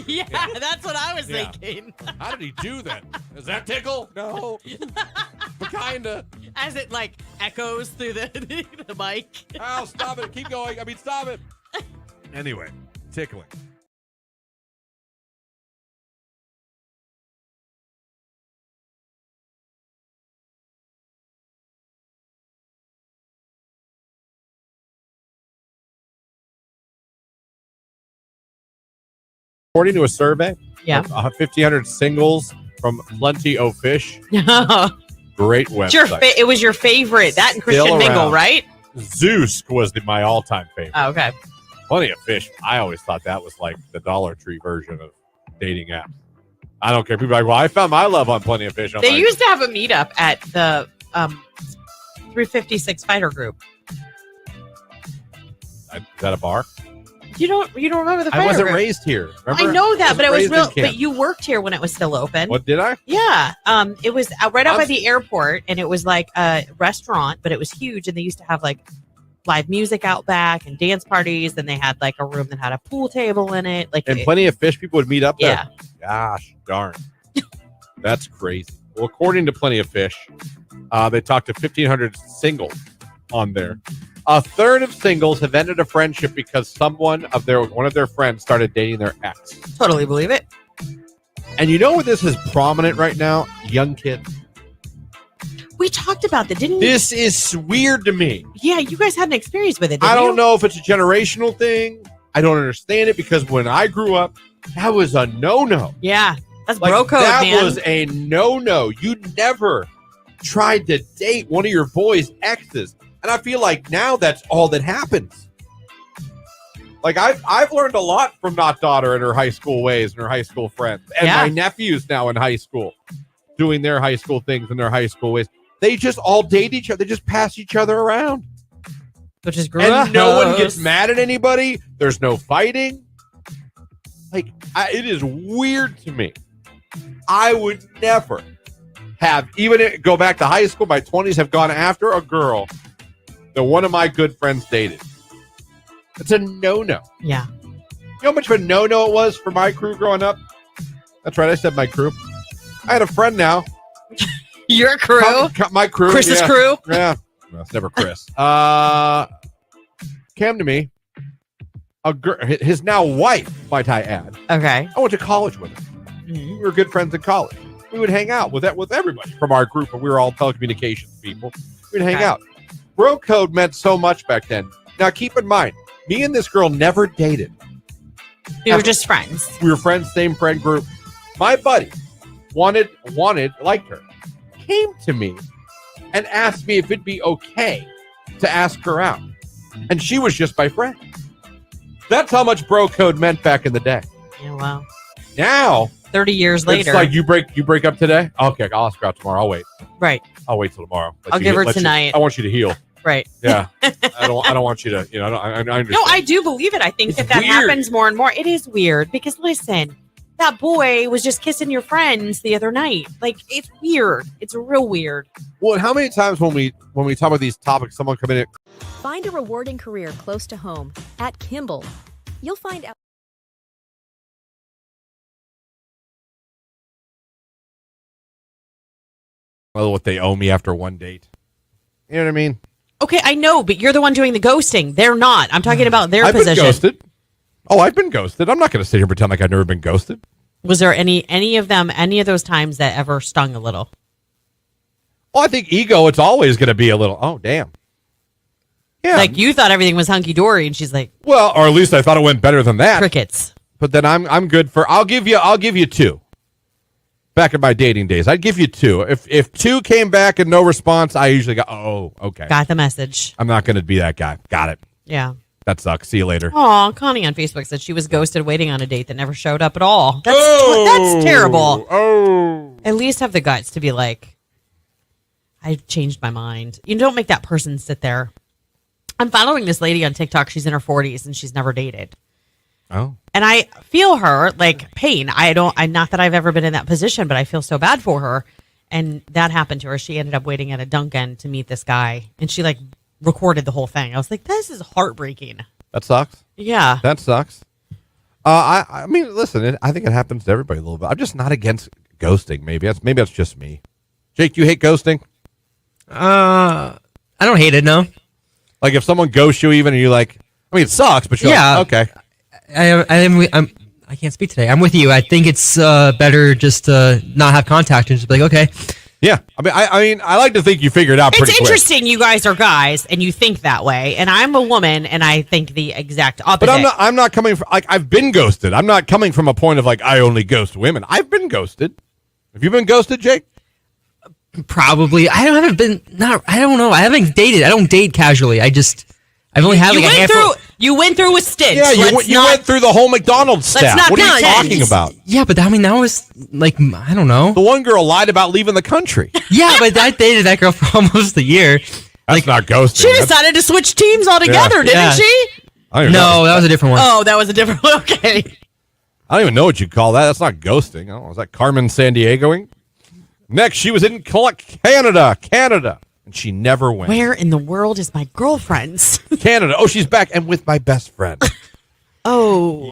yeah, that's what I was thinking. How did he do that? Is that tickle? No. But kinda. As it like echoes through the mic. Oh, stop it. Keep going. I mean, stop it. Anyway, tickling. According to a survey, yeah, 1,500 singles from Plenty O Fish. Great website. It was your favorite. That and Christian Mingle, right? Zeus was my all-time favorite. Oh, okay. Plenty of Fish. I always thought that was like the Dollar Tree version of dating apps. I don't care. People are like, well, I found my love on Plenty of Fish. They used to have a meetup at the 356 Fighter Group. Is that a bar? You don't remember the Fighter I wasn't Group. raised here. Remember? I know that, but it was real. But But you worked here when it was still open. What, did I? Yeah. It was right out by the airport, and it was like a restaurant, but it was huge, and they used to have like live music out back and dance parties, and they had like a room that had a pool table in it. Like, and Plenty of Fish people would meet up there. Yeah. Gosh darn. That's crazy. Well, according to Plenty of Fish, they talked to 1,500 singles on there. A third of singles have ended a friendship because one of their friends started dating their ex. Totally believe it. And you know what this is prominent right now? Young kids. We talked about that, didn't we? This is weird to me. Yeah, you guys had an experience with it, didn't I don't you? know if it's a generational thing. I don't understand it because when I grew up, that was a no-no. Yeah, that's like, bro code, that man. was a no-no. You never tried to date one of your boys' exes. And I feel like now that's all that happens. Like I've learned a lot from Not Daughter and her high school ways and her high school friends. And my nephews now in high school doing their high school things and their high school ways. They just all date each other. They just pass each other around. Which is gross. And no one gets mad at anybody. There's no fighting. Like, it is weird to me. I would never, have, go back to high school, my 20s, have gone after a girl that one of my good friends dated. It's a no-no. Yeah. You know how much of a no-no it was for my crew growing up? That's right, I said my crew. I had a friend now. Your crew? My crew. Chris's crew? Yeah. Well, it's never Chris. Came to me. His now wife, might I add. Okay. I went to college with him. Mm-hmm. We were good friends in college. We would hang out with everybody from our group, and we were all telecommunications people. We'd hang out. Bro code meant so much back then. Now, keep in mind, me and this girl never dated. We were just friends. We were friends, same friend group. My buddy liked her, came to me and asked me if it'd be okay to ask her out. And she was just my friend. That's how much bro code meant back in the day. Yeah, wow. Now, 30 years later. it's like you break up today? Okay, I'll ask her out tomorrow. I'll wait. Right. I'll wait till tomorrow. I'll give her tonight. I want you to heal. Right. Yeah. I don't want you to, I understand. No, I do believe it. I think that weird. happens more and more. It is weird because listen, that boy was just kissing your friends the other night. Like, it's weird. It's real weird. Well, and how many times when we talk about these topics, someone come in. Find a rewarding career close to home at Kimball. You'll find out. What they owe me after one date. You know what I mean? Okay, I know, but you're the one doing the ghosting. They're not. I'm talking about their position. I've been ghosted. Oh, I've been ghosted. I'm not going to sit here and pretend like I've never been ghosted. Was there any of those times that ever stung a little? Well, I think ego, it's always going to be a little, oh, damn. Yeah. Like you thought everything was hunky dory, and she's like, well, or at least I thought it went better than that. Crickets. But then I'm good for. I'll give you two. Back in my dating days, I'd give you two. If two came back and no response, I usually go, oh, okay. Got the message. I'm not going to be that guy. Got it. Yeah. That sucks. See you later. Aw, Connie on Facebook said she was ghosted waiting on a date that never showed up at all. That's terrible. Oh. At least have the guts to be like, I changed my mind. You don't make that person sit there. I'm following this lady on TikTok. She's in her 40s and she's never dated. Oh. And I feel her like pain. I'm not that I've ever been in that position, but I feel so bad for her. And that happened to her. She ended up waiting at a Dunkin' to meet this guy. And she like recorded the whole thing. I was like, this is heartbreaking. That sucks. Yeah. That sucks. I mean, listen, I think it happens to everybody a little bit. I'm just not against ghosting. Maybe that's just me. Jake, you hate ghosting? I don't hate it, no. Like if someone ghosts you even and you're like, I mean, it sucks, but you're like, okay. I can't speak today. I'm with you. I think it's better just to not have contact and just be like, okay. Yeah. I mean, I like to think you figured it out pretty It's quick. interesting you guys are guys and you think that way. And I'm a woman and I think the exact opposite. But I'm not coming from, like, I've been ghosted. I'm not coming from a point of like, I only ghost women. I've been ghosted. Have you been ghosted, Jake? Probably. I don't know. I haven't dated. I don't date casually. I've only had like a handful. You went through a stint. Yeah, you went through the whole McDonald's staff. not What are you pretend. talking about? Yeah, but I mean, that was like, I don't know. The one girl lied about leaving the country. Yeah, but I dated that girl for almost a year. That's not ghosting. She decided to switch teams altogether, didn't she? No, that was a different one. Oh, that was a different one. Okay. I don't even know what you call that. That's not ghosting. I don't know. Is that Carmen Sandiegoing? Next, she was in Canada. And she never went. Where in the world is my girlfriend's? Canada. Oh, she's back and with my best friend. Oh.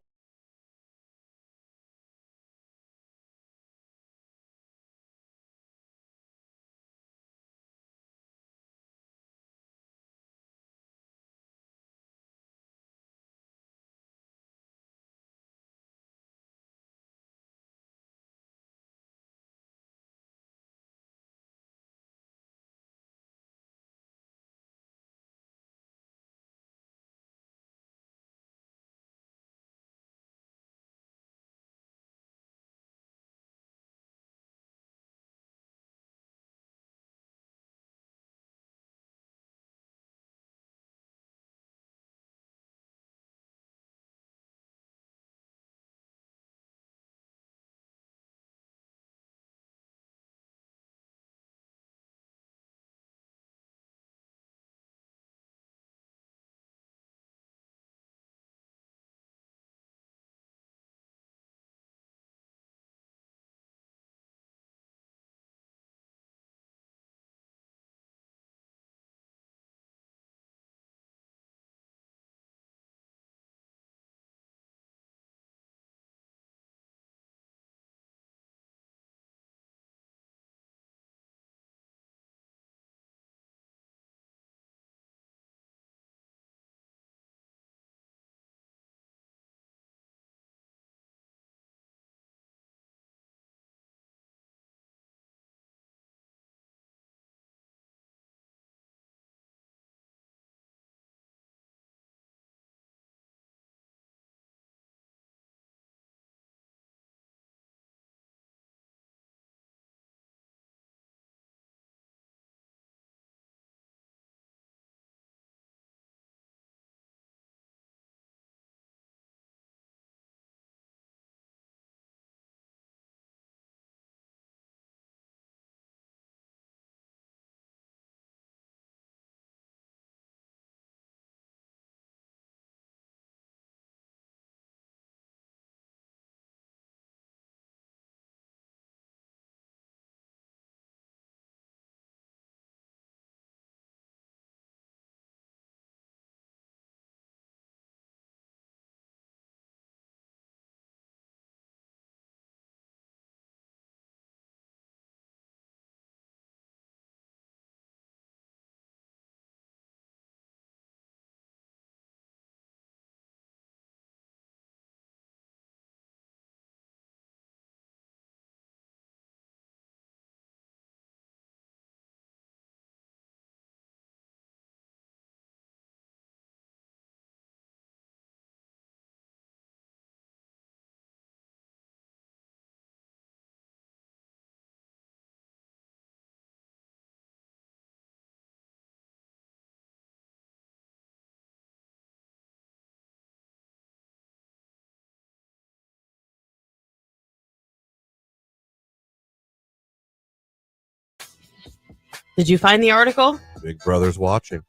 Did you find the article? Big Brother's watching.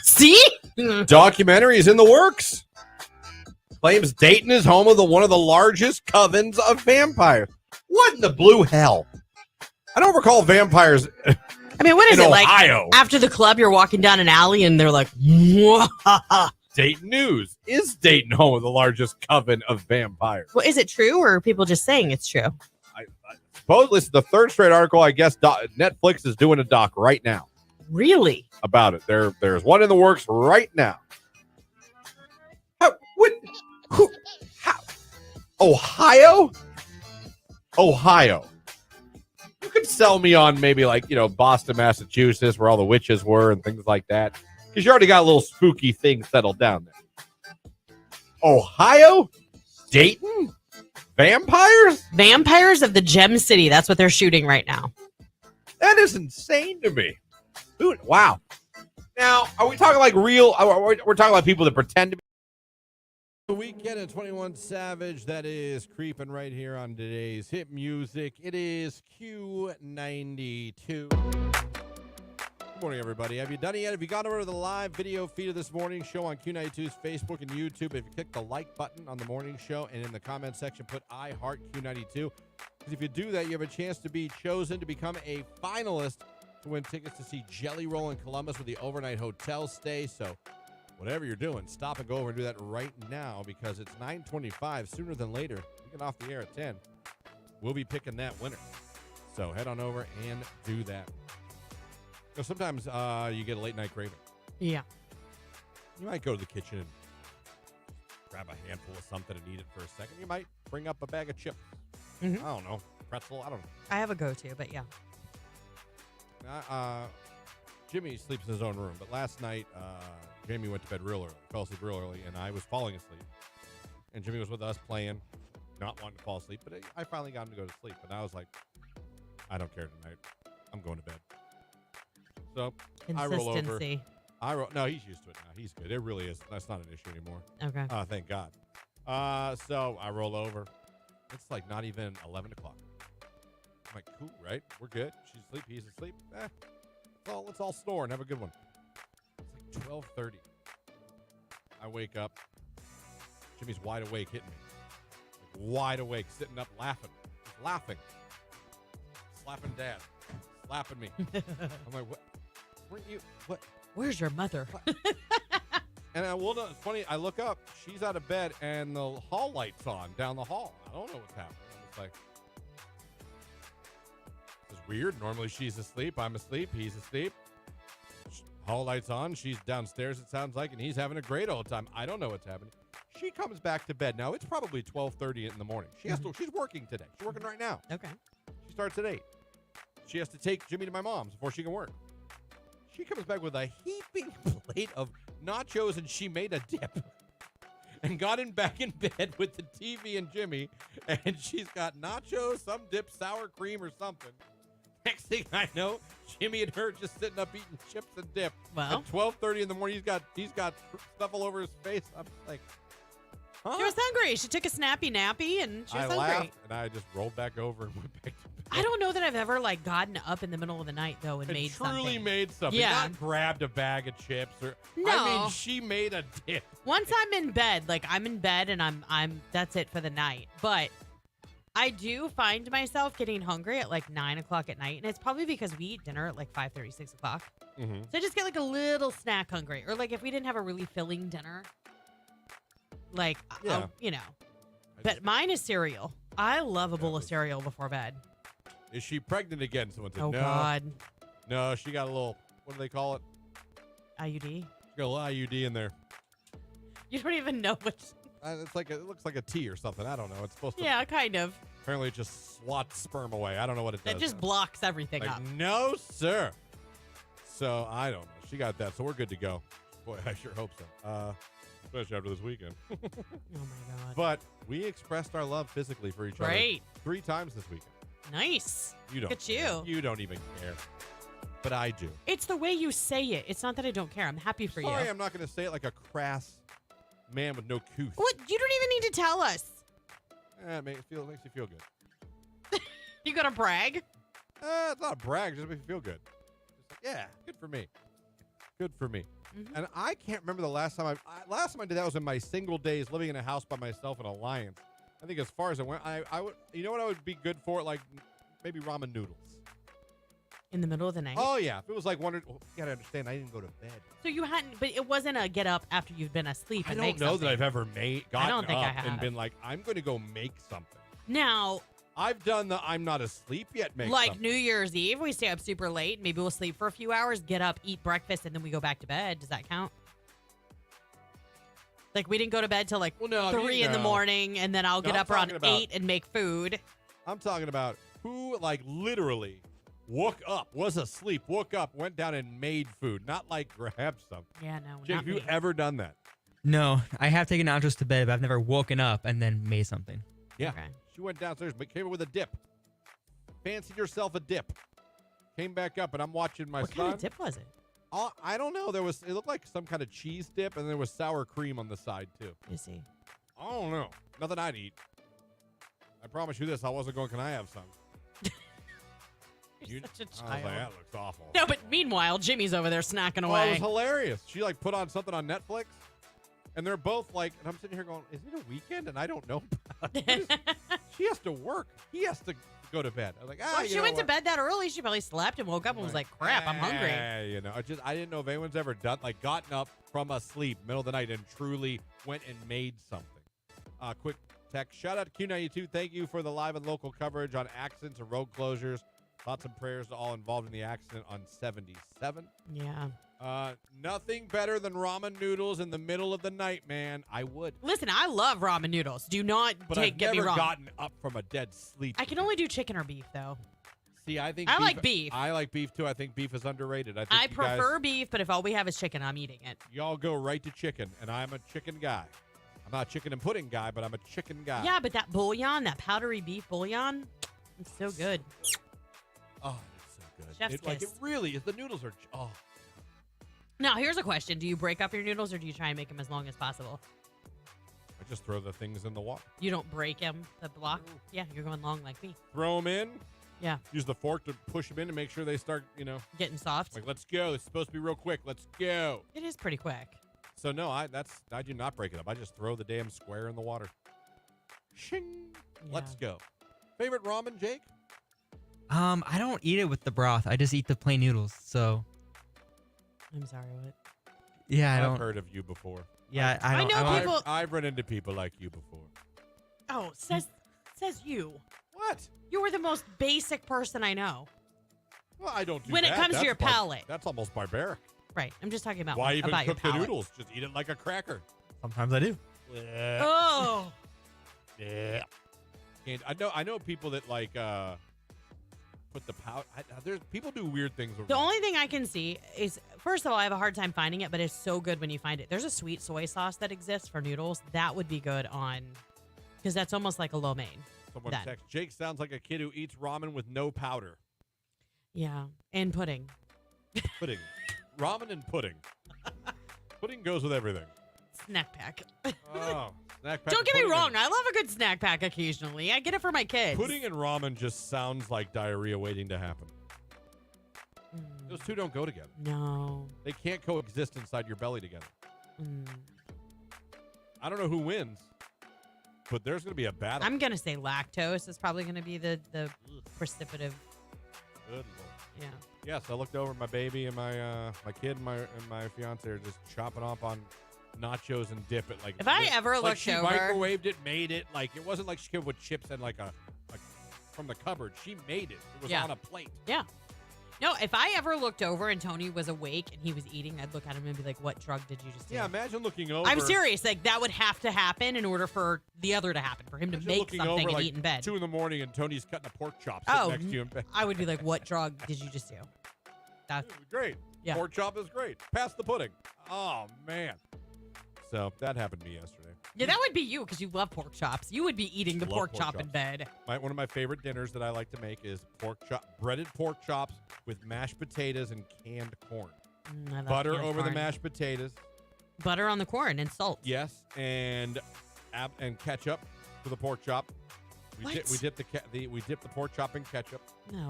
See? Documentary is in the works. Claims Dayton is home of one of the largest covens of vampires. What in the blue hell? I don't recall vampires. I mean, what is in it Ohio. like? After the club, you're walking down an alley and they're like, "Mwah." Dayton News. Is Dayton home of the largest coven of vampires? Well, is it true or are people just saying it's true? I supposedly it's the third straight article. I guess Netflix is doing a doc right now. Really? About it. There's one in the works right now. How? Ohio? Ohio. You could sell me on maybe like, Boston, Massachusetts, where all the witches were and things like that. Because you already got a little spooky thing settled down there. Ohio? Dayton? Vampires? Vampires of the Gem City. That's what they're shooting right now. That is insane to me. Dude, wow. Now, are we talking like real? We're talking about people that pretend to be. The Weekend at 21 Savage, that is creeping right here on today's hit music. It is Q92. Good morning, everybody. Have you done it yet? Have you gone over to the live video feed of this morning show on Q92's Facebook and YouTube? If you click the like button on the morning show and in the comment section put I Heart Q92, because if you do that, you have a chance to be chosen to become a finalist to win tickets to see Jelly Roll in Columbus with the overnight hotel stay. So whatever you're doing, stop and go over and do that right now because it's 9:25. Sooner than later, we get off the air at 10. We'll be picking that winner. So head on over and do that. Because sometimes you get a late night craving. Yeah. You might go to the kitchen and grab a handful of something and eat it for a second. You might bring up a bag of chips. Mm-hmm. I don't know. Pretzel. I don't know. I have a go-to, but yeah. Jimmy sleeps in his own room, but last night Jamie went to bed real early, fell asleep real early, and I was falling asleep. And Jimmy was with us playing, not wanting to fall asleep, but I finally got him to go to sleep. And I was like, I don't care tonight. I'm going to bed. So I roll over. Consistency. No, he's used to it now. He's good. It really is. That's not an issue anymore. Okay. Thank God. So I roll over. It's like not even 11 o'clock. I'm like, cool, right? We're good. She's asleep. He's asleep. Let's all snore and have a good one. It's like 12:30. I wake up. Jimmy's wide awake, hitting me. Like, wide awake, sitting up, laughing. He's laughing. Slapping Dad. Slapping me. I'm like, what? Weren't you? What? Where's your mother? And it's funny. I look up. She's out of bed, and the hall light's on down the hall. I don't know what's happening. I'm just like, this is weird. Normally she's asleep. I'm asleep. He's asleep. Hall light's on. She's downstairs, it sounds like, and he's having a great old time. I don't know what's happening. She comes back to bed. Now, it's probably 12:30 in the morning. She's working today. She's working right now. Okay. She starts at 8. She has to take Jimmy to my mom's before she can work. She comes back with a heaping plate of nachos, and she made a dip and got back in bed with the TV and Jimmy, and she's got nachos, some dip, sour cream or something. Next thing I know, Jimmy and her just sitting up eating chips and dip. Well, at 12:30 in the morning, he's got stuff all over his face. I'm like, huh? She was hungry. She took a snappy nappy, and she was hungry. Laughed, and I just rolled back over and went back to bed. I don't know that I've ever gotten up in the middle of the night though and made truly something. made something. Yeah. Not grabbed a bag of chips or. No. I mean, she made a dip. Once I'm in bed, I'm in bed and I'm that's it for the night. But I do find myself getting hungry at 9 o'clock at night, and it's probably because we eat dinner at 5:30, 6 o'clock. Mm-hmm. So I just get a little snack hungry, or if we didn't have a really filling dinner, Yeah. But mine is cereal. I love a bowl of cereal before bed. Is she pregnant again? Someone said, Oh no. God. No, she got a little, what do they call it? IUD? She got a little IUD in there. You don't even know what. It looks like a T or something. I don't know. It's supposed to. Yeah, kind of. Apparently it just swats sperm away. I don't know what it does. It just blocks everything up. No, sir. So I don't know. She got that. So we're good to go. Boy, I sure hope so. Especially after this weekend. Oh my God. But we expressed our love physically for each other. Great. 3 times this weekend. Nice. You don't. Look at you. You don't even care. But I do. It's the way you say it. It's not that I don't care. I'm happy for Sorry, you. I'm not going to say it like a crass man with no couth. What? You don't even need to tell us. It makes you feel good. You gonna brag? It's not a brag. It just makes you feel good. Yeah, good for me. Good for me. Mhm. And I can't remember the last time I did that was in my single days living in a house by myself in Alliance. I think as far as I went, I would, you know what I would be good for? Like maybe ramen noodles. In the middle of the night. Oh yeah, if it was like you gotta understand, I didn't go to bed. So you hadn't, but it wasn't a get up after you've been asleep. I And don't make know something. that I've ever gotten don't think I up and have. been like, I'm going to go make something. Now, I've done the I'm not asleep yet make like something. New Year's Eve, we stay up super late. Maybe we'll sleep for a few hours, get up, eat breakfast, and then we go back to bed. Does that count? Like we didn't go to bed till like 3 in the morning, and then I'll get I'm up around talking about- 8 and make food. I'm talking about who like literally woke up, was asleep, woke up, went down and made food, not like grab something. Yeah, no. Jake, not have you me. ever done that? No, I have taken nachos to bed, but I've never woken up and then made something. Yeah. Okay. She went downstairs, but came up with a dip. Fancied herself a dip. Came back up, and I'm watching my What son. kind of dip was it? I don't know. It looked like some kind of cheese dip, and there was sour cream on the side too. You see. I don't know. Nothing I'd eat. I promise you this. I wasn't going, can I have some? You're such a I was child. like, that looks awful. No, but meanwhile, Jimmy's over there snacking Oh, it away. was hilarious. She like put on something on Netflix, and they're both like, and I'm sitting here going, is it a weekend? And I don't know about it. She has to work. He has to go to bed. I was like, Well, if she went to bed that early, she probably slept and woke up and was like, crap, I'm hungry. You know, I didn't know if anyone's ever done like gotten up from a sleep middle of the night and truly went and made something. Quick text. Shout out to Q92. Thank you for the live and local coverage on accidents and road closures. Thoughts and prayers to all involved in the accident on 77. Yeah. Nothing better than ramen noodles in the middle of the night, man. I would. Listen, I love ramen noodles. Do not But I've get me never wrong. gotten up from a dead sleep. I can only do chicken or beef, though. See, I think I like beef. I like beef too. I think beef is underrated. I I think prefer beef, but if all we have is chicken, I'm eating it. y'all go right to chicken, and I'm a chicken guy. I'm not a chicken and pudding guy, but I'm a chicken guy. Yeah, but that bouillon, that powdery beef bouillon, it's so good. Oh, it's so good. Chef's It kiss. really is. The noodles are. Oh, Now, here's a question. Do you break up your noodles or do you try and make them as long as possible? I just throw the things in the water. You don't break them, the block? Yeah, you're going long like me. Throw them in. Yeah. Use the fork to push them in to make sure they start, Getting soft. like, let's go. It's supposed to be real quick. Let's go. It is pretty quick. So, no, I do not break it up. I just throw the damn square in the water. Shing. Let's go. Favorite ramen, Jake? I don't eat it with the broth. I just eat the plain noodles. So I'm sorry, what? yeah, I I've don't. heard of you before. Yeah, I don't. know I people- I've run into people like you before. Oh, says you. What? You were the most basic person I know. Well, I don't do When it that. comes to That's your palate. That's almost barbaric. Right. I'm just talking about Why even about your cook the palate. noodles? Just eat it like a cracker. Sometimes I do. Oh. Yeah. And I know people that like put the powder. There's people do weird things with The ramen. only thing I can see is, first of all, I have a hard time finding it, but it's so good when you find it. There's a sweet soy sauce that exists for noodles. That would be good on, because that's almost like a lo mein. Someone then. text, Jake sounds like a kid who eats ramen with no powder. Yeah. And pudding. Pudding. Ramen and pudding. Pudding goes with everything. Snack pack. Oh, snack pack. Don't get me pudding wrong. I love a good snack pack occasionally. I get it for my kids. Pudding and ramen just sounds like diarrhea waiting to happen. Those two don't go together. No. They can't coexist inside your belly together. Mm. I don't know who wins, but there's going to be a battle. I'm going to say lactose is probably going to be the precipitative. Good Lord. Yeah. Yes, I looked over at my baby and my kid and my fiance are just chopping up on nachos and dip it like. If I ever like looked she over- microwaved it, made it like it wasn't like she came with chips and like from the cupboard. She made it. It was Yeah. on a plate. Yeah. No, if I ever looked over and Tony was awake and he was eating, I'd look at him and be like, what drug did you just do? Yeah, imagine looking over. I'm serious. Like, that would have to happen in order for the other to happen, for him to Imagine make looking something over, and like, eat in bed. 2 a.m. and Tony's cutting a pork chop sitting next to you in bed. I would be like, what drug did you just do? That's Great. Yeah. Pork chop is great. Pass the pudding. Oh, man. So that happened to me yesterday. Yeah, that would be you because you love pork chops. You would be eating the Love pork chop in chops. bed. One of my favorite dinners that I like to make is breaded pork chops with mashed potatoes and canned corn. I love Butter canned over the corn. mashed potatoes. Butter on the corn and salt. Yes, and ketchup for the pork chop. We What? dip the pork chop in ketchup, No.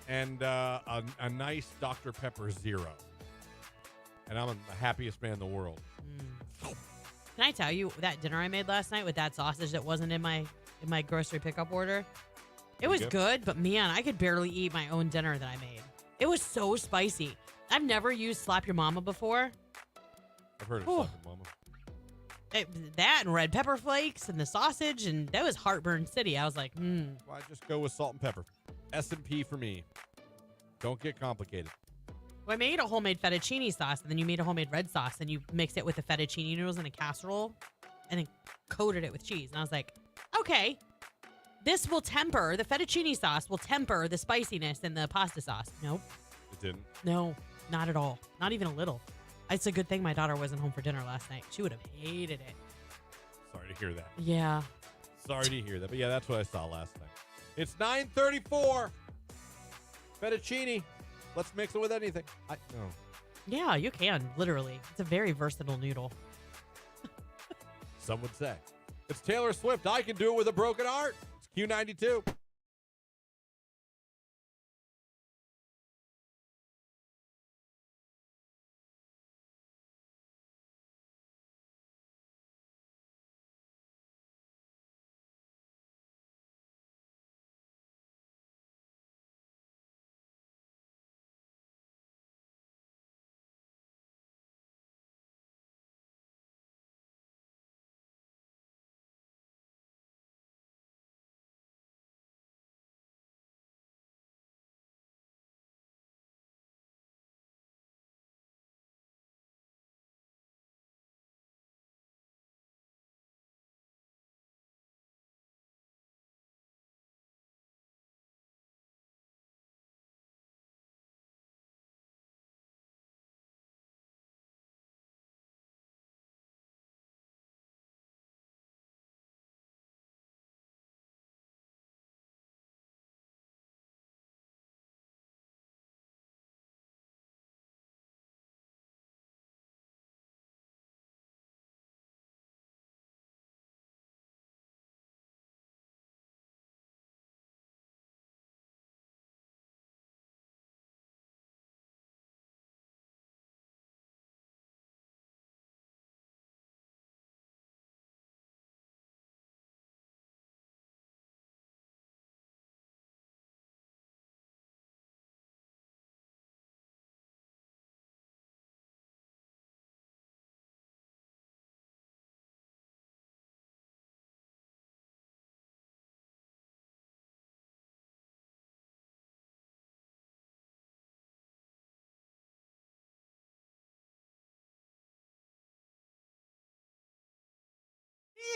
and a nice Dr. Pepper Zero. And I'm the happiest man in the world. Can I tell you that dinner I made last night with that sausage that wasn't in my grocery pickup order? It was good, but man, I could barely eat my own dinner that I made. It was so spicy. I've never used Slap Your Mama before. I've heard of Slap Your Mama. That and red pepper flakes and the sausage, and that was heartburn city. I was like, Well, I just go with salt and pepper. S&P for me. Don't get complicated. Well, I made a homemade fettuccine sauce, and then you made a homemade red sauce, and you mixed it with the fettuccine noodles in a casserole, and then coated it with cheese. And I was like, okay, this will temper, the fettuccine sauce will temper the spiciness in the pasta sauce. Nope. It didn't? No, not at all. Not even a little. It's a good thing my daughter wasn't home for dinner last night. She would have hated it. Sorry to hear that. Yeah. Sorry to hear that. But yeah, that's what I saw last night. It's 9:34. Fettuccine. Let's mix it with anything. Yeah, you can, literally. It's a very versatile noodle. Some would say. It's Taylor Swift. I can do it with a broken heart. It's Q92.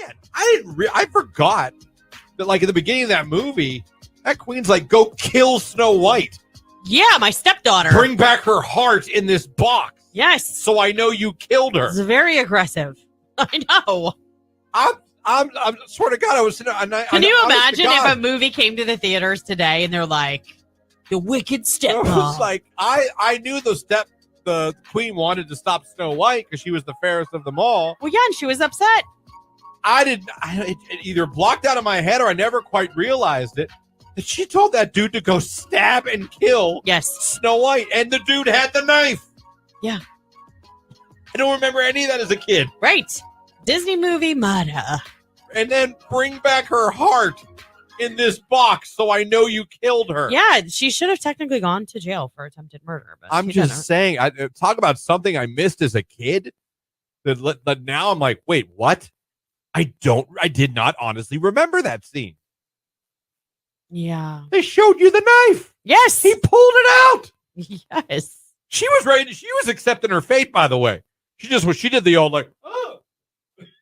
Man, I forgot that, like, at the beginning of that movie, that queen's like, go kill Snow White. Yeah, my stepdaughter. Bring back her heart in this box. Yes. So I know you killed her. It's very aggressive. I know. I'm swear to God, I was sitting. Can you imagine if a movie came to the theaters today and they're like, the wicked stepmom? It was like, I knew the queen wanted to stop Snow White because she was the fairest of them all. Well, yeah, and she was upset. It either blocked out of my head or I never quite realized it. That she told that dude to go stab and kill Snow White, and the dude had the knife. Yeah. I don't remember any of that as a kid. Right. Disney movie murder. And then bring back her heart in this box so I know you killed her. Yeah, she should have technically gone to jail for attempted murder. But I'm just saying, talk about something I missed as a kid. That now I'm like, wait, what? I did not honestly remember that scene. Yeah. They showed you the knife. Yes. He pulled it out. Yes. She was ready. She was accepting her fate, by the way. She did the old, like, oh.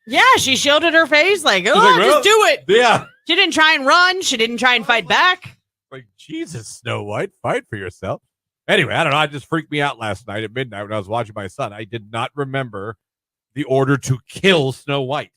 Yeah, she shielded her face like, oh, like, just do it. Yeah. She didn't try and run. She didn't try and fight back. Like, Jesus, Snow White, fight for yourself. Anyway, I don't know. It just freaked me out last night at midnight when I was watching my son. I did not remember the order to kill Snow White.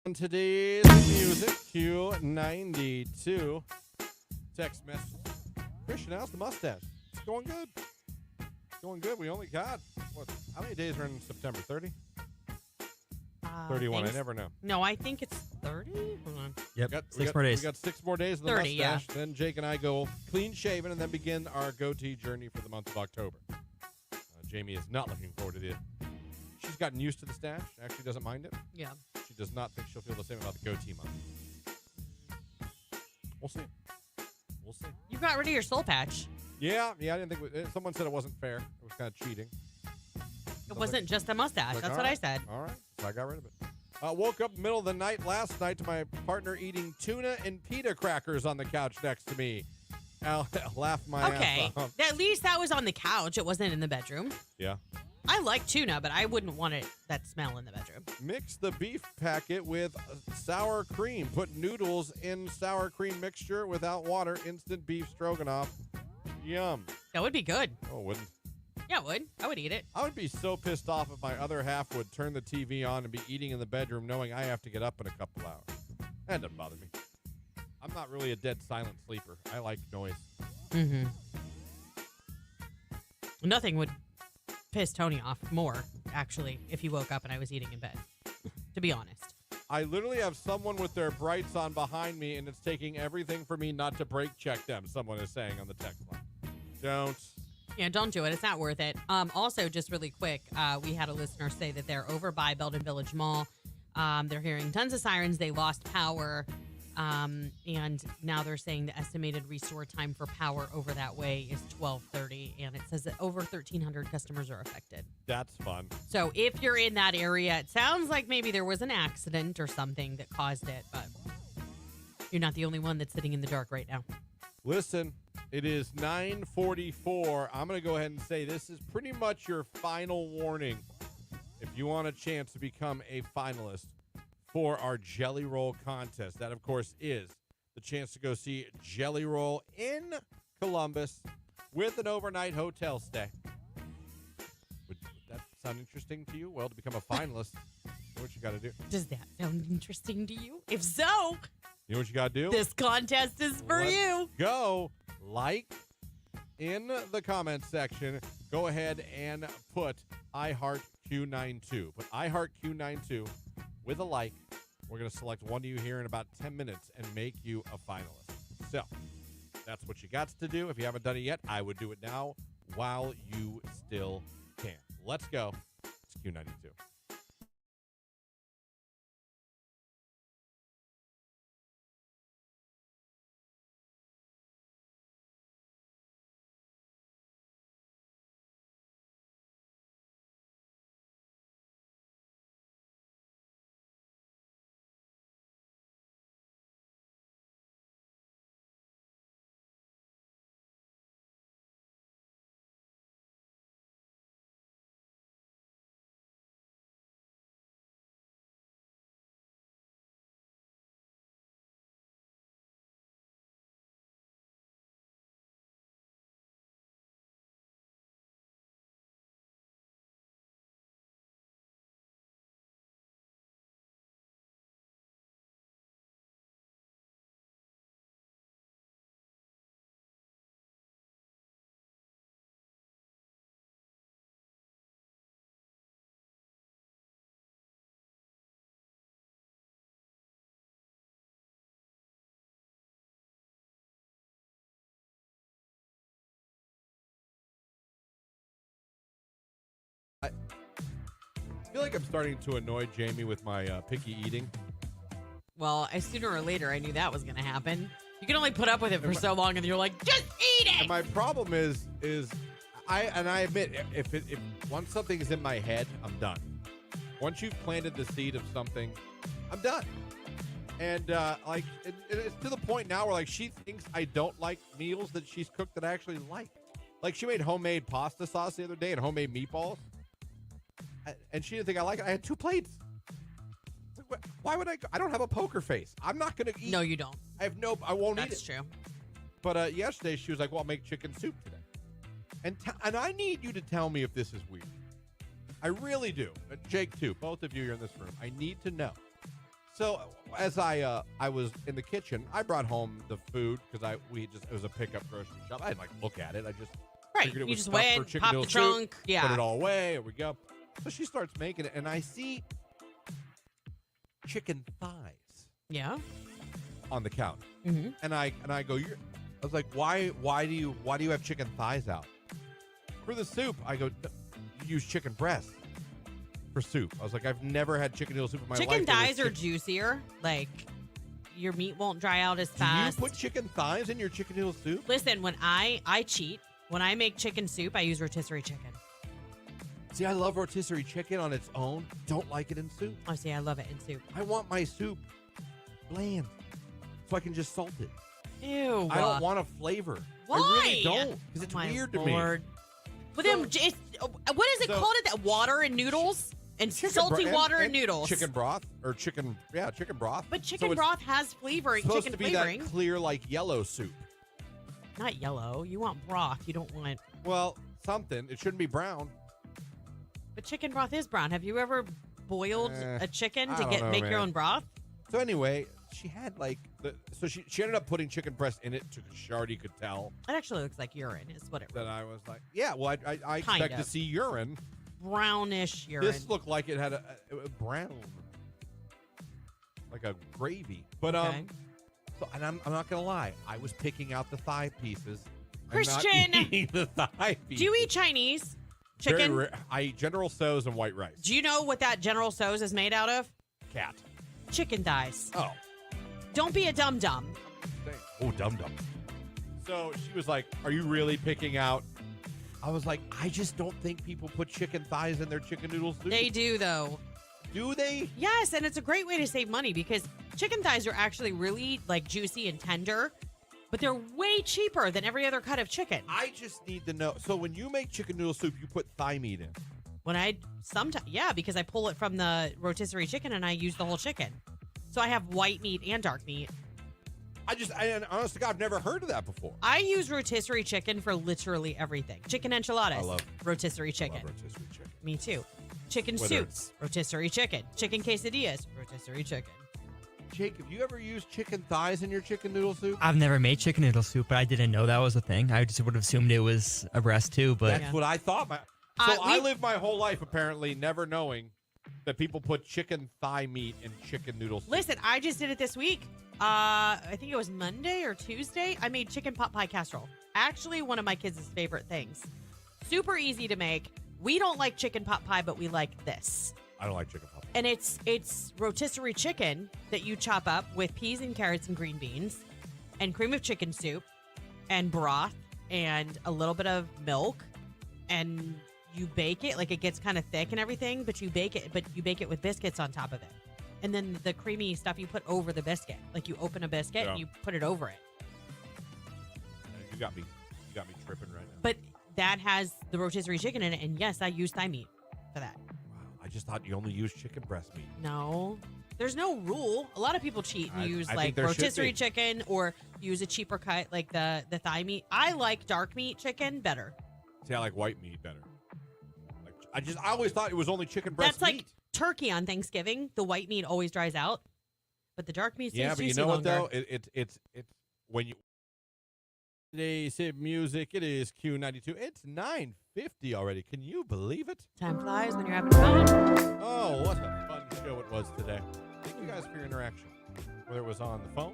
On today's music, Q92 text message. Christian, how's the mustache? It's going good. It's going good. We only got, how many days are in September? 30? 31. I never know. No, I think it's 30. Hold on. Yep. Six more days. We got 6 more days of the 30, mustache. Then Jake and I go clean shaven and then begin our goatee journey for the month of October. Jamie is not looking forward to this. She's gotten used to the stash. Actually doesn't mind it. Yeah. She does not think she'll feel the same about the goatee month. We'll see. We'll see. You got rid of your soul patch. Yeah. I didn't think someone said it wasn't fair. It was kind of cheating. It wasn't just a mustache. That's what I said. All right. So I got rid of it. Woke up middle of the night last night to my partner eating tuna and pita crackers on the couch next to me. I'll laugh my ass off. At least that was on the couch. It wasn't in the bedroom. Yeah. I like tuna, but I wouldn't want that smell in the bedroom. Mix the beef packet with sour cream. Put noodles in sour cream mixture without water. Instant beef stroganoff. Yum. That would be good. Oh, it wouldn't. Yeah, it would. I would eat it. I would be so pissed off if my other half would turn the TV on and be eating in the bedroom knowing I have to get up in a couple hours. That doesn't bother me. I'm not really a dead silent sleeper. I like noise. Mm-hmm. Nothing would piss Tony off more, actually, if he woke up and I was eating in bed, to be honest. I literally have someone with their brights on behind me, and it's taking everything for me not to brake check them, someone is saying on the text line. Don't. Yeah, don't do it. It's not worth it. Also, just really quick, we had a listener say that they're over by Belden Village Mall. They're hearing tons of sirens. They lost power. And now they're saying the estimated restore time for power over that way is 12:30, and it says that over 1,300 customers are affected. That's fun. So if you're in that area, it sounds like maybe there was an accident or something that caused it, but you're not the only one that's sitting in the dark right now. Listen, it is 9:44. I'm going to go ahead and say this is pretty much your final warning if you want a chance to become a finalist for our Jelly Roll contest. That, of course, is the chance to go see Jelly Roll in Columbus with an overnight hotel stay. Would that sound interesting to you? Well, to become a finalist, you know what you got to do? Does that sound interesting to you? If so, you know what you got to do? This contest is for you. Go like in the comment section. Go ahead and put I Heart Q92. Put I Heart Q92 with a like. We're going to select one of you here in about 10 minutes and make you a finalist. So that's what you got to do. If you haven't done it yet, I would do it now while you still can. Let's go. It's Q92. I feel like I'm starting to annoy Jamie with my picky eating. Well, sooner or later, I knew that was going to happen. You can only put up with it for so long, and you're like, just eat it. And my problem is I admit if once something is in my head, I'm done. Once you've planted the seed of something, I'm done. And it's to the point now where like she thinks I don't like meals that she's cooked that I actually like. Like she made homemade pasta sauce the other day and homemade meatballs. And she didn't think I like it. I had 2 plates. Why would I? I don't have a poker face. I'm not going to eat. No, you don't. I won't eat it. That's true. But yesterday she was like, well, I'll make chicken soup today. And I need you to tell me if this is weird. I really do. Jake, too. Both of you are in this room. I need to know. So as I was in the kitchen, I brought home the food because it was a pickup grocery shop. I didn't like look at it. I just figured it You was just stuff for went, chicken pop noodle the soup, trunk. Yeah. put it all away. Here we go. So she starts making it, and I see chicken thighs. Yeah. On the counter, Mm-hmm. and I go. I was like, why do you have chicken thighs out for the soup? I go, you use chicken breast for soup. I was like, I've never had chicken noodle soup in my life. Chicken thighs are juicier. Like, your meat won't dry out as fast. Do you put chicken thighs in your chicken noodle soup? Listen, when I cheat, when I make chicken soup, I use rotisserie chicken. See, I love rotisserie chicken on its own. Don't like it in soup. Oh, see, I love it in soup. I want my soup bland, so I can just salt it. Ew. I don't want a flavor. Why? I really don't, because it's My weird to Lord. me. But what is it called? That water and noodles and salty water and noodles. Chicken broth or chicken broth. But chicken broth has flavoring. It's supposed chicken to be flavoring. that clear, like yellow soup. Not yellow. You want broth. You don't want. Well, something. It shouldn't be brown. But chicken broth is brown. Have you ever boiled a chicken to make your own broth? So anyway, she had she ended up putting chicken breast in it so Shardy could tell. It actually looks like urine. Is what it. Then I was like, yeah. Well, I expect to see urine. Brownish urine. This looked like it had a brown, like a gravy. But so, and I'm not gonna lie, I was picking out the thigh pieces. Christian, and not eating the thigh pieces. Do you eat Chinese chicken? I eat General Tso's and white rice. Do you know what that General Tso's is made out of? Cat. Chicken thighs. Oh. Don't be a dum-dum. Oh, dum-dum. So she was like, are you really picking out? I was like, I just don't think people put chicken thighs in their chicken noodle soup. They do, though. Do they? Yes, and it's a great way to save money because chicken thighs are actually really juicy and tender, but they're way cheaper than every other cut of chicken. I just need to know. So when you make chicken noodle soup, you put thigh meat in? Because I pull it from the rotisserie chicken and I use the whole chicken. So I have white meat and dark meat. Honest to God, I've never heard of that before. I use rotisserie chicken for literally everything. Chicken enchiladas. I love rotisserie chicken. I love rotisserie chicken. Me too. Chicken soup, rotisserie chicken. Chicken quesadillas, rotisserie chicken. Jake, have you ever used chicken thighs in your chicken noodle soup? I've never made chicken noodle soup, but I didn't know that was a thing. I just would have assumed it was a breast too. But That's what I thought. I lived my whole life apparently never knowing that people put chicken thigh meat in chicken noodle soup. Listen, I just did it this week. I think it was Monday or Tuesday. I made chicken pot pie casserole. Actually, one of my kids' favorite things. Super easy to make. We don't like chicken pot pie, but we like this. I don't like chicken pot pie. And it's rotisserie chicken that you chop up with peas and carrots and green beans and cream of chicken soup and broth and a little bit of milk, and you bake it. Like, it gets kind of thick and everything, but you bake it with biscuits on top of it. And then the creamy stuff you put over the biscuit. Like, you open a biscuit and you put it over it. You got me tripping right now. But that has the rotisserie chicken in it, and yes, I use thigh meat for that. Wow, I just thought you only use chicken breast meat. No, there's no rule. A lot of people cheat and use I think there should rotisserie be. chicken or use a cheaper cut like the thigh meat. I like dark meat chicken better. See, I like white meat better. I always thought it was only chicken breast That's meat. like turkey on Thanksgiving. The white meat always dries out, but the dark meat stays Yeah, but you juicy know longer. what though? It's when you today's hit music. It is Q92. It's 9:50 already. Can you believe it? Time flies when you're having fun. Oh, what a fun show it was today. Thank you guys for your interaction. Whether it was on the phone,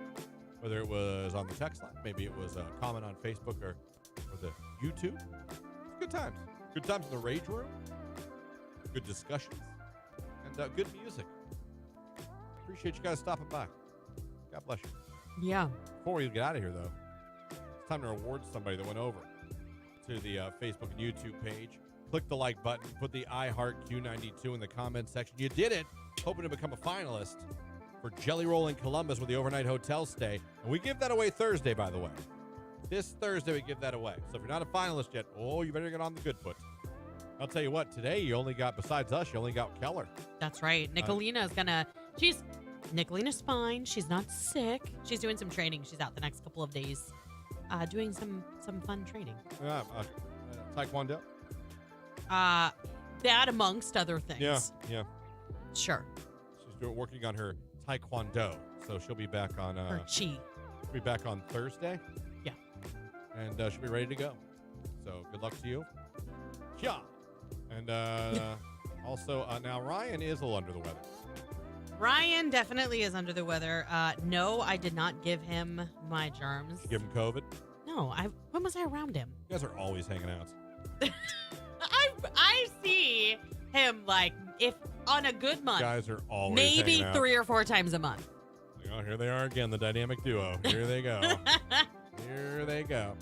whether it was on the text line, maybe it was a comment on Facebook or the YouTube. It's good times. Good times in the rage room. Good discussions. And good music. Appreciate you guys stopping by. God bless you. Yeah. Before we get out of here, though, it's time to reward somebody that went over to the Facebook and YouTube page. Click the like button. Put the I Heart Q92 in the comments section. You did it. Hoping to become a finalist for Jelly Roll in Columbus with the overnight hotel stay. And we give that away Thursday, by the way. This Thursday, we give that away. So if you're not a finalist yet, you better get on the good foot. I'll tell you what, today you only got, besides us, you only got Keller. That's right. Nicolina's Nicolina's fine. She's not sick. She's doing some training. She's out the next couple of days doing some fun training. Taekwondo? That amongst other things. Yeah. Sure. She's working on her Taekwondo. So she'll be back on Her chi. she'll be back on Thursday. Yeah. And she'll be ready to go. So good luck to you. Yeah. And also now Ryan is a little under the weather. Ryan definitely is under the weather. No, I did not give him my germs. You give him COVID? No, when was I around him? You guys are always hanging out. I see him like if on a good month. You guys are always maybe hanging out. 3 or 4 times a month. Oh, here they are again, the dynamic duo. Here they go. Here they go.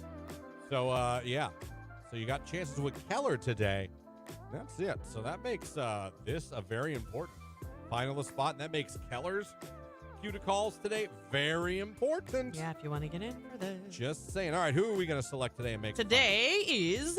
So, yeah. So you got chances with Keller today. That's it. So that makes this a very important finalist spot, and that makes Keller's cue to calls today very important. Yeah, if you want to get in for this. Just saying. All right, who are we going to select today and make Today is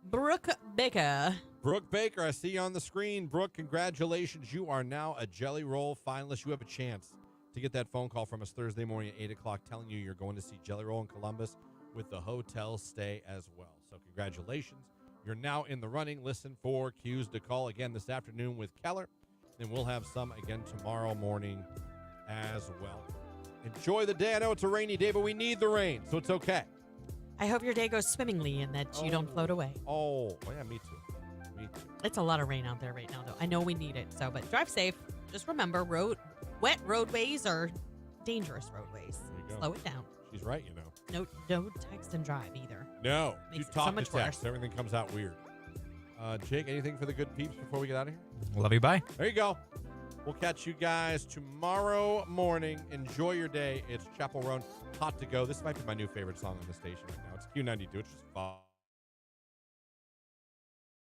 Brooke Baker. Brooke Baker, I see you on the screen. Brooke, congratulations. You are now a Jelly Roll finalist. You have a chance to get that phone call from us Thursday morning at 8 o'clock telling you you're going to see Jelly Roll in Columbus with the hotel stay as well. So congratulations. You're now in the running. Listen for cues to call again this afternoon with Keller. Then we'll have some again tomorrow morning as well. Enjoy the day. I know it's a rainy day, but we need the rain, so it's okay. I hope your day goes swimmingly and that you don't float away. Oh, yeah, me too. Me too. It's a lot of rain out there right now, though. I know we need it, but drive safe. Just remember, wet roadways are dangerous roadways. There you go. Slow it down. She's right, you know. No, don't text and drive either. No, Makes you it talk so much to text. worse. Everything comes out weird. Jake, anything for the good peeps before we get out of here? Love you. Bye. There you go. We'll catch you guys tomorrow morning. Enjoy your day. It's Chapel Roan, Hot to Go. This might be my new favorite song on the station right now. It's Q92. It's just fun.